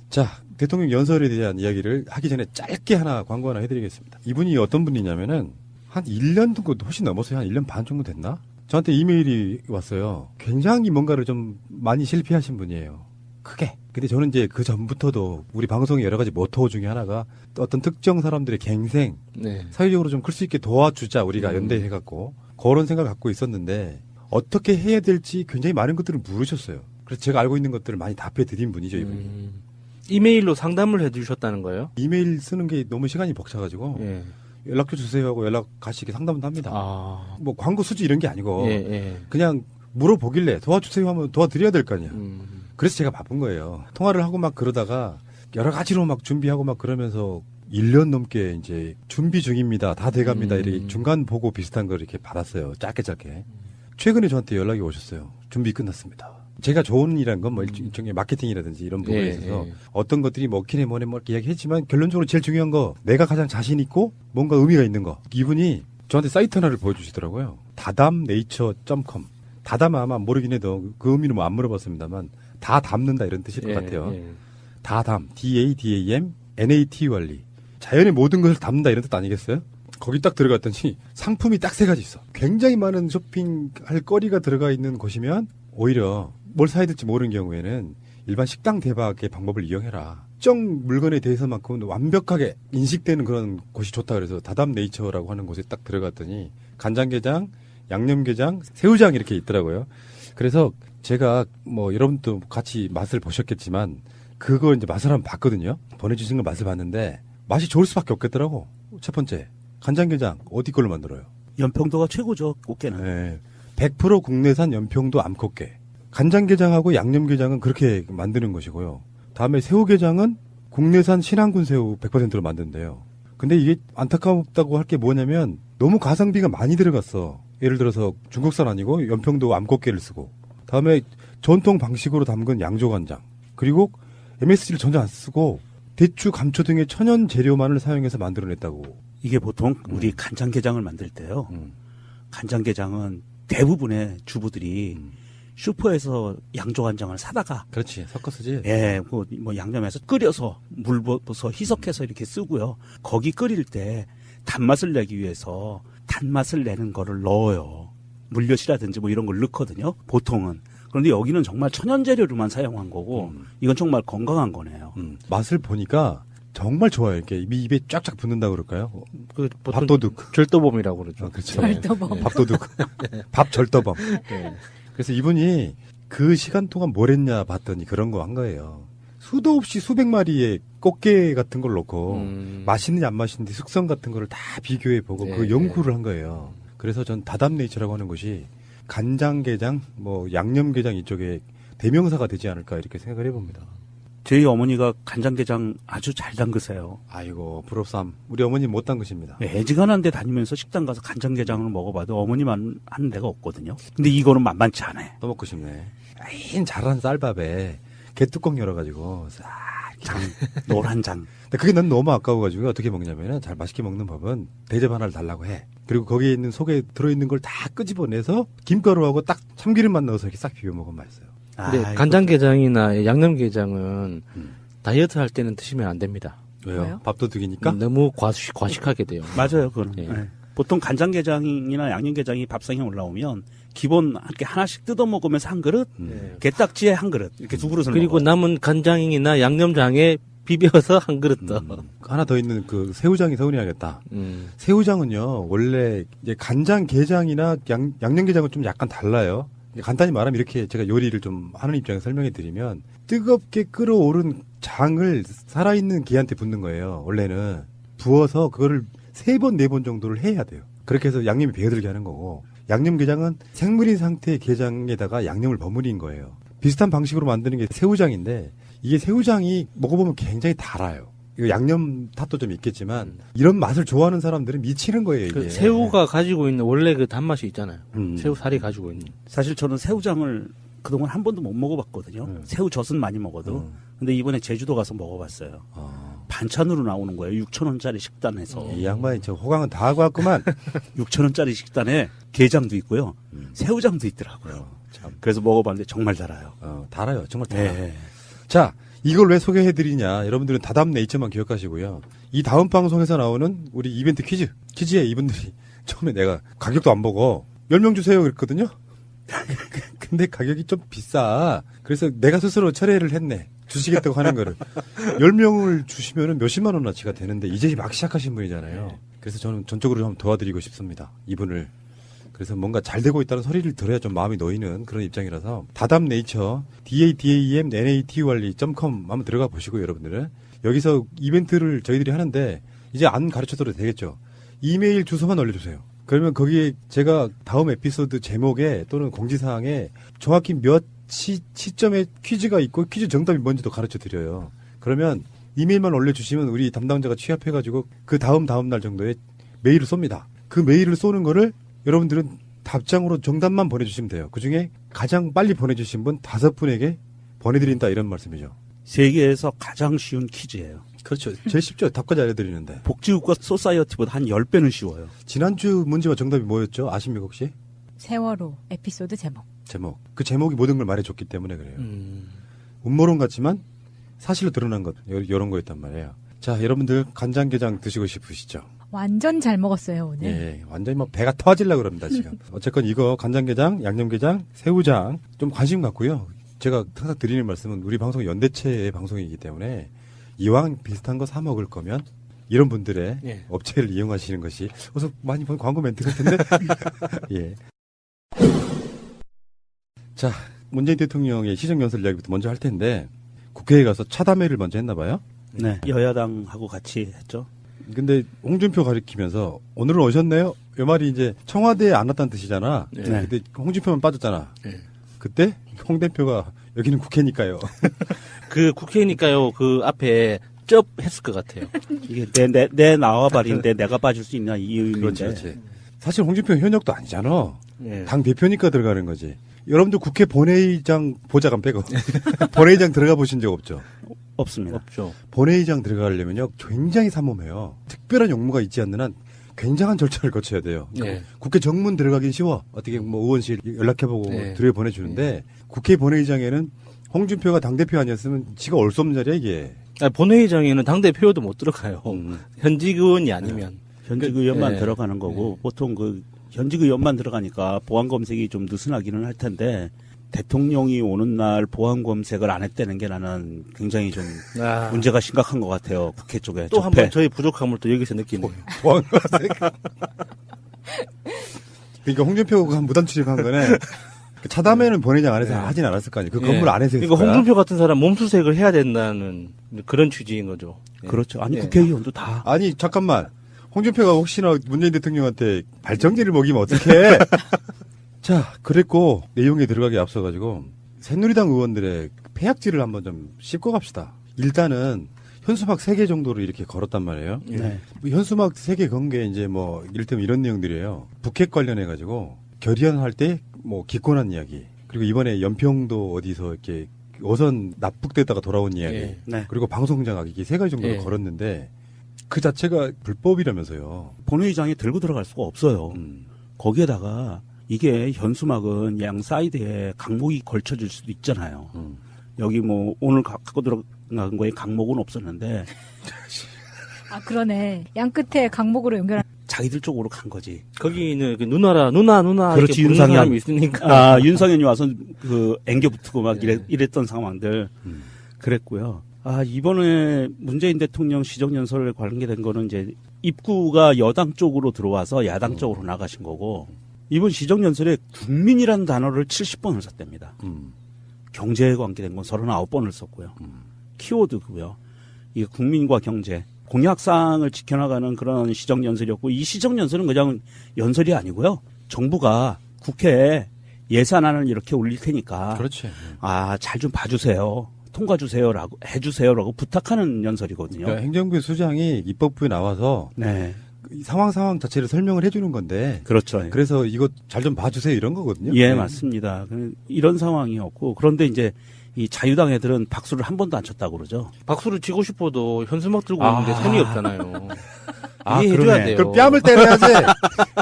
자, 대통령 연설에 대한 이야기를 하기 전에 짧게 광고 하나 해드리겠습니다. 이분이 어떤 분이냐면은 한 1년 정도 훨씬 넘었어요. 한 1년 반 정도 됐나? 저한테 이메일이 왔어요. 굉장히 뭔가를 좀 많이 실패하신 분이에요. 크게. 근데 저는 이제 그 전부터도 우리 방송의 여러 가지 모토 중에 하나가 어떤 특정 사람들의 갱생, 사회적으로 좀 클 수 있게 도와주자, 우리가 연대해갖고 그런 생각을 갖고 있었는데 어떻게 해야 될지 굉장히 많은 것들을 물으셨어요. 그래서 제가 알고 있는 것들을 많이 답해드린 분이죠, 이분이. 이메일로 상담을 해주셨다는 거예요? 이메일 쓰는 게 너무 시간이 벅차가지고 연락처 주세요 하고 연락 가시게 상담도 합니다. 뭐 광고 수지 이런 게 아니고 그냥 물어보길래 도와주세요 하면 도와드려야 될 거 아니야. 그래서 제가 바쁜 거예요. 통화를 하고 막 그러다가 여러 가지로 막 준비하고 막 그러면서 1년 넘게 이제 준비 중입니다. 다 돼갑니다. 이렇게 중간 보고 비슷한 걸 이렇게 받았어요. 짧게. 최근에 저한테 연락이 오셨어요. 준비 끝났습니다. 제가 좋은 일이란 건 뭐 일종의 마케팅이라든지 이런 부분에 있어서 어떤 것들이 먹히네 뭐네 뭐 이렇게 이야기했지만 결론적으로 제일 중요한 거 내가 가장 자신 있고 뭔가 의미가 있는 거. 이분이 저한테 사이트 하나를 보여주시더라고요. 다담네이처.com. 다담 아마 모르긴 해도 그 의미는 뭐 안 물어봤습니다만 다 담는다 이런 뜻일 것 같아요. 다담, DADAM, NATURLE. 자연의 모든 것을 담는다 이런 뜻 아니겠어요? 거기 딱 들어갔더니 상품이 딱 3가지 있어. 굉장히 많은 쇼핑할 거리가 들어가 있는 곳이면 오히려 뭘 사야 될지 모르는 경우에는 일반 식당 대박의 방법을 이용해라. 특정 물건에 대해서만큼은 완벽하게 인식되는 그런 곳이 좋다 그래서 다담 네이처라고 하는 곳에 딱 들어갔더니 간장게장, 양념게장, 새우장 이렇게 있더라고요. 그래서 제가 뭐 여러분도 같이 맛을 보셨겠지만 그걸 이제 맛을 한번 봤거든요. 보내주신 걸 맛을 봤는데 맛이 좋을 수밖에 없겠더라고. 첫 번째 간장게장 어디 걸로 만들어요? 연평도가 최고죠. 꽃게는. 네. 100% 국내산 연평도 암꽃게. 간장게장하고 양념게장은 그렇게 만드는 것이고요. 다음에 새우게장은 국내산 신안군 새우 100%로 만든대요. 근데 이게 안타깝다고 할 게 뭐냐면 너무 가성비가 많이 들어갔어. 예를 들어서 중국산 아니고 연평도 암꽃게를 쓰고 다음에 전통 방식으로 담근 양조간장 그리고 MSG를 전혀 안 쓰고 대추, 감초 등의 천연 재료만을 사용해서 만들어냈다고. 이게 보통 우리 간장게장을 만들 때요. 간장게장은 대부분의 주부들이 슈퍼에서 양조간장을 사다가 그렇지 섞어 쓰지. 예, 뭐 양념해서 끓여서 물 부어서 희석해서 이렇게 쓰고요. 거기 끓일 때 단맛을 내기 위해서 단맛을 내는 거를 넣어요. 물엿이라든지 뭐 이런 걸 넣거든요. 보통은. 그런데 여기는 정말 천연 재료로만 사용한 거고 이건 정말 건강한 거네요. 맛을 보니까 정말 좋아요. 이렇게 입에 쫙쫙 붙는다 그럴까요? 그 밥도둑. 절도범이라고 그러죠. 그렇죠. 절도범. 밥도둑. 밥 절도범. 네. 그래서 이분이 그 시간 동안 뭘 했냐 봤더니 그런 거 한 거예요. 수도 없이 수백 마리의 꽃게 같은 걸 넣고 맛있는지 안 맛있는지 숙성 같은 거를 다 비교해 보고 그 연구를 한 거예요. 그래서 전 다담네이처라고 하는 것이 간장게장, 뭐 양념게장 이쪽에 대명사가 되지 않을까 이렇게 생각을 해봅니다. 저희 어머니가 간장게장 아주 잘 담그세요. 아이고 부럽삼. 우리 어머니 못 담그십니다. 애지간한 데 다니면서 식당 가서 간장게장을 먹어봐도 어머니만 하는 데가 없거든요. 근데 이거는 만만치 않아요. 또 먹고 싶네. 잘한 쌀밥에 개뚜껑 열어가지고 싹 노란 장. 근데 그게 난 너무 아까워가지고 어떻게 먹냐면은 잘 맛있게 먹는 법은 대접 하나를 달라고 해. 그리고 거기에 있는 속에 들어있는 걸 다 끄집어내서 김가루하고 딱 참기름만 넣어서 이렇게 싹 비벼 먹으면 맛있어요. 근데 간장게장이나 양념게장은 다이어트 할 때는 드시면 안 됩니다. 왜요? 밥도둑이니까? 너무 과식하게 돼요. 맞아요, 그건. 네. 보통 간장게장이나 양념게장이 밥상에 올라오면 기본 이렇게 하나씩 뜯어 먹으면서 한 그릇, 게딱지에 한 그릇 이렇게 두 그릇을 그리고 먹어요. 남은 간장이나 양념장에 비벼서 한 그릇 더. 하나 더 있는 그 새우장이 서운해하겠다. 새우장은요 원래 이제 간장 게장이나 양념게장은 좀 약간 달라요. 간단히 말하면 이렇게 제가 요리를 좀 하는 입장에서 설명해 드리면 뜨겁게 끓어오른 장을 살아있는 게한테 붓는 거예요. 원래는 부어서 그거를 3번, 4번 정도를 해야 돼요. 그렇게 해서 양념이 배어들게 하는 거고 양념게장은 생물인 상태의 게장에다가 양념을 버무린 거예요. 비슷한 방식으로 만드는 게 새우장인데 이게 새우장이 먹어보면 굉장히 달아요. 이거 양념 탓도 좀 있겠지만 이런 맛을 좋아하는 사람들은 미치는 거예요. 이게. 그 새우가 가지고 있는 원래 그 단맛이 있잖아요. 새우 살이 가지고 있는. 사실 저는 새우장을 그동안 한 번도 못 먹어봤거든요. 새우젓은 많이 먹어도. 근데 이번에 제주도 가서 먹어봤어요. 반찬으로 나오는 거예요. 6,000원짜리 식단에서. 이 양반이 저 호강은 다 하고 왔구만. 6,000원짜리 식단에 게장도 있고요. 새우장도 있더라고요. 그래서 먹어봤는데 정말 달아요. 달아요. 정말 달아요. 네. 자, 이걸 왜 소개해드리냐. 여러분들은 다담 네이처만 기억하시고요. 이 다음 방송에서 나오는 우리 이벤트 퀴즈에 이분들이 처음에 내가 가격도 안 보고 10명 주세요 그랬거든요. 근데 가격이 좀 비싸. 그래서 내가 스스로 철회를 했네. 주시겠다고 하는 거를. 10명을 주시면은 몇십만 원어치가 되는데 이제 막 시작하신 분이잖아요. 그래서 저는 전적으로 좀 도와드리고 싶습니다. 이분을. 그래서 뭔가 잘 되고 있다는 소리를 들어야 좀 마음이 놓이는 그런 입장이라서 다담 네이처 dadamnaty.com 한번 들어가 보시고 여러분들은 여기서 이벤트를 저희들이 하는데 이제 안 가르쳐도 되겠죠. 이메일 주소만 올려주세요. 그러면 거기에 제가 다음 에피소드 제목에 또는 공지사항에 정확히 몇 시점에 퀴즈가 있고 퀴즈 정답이 뭔지도 가르쳐 드려요. 그러면 이메일만 올려주시면 우리 담당자가 취합해가지고 그 다음 날 정도에 메일을 쏩니다. 그 메일을 쏘는 거를 여러분들은 답장으로 정답만 보내주시면 돼요. 그중에 가장 빨리 보내주신 분 5분에게 보내드린다 이런 말씀이죠. 세계에서 가장 쉬운 퀴즈예요. 그렇죠. 제일 쉽죠. 답까지 알려드리는데. 복지국가 소사이어티보다 한 10배는 쉬워요. 지난주 문제와 정답이 뭐였죠? 아십니까 혹시? 세월호 에피소드 제목. 그 제목이 모든 걸 말해줬기 때문에 그래요. 음모론 같지만 사실로 드러난 것 이런 거였단 말이에요. 자, 여러분들 간장게장 드시고 싶으시죠? 완전 잘 먹었어요 오늘. 예, 완전히 막 배가 터지려고 그럽니다 지금. 어쨌건 이거 간장게장, 양념게장, 새우장 좀 관심 갖고요. 제가 항상 드리는 말씀은 우리 방송 연대체의 방송이기 때문에 이왕 비슷한 거 사 먹을 거면 이런 분들의 업체를 이용하시는 것이 어서 많이 본 광고 멘트 같은데. 예. 자, 문재인 대통령의 시정연설 이야기부터 먼저 할 텐데 국회에 가서 차담회를 먼저 했나 봐요. 네, 여야당하고 같이 했죠. 근데 홍준표 가리키면서 오늘은 오셨네요? 이 말이 이제 청와대에 안 왔다는 뜻이잖아. 네. 근데 홍준표만 빠졌잖아. 그때 홍 대표가 여기는 국회니까요. 그 국회니까요. 그 앞에 쩝 했을 것 같아요. 이게 내 나와버린데 내가 빠질 수 있나 이 의미인데. 그렇지. 사실 홍준표 현역도 아니잖아. 당 대표니까 들어가는 거지. 여러분들 국회 본회의장 보좌관 빼고 본회의장 들어가 보신 적 없죠? 없습니다. 없죠. 본회의장 들어가려면요 굉장히 삼엄해요. 특별한 용무가 있지 않는 한 굉장한 절차를 거쳐야 돼요. 국회 정문 들어가긴 쉬워. 어떻게 뭐 의원실 연락해보고 들여보내주는데 국회 본회의장에는 홍준표가 당대표 아니었으면 지가 올 수 없는 자리야 이게. 본회의장에는 당대표도 못 들어가요. 현직 의원이 아니면. 현직 의원만 들어가는 거고 보통 그 현직 의원만 들어가니까 보안 검색이 좀 느슨하기는 할 텐데 대통령이 오는 날 보안 검색을 안 했다는 게 나는 굉장히 좀 문제가 심각한 것 같아요. 국회 쪽에. 또 한 번 저희 부족함을 또 여기서 느끼네요. 보안 검색. 그러니까 홍준표가 무단 출입한 거네. 차담회는 본회의장 안에서 하진 않았을 거 아니에요. 그 건물 안에서 했을 그러니까 거야. 홍준표 같은 사람 몸수색을 해야 된다는 그런 취지인 거죠. 그렇죠. 아니 국회의원도 다. 아니 잠깐만. 홍준표가 혹시나 문재인 대통령한테 발정제를 먹이면 어떡해. 자, 그랬고 내용에 들어가기 앞서가지고 새누리당 의원들의 폐악질을 한번 좀 씹고 갑시다. 일단은 현수막 3개 정도를 이렇게 걸었단 말이에요. 현수막 3개 건 게 이제 뭐 이를테면 이런 내용들이에요. 북핵 관련해가지고 결의안할 때 뭐 기권한 이야기. 그리고 이번에 연평도 어디서 이렇게 어선 납북됐다가 돌아온 이야기. 그리고 방송장악 이게 3가지 정도를 걸었는데 그 자체가 불법이라면서요. 본회의장에 들고 들어갈 수가 없어요. 거기에다가 이게 현수막은 양 사이드에 강목이 걸쳐질 수도 있잖아요. 여기 뭐 오늘 갖고 들어간 거에 강목은 없었는데. 아 그러네. 양 끝에 강목으로 연결한. 자기들 쪽으로 간 거지. 거기는 그 누나 그렇지, 이렇게 부르는 사람이 있으니까. 아, 윤상현이 와서 그 앵겨붙고 막 이랬던 상황들 그랬고요. 아, 이번에 문재인 대통령 시정연설에 관계된 거는 이제 입구가 여당 쪽으로 들어와서 야당 쪽으로 나가신 거고, 이번 시정연설에 국민이라는 단어를 70번을 썼답니다. 경제에 관계된 건 39번을 썼고요. 키워드고요. 이게 국민과 경제, 공약사항을 지켜나가는 그런 시정연설이었고, 이 시정연설은 그냥 연설이 아니고요. 정부가 국회에 예산안을 이렇게 올릴 테니까, 그렇지. 아, 잘 좀 봐주세요. 통과 주세요라고 해주세요라고 부탁하는 연설이거든요. 그러니까 행정부 수장이 입법부에 나와서 네. 상황 자체를 설명을 해주는 건데. 그렇죠. 그래서 이거 잘 좀 봐주세요 이런 거거든요. 예, 네. 맞습니다. 이런 상황이었고, 그런데 이제 이 자유당 애들은 박수를 한 번도 안 쳤다고 그러죠. 박수를 치고 싶어도 현수막 들고 있는데 손이 없잖아요. 이해해줘야 돼요. 그럼 뺨을 때려야지.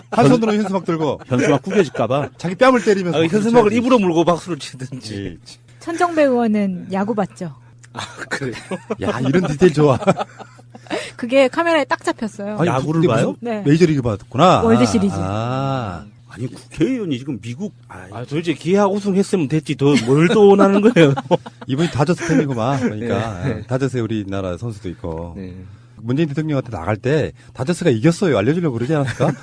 한 손으로 현수막 들고. 현수막 구겨질까봐. 자기 뺨을 때리면서. 현수막을 입으로 물고 박수를 치든지. 천정배 의원은 야구 봤죠? 그래요? 야, 이런 디테일 좋아. 그게 카메라에 딱 잡혔어요. 아니, 야구를 봐요? 네. 메이저리그 봤구나. 월드 시리즈. 아니, 국회의원이 지금 미국. 도대체 기아 우승했으면 됐지. 더 뭘 또 원하는 거예요? 이분이 다저스 팬이구만. 그러니까. 네. 다저스에 우리나라 선수도 있고. 네. 문재인 대통령한테 나갈 때 다저스가 이겼어요. 알려주려고 그러지 않았을까?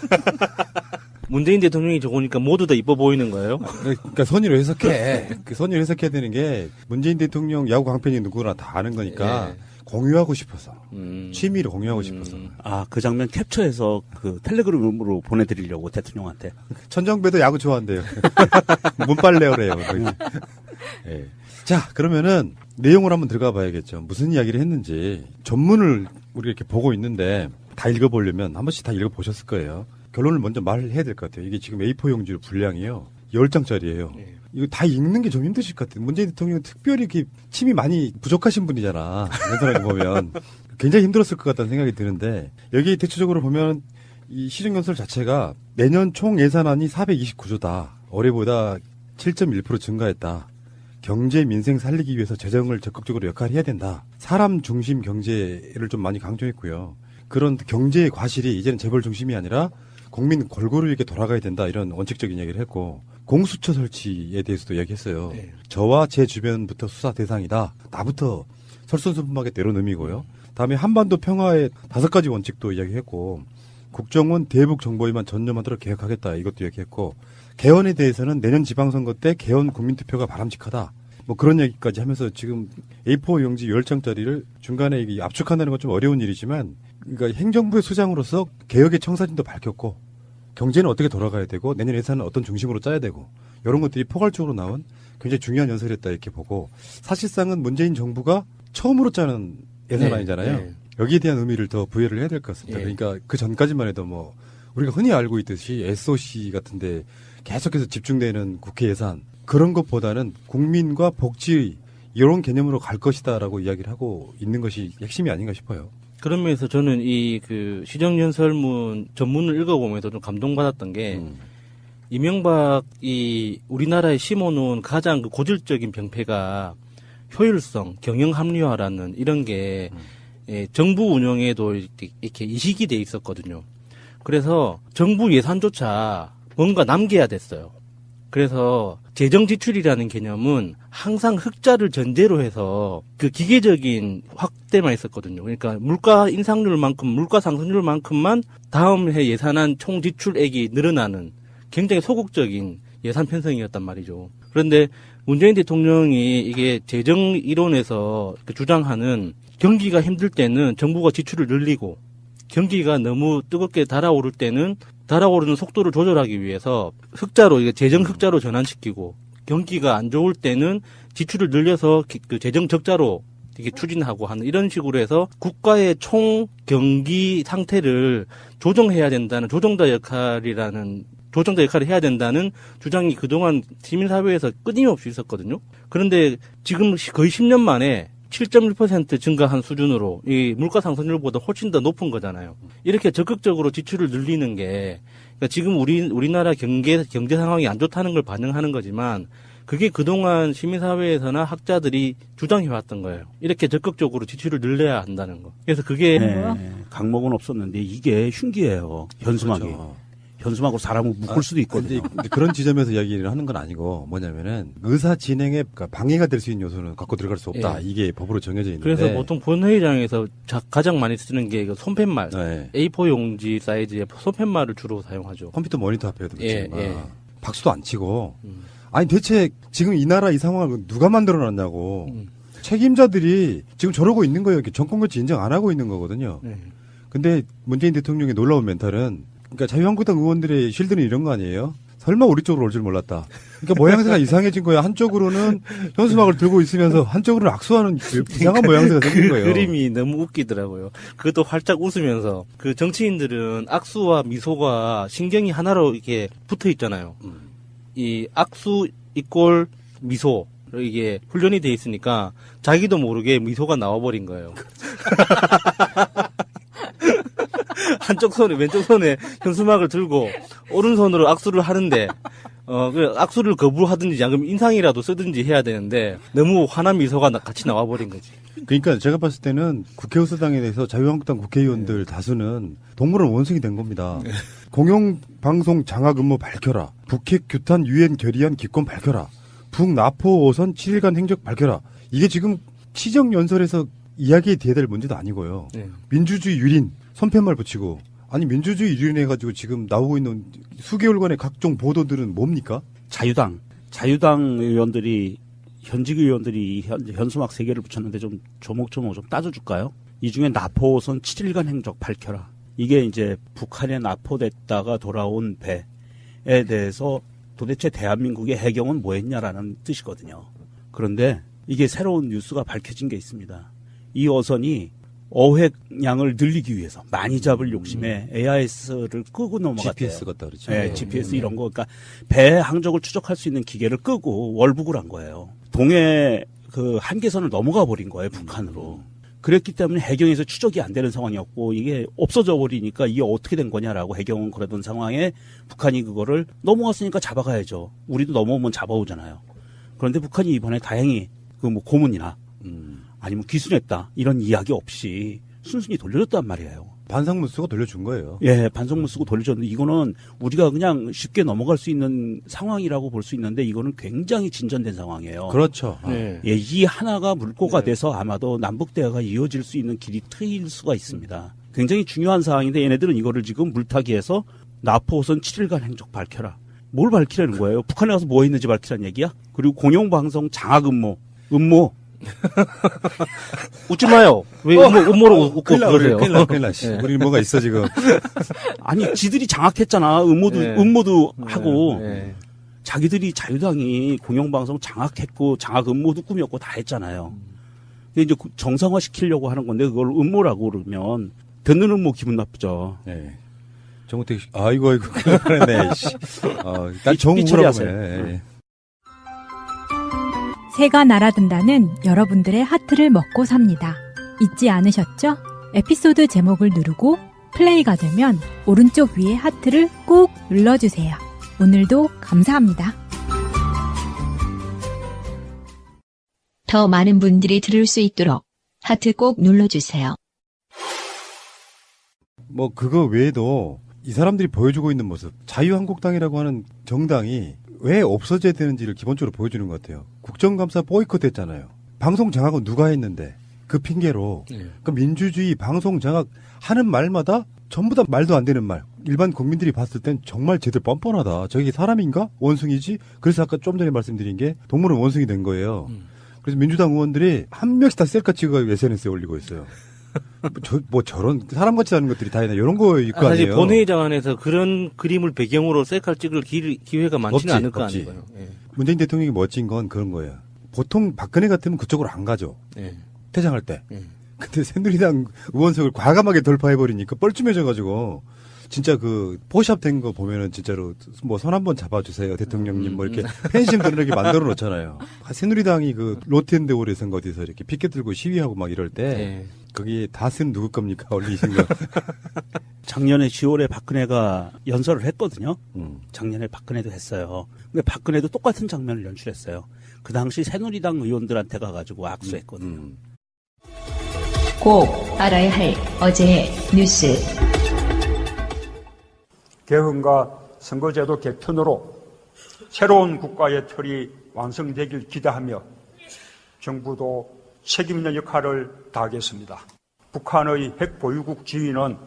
문재인 대통령이 적으니까 모두 다 이뻐 보이는 거예요? 그러니까 선의로 해석해. 그 선의로 해석해야 되는 게 문재인 대통령 야구 강팬이 누구나 다 아는 거니까 공유하고 싶어서. 취미를 공유하고 싶어서. 아, 그 장면 캡처해서 그 텔레그램으로 보내드리려고 대통령한테. 천정배도 야구 좋아한대요. 문빨레어래요. 네. 자, 그러면은 내용을 한번 들어가 봐야겠죠. 무슨 이야기를 했는지. 전문을 우리가 이렇게 보고 있는데 다 읽어보려면 한 번씩 다 읽어보셨을 거예요. 결론을 먼저 말해야 될 것 같아요. 이게 지금 A4 용지 분량이요. 10장짜리예요. 이거 다 읽는 게 좀 힘드실 것 같아요. 문재인 대통령은 특별히 이렇게 침이 많이 부족하신 분이잖아. 연설하게 보면. 굉장히 힘들었을 것 같다는 생각이 드는데, 여기 대체적으로 보면 이 시정연설 자체가 내년 총 예산안이 429조다. 올해보다 7.1% 증가했다. 경제 민생 살리기 위해서 재정을 적극적으로 역할해야 된다. 사람 중심 경제를 좀 많이 강조했고요. 그런 경제의 과실이 이제는 재벌 중심이 아니라 국민 골고루 이렇게 돌아가야 된다. 이런 원칙적인 얘기를 했고, 공수처 설치에 대해서도 이야기했어요. 네. 저와 제 주변부터 수사 대상이다. 나부터 설선수범하겠다. 이런 의미고요. 다음에 한반도 평화의 5가지 원칙도 이야기했고, 국정원 대북 정보에만 전념하도록 개혁하겠다. 이것도 이야기했고, 개헌에 대해서는 내년 지방선거 때 개헌 국민투표가 바람직하다. 뭐 그런 얘기까지 하면서 지금 A4 용지 10장짜리를 중간에 이게 압축한다는 건 좀 어려운 일이지만, 그러니까 행정부의 수장으로서 개혁의 청사진도 밝혔고, 경제는 어떻게 돌아가야 되고, 내년 예산은 어떤 중심으로 짜야 되고, 이런 것들이 포괄적으로 나온 굉장히 중요한 연설이었다 이렇게 보고, 사실상은 문재인 정부가 처음으로 짜는 예산안이잖아요. 네. 여기에 대한 의미를 더 부여를 해야 될 것 같습니다. 그러니까 그 전까지만 해도 뭐 우리가 흔히 알고 있듯이 SOC 같은데 계속해서 집중되는 국회 예산, 그런 것보다는 국민과 복지 이런 개념으로 갈 것이다라고 이야기를 하고 있는 것이 핵심이 아닌가 싶어요. 그런 면에서 저는 이 그 시정연설문 전문을 읽어보면서 좀 감동받았던 게, 이명박이 우리나라에 심어놓은 가장 그 고질적인 병폐가 효율성, 경영 합리화라는 이런 게 정부 운영에도 이렇게 이식이 돼 있었거든요. 그래서 정부 예산조차 뭔가 남겨야 됐어요. 그래서 재정 지출이라는 개념은 항상 흑자를 전제로 해서 그 기계적인 확대만 있었거든요. 그러니까 물가 인상률만큼, 물가 상승률만큼만 다음 해 예산안 총 지출액이 늘어나는 굉장히 소극적인 예산 편성이었단 말이죠. 그런데 문재인 대통령이 이게 재정 이론에서 주장하는 경기가 힘들 때는 정부가 지출을 늘리고, 경기가 너무 뜨겁게 달아오를 때는 달아오르는 속도를 조절하기 위해서 흑자로, 이게 재정 흑자로 전환시키고, 경기가 안 좋을 때는 지출을 늘려서 그 재정 적자로 이렇게 추진하고 하는 이런 식으로 해서 국가의 총 경기 상태를 조정해야 된다는 조정자 역할을 해야 된다는 주장이 그동안 시민사회에서 끊임없이 있었거든요. 그런데 지금 거의 10년 만에 7.1% 증가한 수준으로 이 물가 상승률보다 훨씬 더 높은 거잖아요. 이렇게 적극적으로 지출을 늘리는 게, 그러니까 지금 우리나라 경제 상황이 안 좋다는 걸 반영하는 거지만, 그게 그동안 시민사회에서나 학자들이 주장해왔던 거예요. 이렇게 적극적으로 지출을 늘려야 한다는 거. 그래서 그게 강목은 없었는데 이게 흉기예요. 현수막이. 그렇죠. 현수막으로 사람을 묶을 수도 있거든요. 근데 그런 지점에서 이야기를 하는 건 아니고 뭐냐면은 의사 진행에 방해가 될 수 있는 요소는 갖고 들어갈 수 없다. 이게 법으로 정해져 있는데. 그래서 보통 본회의장에서 가장 많이 쓰는 게 손팻말, A4 용지 사이즈의 손팻말을 주로 사용하죠. 컴퓨터 모니터 앞에도 그렇지만 박수도 안 치고. 아니 대체 지금 이 나라 이 상황을 누가 만들어놨냐고. 책임자들이 지금 저러고 있는 거예요. 정권 교체 인정 안 하고 있는 거거든요. 근데 문재인 대통령의 놀라운 멘탈은 그러니까 자유한국당 의원들의 실드는 이런 거 아니에요? 설마 우리 쪽으로 올 줄 몰랐다. 그러니까 모양새가 이상해진 거예요. 한쪽으로는 현수막을 들고 있으면서 한쪽으로는 악수하는 이상한 모양새가 생긴 거예요. 그림이 너무 웃기더라고요. 그것도 활짝 웃으면서 그 정치인들은 악수와 미소가 신경이 하나로 이렇게 붙어 있잖아요. 이 악수 이꼴 미소 이게 훈련이 돼 있으니까 자기도 모르게 미소가 나와버린 거예요. 한쪽 손에 왼쪽 손에 현수막을 들고 오른손으로 악수를 하는데 그 악수를 거부하든지 아니면 인상이라도 쓰든지 해야 되는데 너무 환한 미소가 같이 나와버린 거지. 그러니까 제가 봤을 때는 국회의사당에 대해서 자유한국당 국회의원들 다수는 동물원 원숭이 된 겁니다. 공영방송 장악 음모 밝혀라. 북핵 규탄 유엔 결의안 기권 밝혀라. 북나포 5선 7일간 행적 밝혀라. 이게 지금 시정연설에서 이야기에 대해야 문제도 아니고요. 민주주의 유린 손팻말 붙이고 아니 민주주의 유린해가지고 지금 나오고 있는 수개월간의 각종 보도들은 뭡니까? 자유당 의원들이 현직 의원들이 현수막 3개를 붙였는데 좀 조목조목 좀 따져줄까요? 이 중에 나포선 7일간 행적 밝혀라. 이게 이제 북한에 납포됐다가 돌아온 배에 대해서 도대체 대한민국의 해경은 뭐 했냐라는 뜻이거든요. 그런데 이게 새로운 뉴스가 밝혀진 게 있습니다. 이 어선이 어획량을 늘리기 위해서 많이 잡을 욕심에 AIS를 끄고 넘어갔대요. GPS 같다 그러죠. 네, GPS 이런 거. 그러니까 배 항적을 추적할 수 있는 기계를 끄고 월북을 한 거예요. 동해 그 한계선을 넘어가 버린 거예요, 북한으로. 그랬기 때문에 해경에서 추적이 안 되는 상황이었고 이게 없어져 버리니까 이게 어떻게 된 거냐라고 해경은 그러던 상황에 북한이 그거를 넘어갔으니까 잡아가야죠. 우리도 넘어오면 잡아오잖아요. 그런데 북한이 이번에 다행히 그 뭐 고문이나 아니면 기순했다 이런 이야기 없이 순순히 돌려줬단 말이에요. 반성문 쓰고 돌려준 거예요. 예, 반성문 쓰고 돌려줬는데 이거는 우리가 그냥 쉽게 넘어갈 수 있는 상황이라고 볼 수 있는데 이거는 굉장히 진전된 상황이에요. 그렇죠. 예, 이 하나가 물꼬가 돼서 아마도 남북 대화가 이어질 수 있는 길이 트일 수가 있습니다. 굉장히 중요한 상황인데 얘네들은 이거를 지금 물타기해서 나포선 7일간 행적 밝혀라. 뭘 밝히라는 거예요? 북한에 가서 뭐 했는지 밝히라는 얘기야? 그리고 공영방송 장악 음모. 웃지 마요. 왜 음모로 웃고 그러세요? 큰일 나. 우리 뭐가 있어 지금. 아니 지들이 장악했잖아. 음모도 하고. 자기들이 자유당이 공영방송 장악했고 장악 음모도 꾸몄고 다 했잖아요. 근데 이제 정상화 시키려고 하는 건데 그걸 음모라고 그러면 듣는 음모 기분 나쁘죠. 네. 정우택 씨, 아이고 그러네. 난 정우라고 해. 새가 날아든다는 여러분들의 하트를 먹고 삽니다. 잊지 않으셨죠? 에피소드 제목을 누르고 플레이가 되면 오른쪽 위에 하트를 꾹 눌러주세요. 오늘도 감사합니다. 더 많은 분들이 들을 수 있도록 하트 꼭 눌러주세요. 뭐 그거 외에도 이 사람들이 보여주고 있는 모습, 자유한국당이라고 하는 정당이 왜 없어져야 되는지를 기본적으로 보여주는 것 같아요. 국정감사 보이콧 했잖아요. 방송 장악은 누가 했는데 그 핑계로 그 민주주의 방송 장악 하는 말마다 전부 다 말도 안 되는 말. 일반 국민들이 봤을 땐 정말 쟤들 뻔뻔하다. 저게 사람인가? 원숭이지? 그래서 아까 좀 전에 말씀드린 게 동물은 원숭이 된 거예요. 그래서 민주당 의원들이 한 명씩 다 셀카 찍어가지고 SNS에 올리고 있어요. 저런 사람같이 하는 것들이 다 있나 이런 거일 거 아니에요. 사실 본회의장 안에서 그런 그림을 배경으로 셀카를 찍을 기회가 많지는 않을 거 아니에요. 예. 문재인 대통령이 멋진 건 그런 거예요. 보통 박근혜 같으면 그쪽으로 안 가죠. 퇴장할 때. 근데 새누리당 의원석을 과감하게 돌파해버리니까 뻘쭘해져가지고 진짜 그 포샵 된 거 보면은 진짜로 뭐 손 한번 잡아주세요 대통령님 뭐 이렇게 펜싱 드러내게 만들어 놓잖아요. 새누리당이 그 로텐데올에선 어디서 이렇게 피켓 들고 시위하고 막 이럴 때 거기 다 쓴 누구 겁니까 올리신 거? 작년에 10월에 박근혜가 연설을 했거든요. 작년에 박근혜도 했어요. 근데 박근혜도 똑같은 장면을 연출했어요. 그 당시 새누리당 의원들한테 가가지고 악수했거든요. 꼭 알아야 할 어제의 뉴스. 개헌과 선거제도 개편으로 새로운 국가의 틀이 완성되길 기대하며 정부도 책임 있는 역할을 다하겠습니다. 북한의 핵 보유국 지위는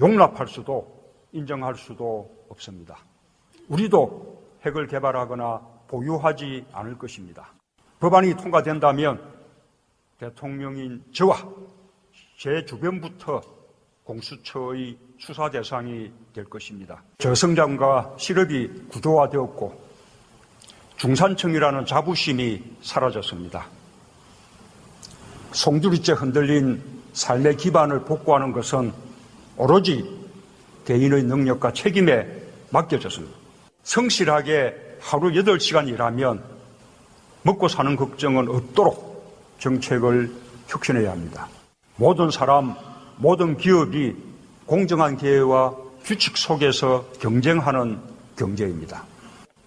용납할 수도 인정할 수도 없습니다. 우리도 핵을 개발하거나 보유하지 않을 것입니다. 법안이 통과된다면 대통령인 저와 제 주변부터 공수처의 수사 대상이 될 것입니다. 저성장과 실업이 구조화되었고 중산층이라는 자부심이 사라졌습니다. 송두리째 흔들린 삶의 기반을 복구하는 것은 오로지 개인의 능력과 책임에 맡겨졌습니다. 성실하게 하루 8시간 일하면 먹고 사는 걱정은 없도록 정책을 혁신해야 합니다. 모든 사람, 모든 기업이 공정한 기회와 규칙 속에서 경쟁하는 경제입니다.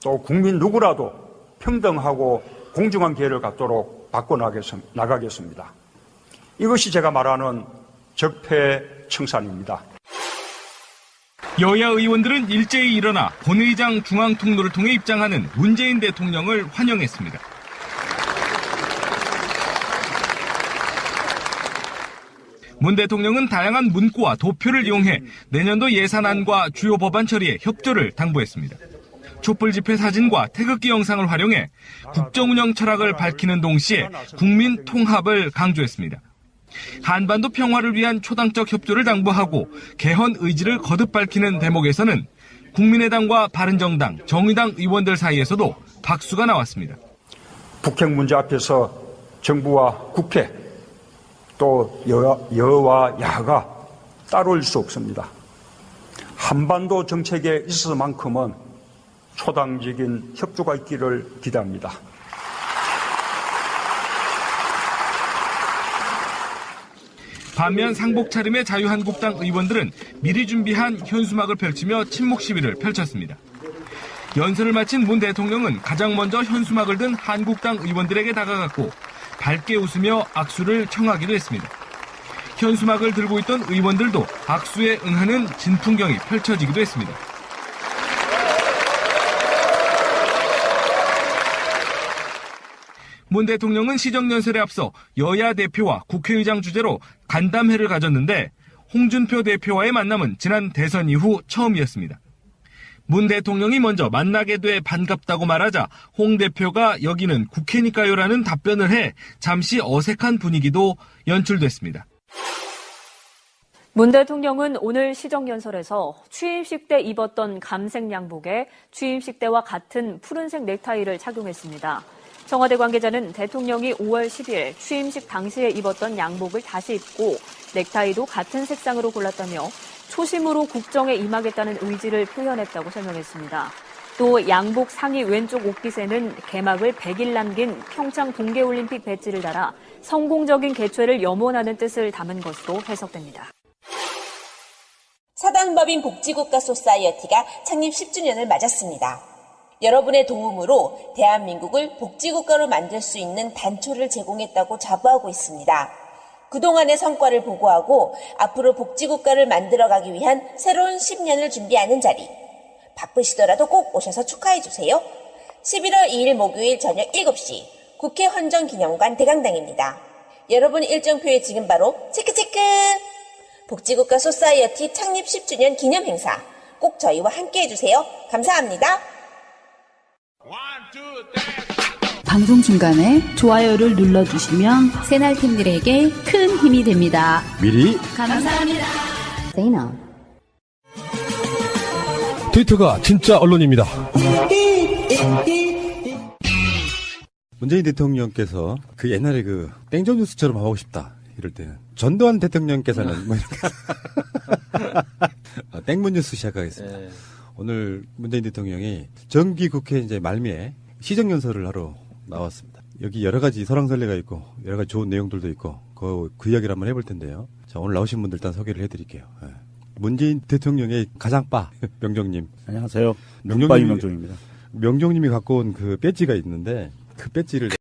또 국민 누구라도 평등하고 공정한 기회를 갖도록 바꿔나가겠습니다. 이것이 제가 말하는 적폐청산입니다. 여야 의원들은 일제히 일어나 본회의장 중앙통로를 통해 입장하는 문재인 대통령을 환영했습니다. 문 대통령은 다양한 문구와 도표를 이용해 내년도 예산안과 주요 법안 처리에 협조를 당부했습니다. 촛불 집회 사진과 태극기 영상을 활용해 국정운영 철학을 밝히는 동시에 국민 통합을 강조했습니다. 한반도 평화를 위한 초당적 협조를 당부하고 개헌 의지를 거듭 밝히는 대목에서는 국민의당과 바른정당, 정의당 의원들 사이에서도 박수가 나왔습니다. 북핵 문제 앞에서 정부와 국회 또 여와 야가 따로일 수 없습니다. 한반도 정책에 있어서만큼은 초당적인 협조가 있기를 기대합니다. 반면 상복 차림의 자유한국당 의원들은 미리 준비한 현수막을 펼치며 침묵 시위를 펼쳤습니다. 연설을 마친 문 대통령은 가장 먼저 현수막을 든 한국당 의원들에게 다가갔고 밝게 웃으며 악수를 청하기도 했습니다. 현수막을 들고 있던 의원들도 악수에 응하는 진풍경이 펼쳐지기도 했습니다. 문 대통령은 시정연설에 앞서 여야 대표와 국회의장 주재로 간담회를 가졌는데 홍준표 대표와의 만남은 지난 대선 이후 처음이었습니다. 문 대통령이 먼저 만나게 돼 반갑다고 말하자 홍 대표가 여기는 국회니까요라는 답변을 해 잠시 어색한 분위기도 연출됐습니다. 문 대통령은 오늘 시정연설에서 취임식 때 입었던 감색 양복에 취임식 때와 같은 푸른색 넥타이를 착용했습니다. 청와대 관계자는 대통령이 5월 10일 취임식 당시에 입었던 양복을 다시 입고 넥타이도 같은 색상으로 골랐다며 초심으로 국정에 임하겠다는 의지를 표현했다고 설명했습니다. 또 양복 상의 왼쪽 옷깃에는 개막을 100일 남긴 평창 동계올림픽 배지를 달아 성공적인 개최를 염원하는 뜻을 담은 것으로 해석됩니다. 사단법인 복지국가 소사이어티가 창립 10주년을 맞았습니다. 여러분의 도움으로 대한민국을 복지국가로 만들 수 있는 단초를 제공했다고 자부하고 있습니다. 그동안의 성과를 보고하고 앞으로 복지국가를 만들어가기 위한 새로운 10년을 준비하는 자리. 바쁘시더라도 꼭 오셔서 축하해주세요. 11월 2일 목요일 저녁 7시 국회 헌정기념관 대강당입니다. 여러분 일정표에 지금 바로 체크체크! 복지국가 소사이어티 창립 10주년 기념행사 꼭 저희와 함께 해주세요. 감사합니다. 방송 중간에 좋아요를 눌러주시면 새날팀들에게 큰 힘이 됩니다. 미리 감사합니다. 트위터가 진짜 언론입니다. 문재인 대통령께서 그 옛날에 그 땡전 뉴스처럼 하고 싶다 이럴 때는 전두환 대통령께서는 뭐 이렇게 땡문뉴스 시작하겠습니다. 오늘 문재인 대통령이 정기국회 이제 말미에 시정연설을 하러 나왔습니다. 여기 여러 가지 설왕설래가 있고 여러 가지 좋은 내용들도 있고 그 이야기를 한번 해볼 텐데요. 자, 오늘 나오신 분들 일단 소개를 해드릴게요. 문재인 대통령의 가장빠 명종님. 안녕하세요. 명종입니다. 명종님이 갖고 온 그 배지가 있는데 그 배지를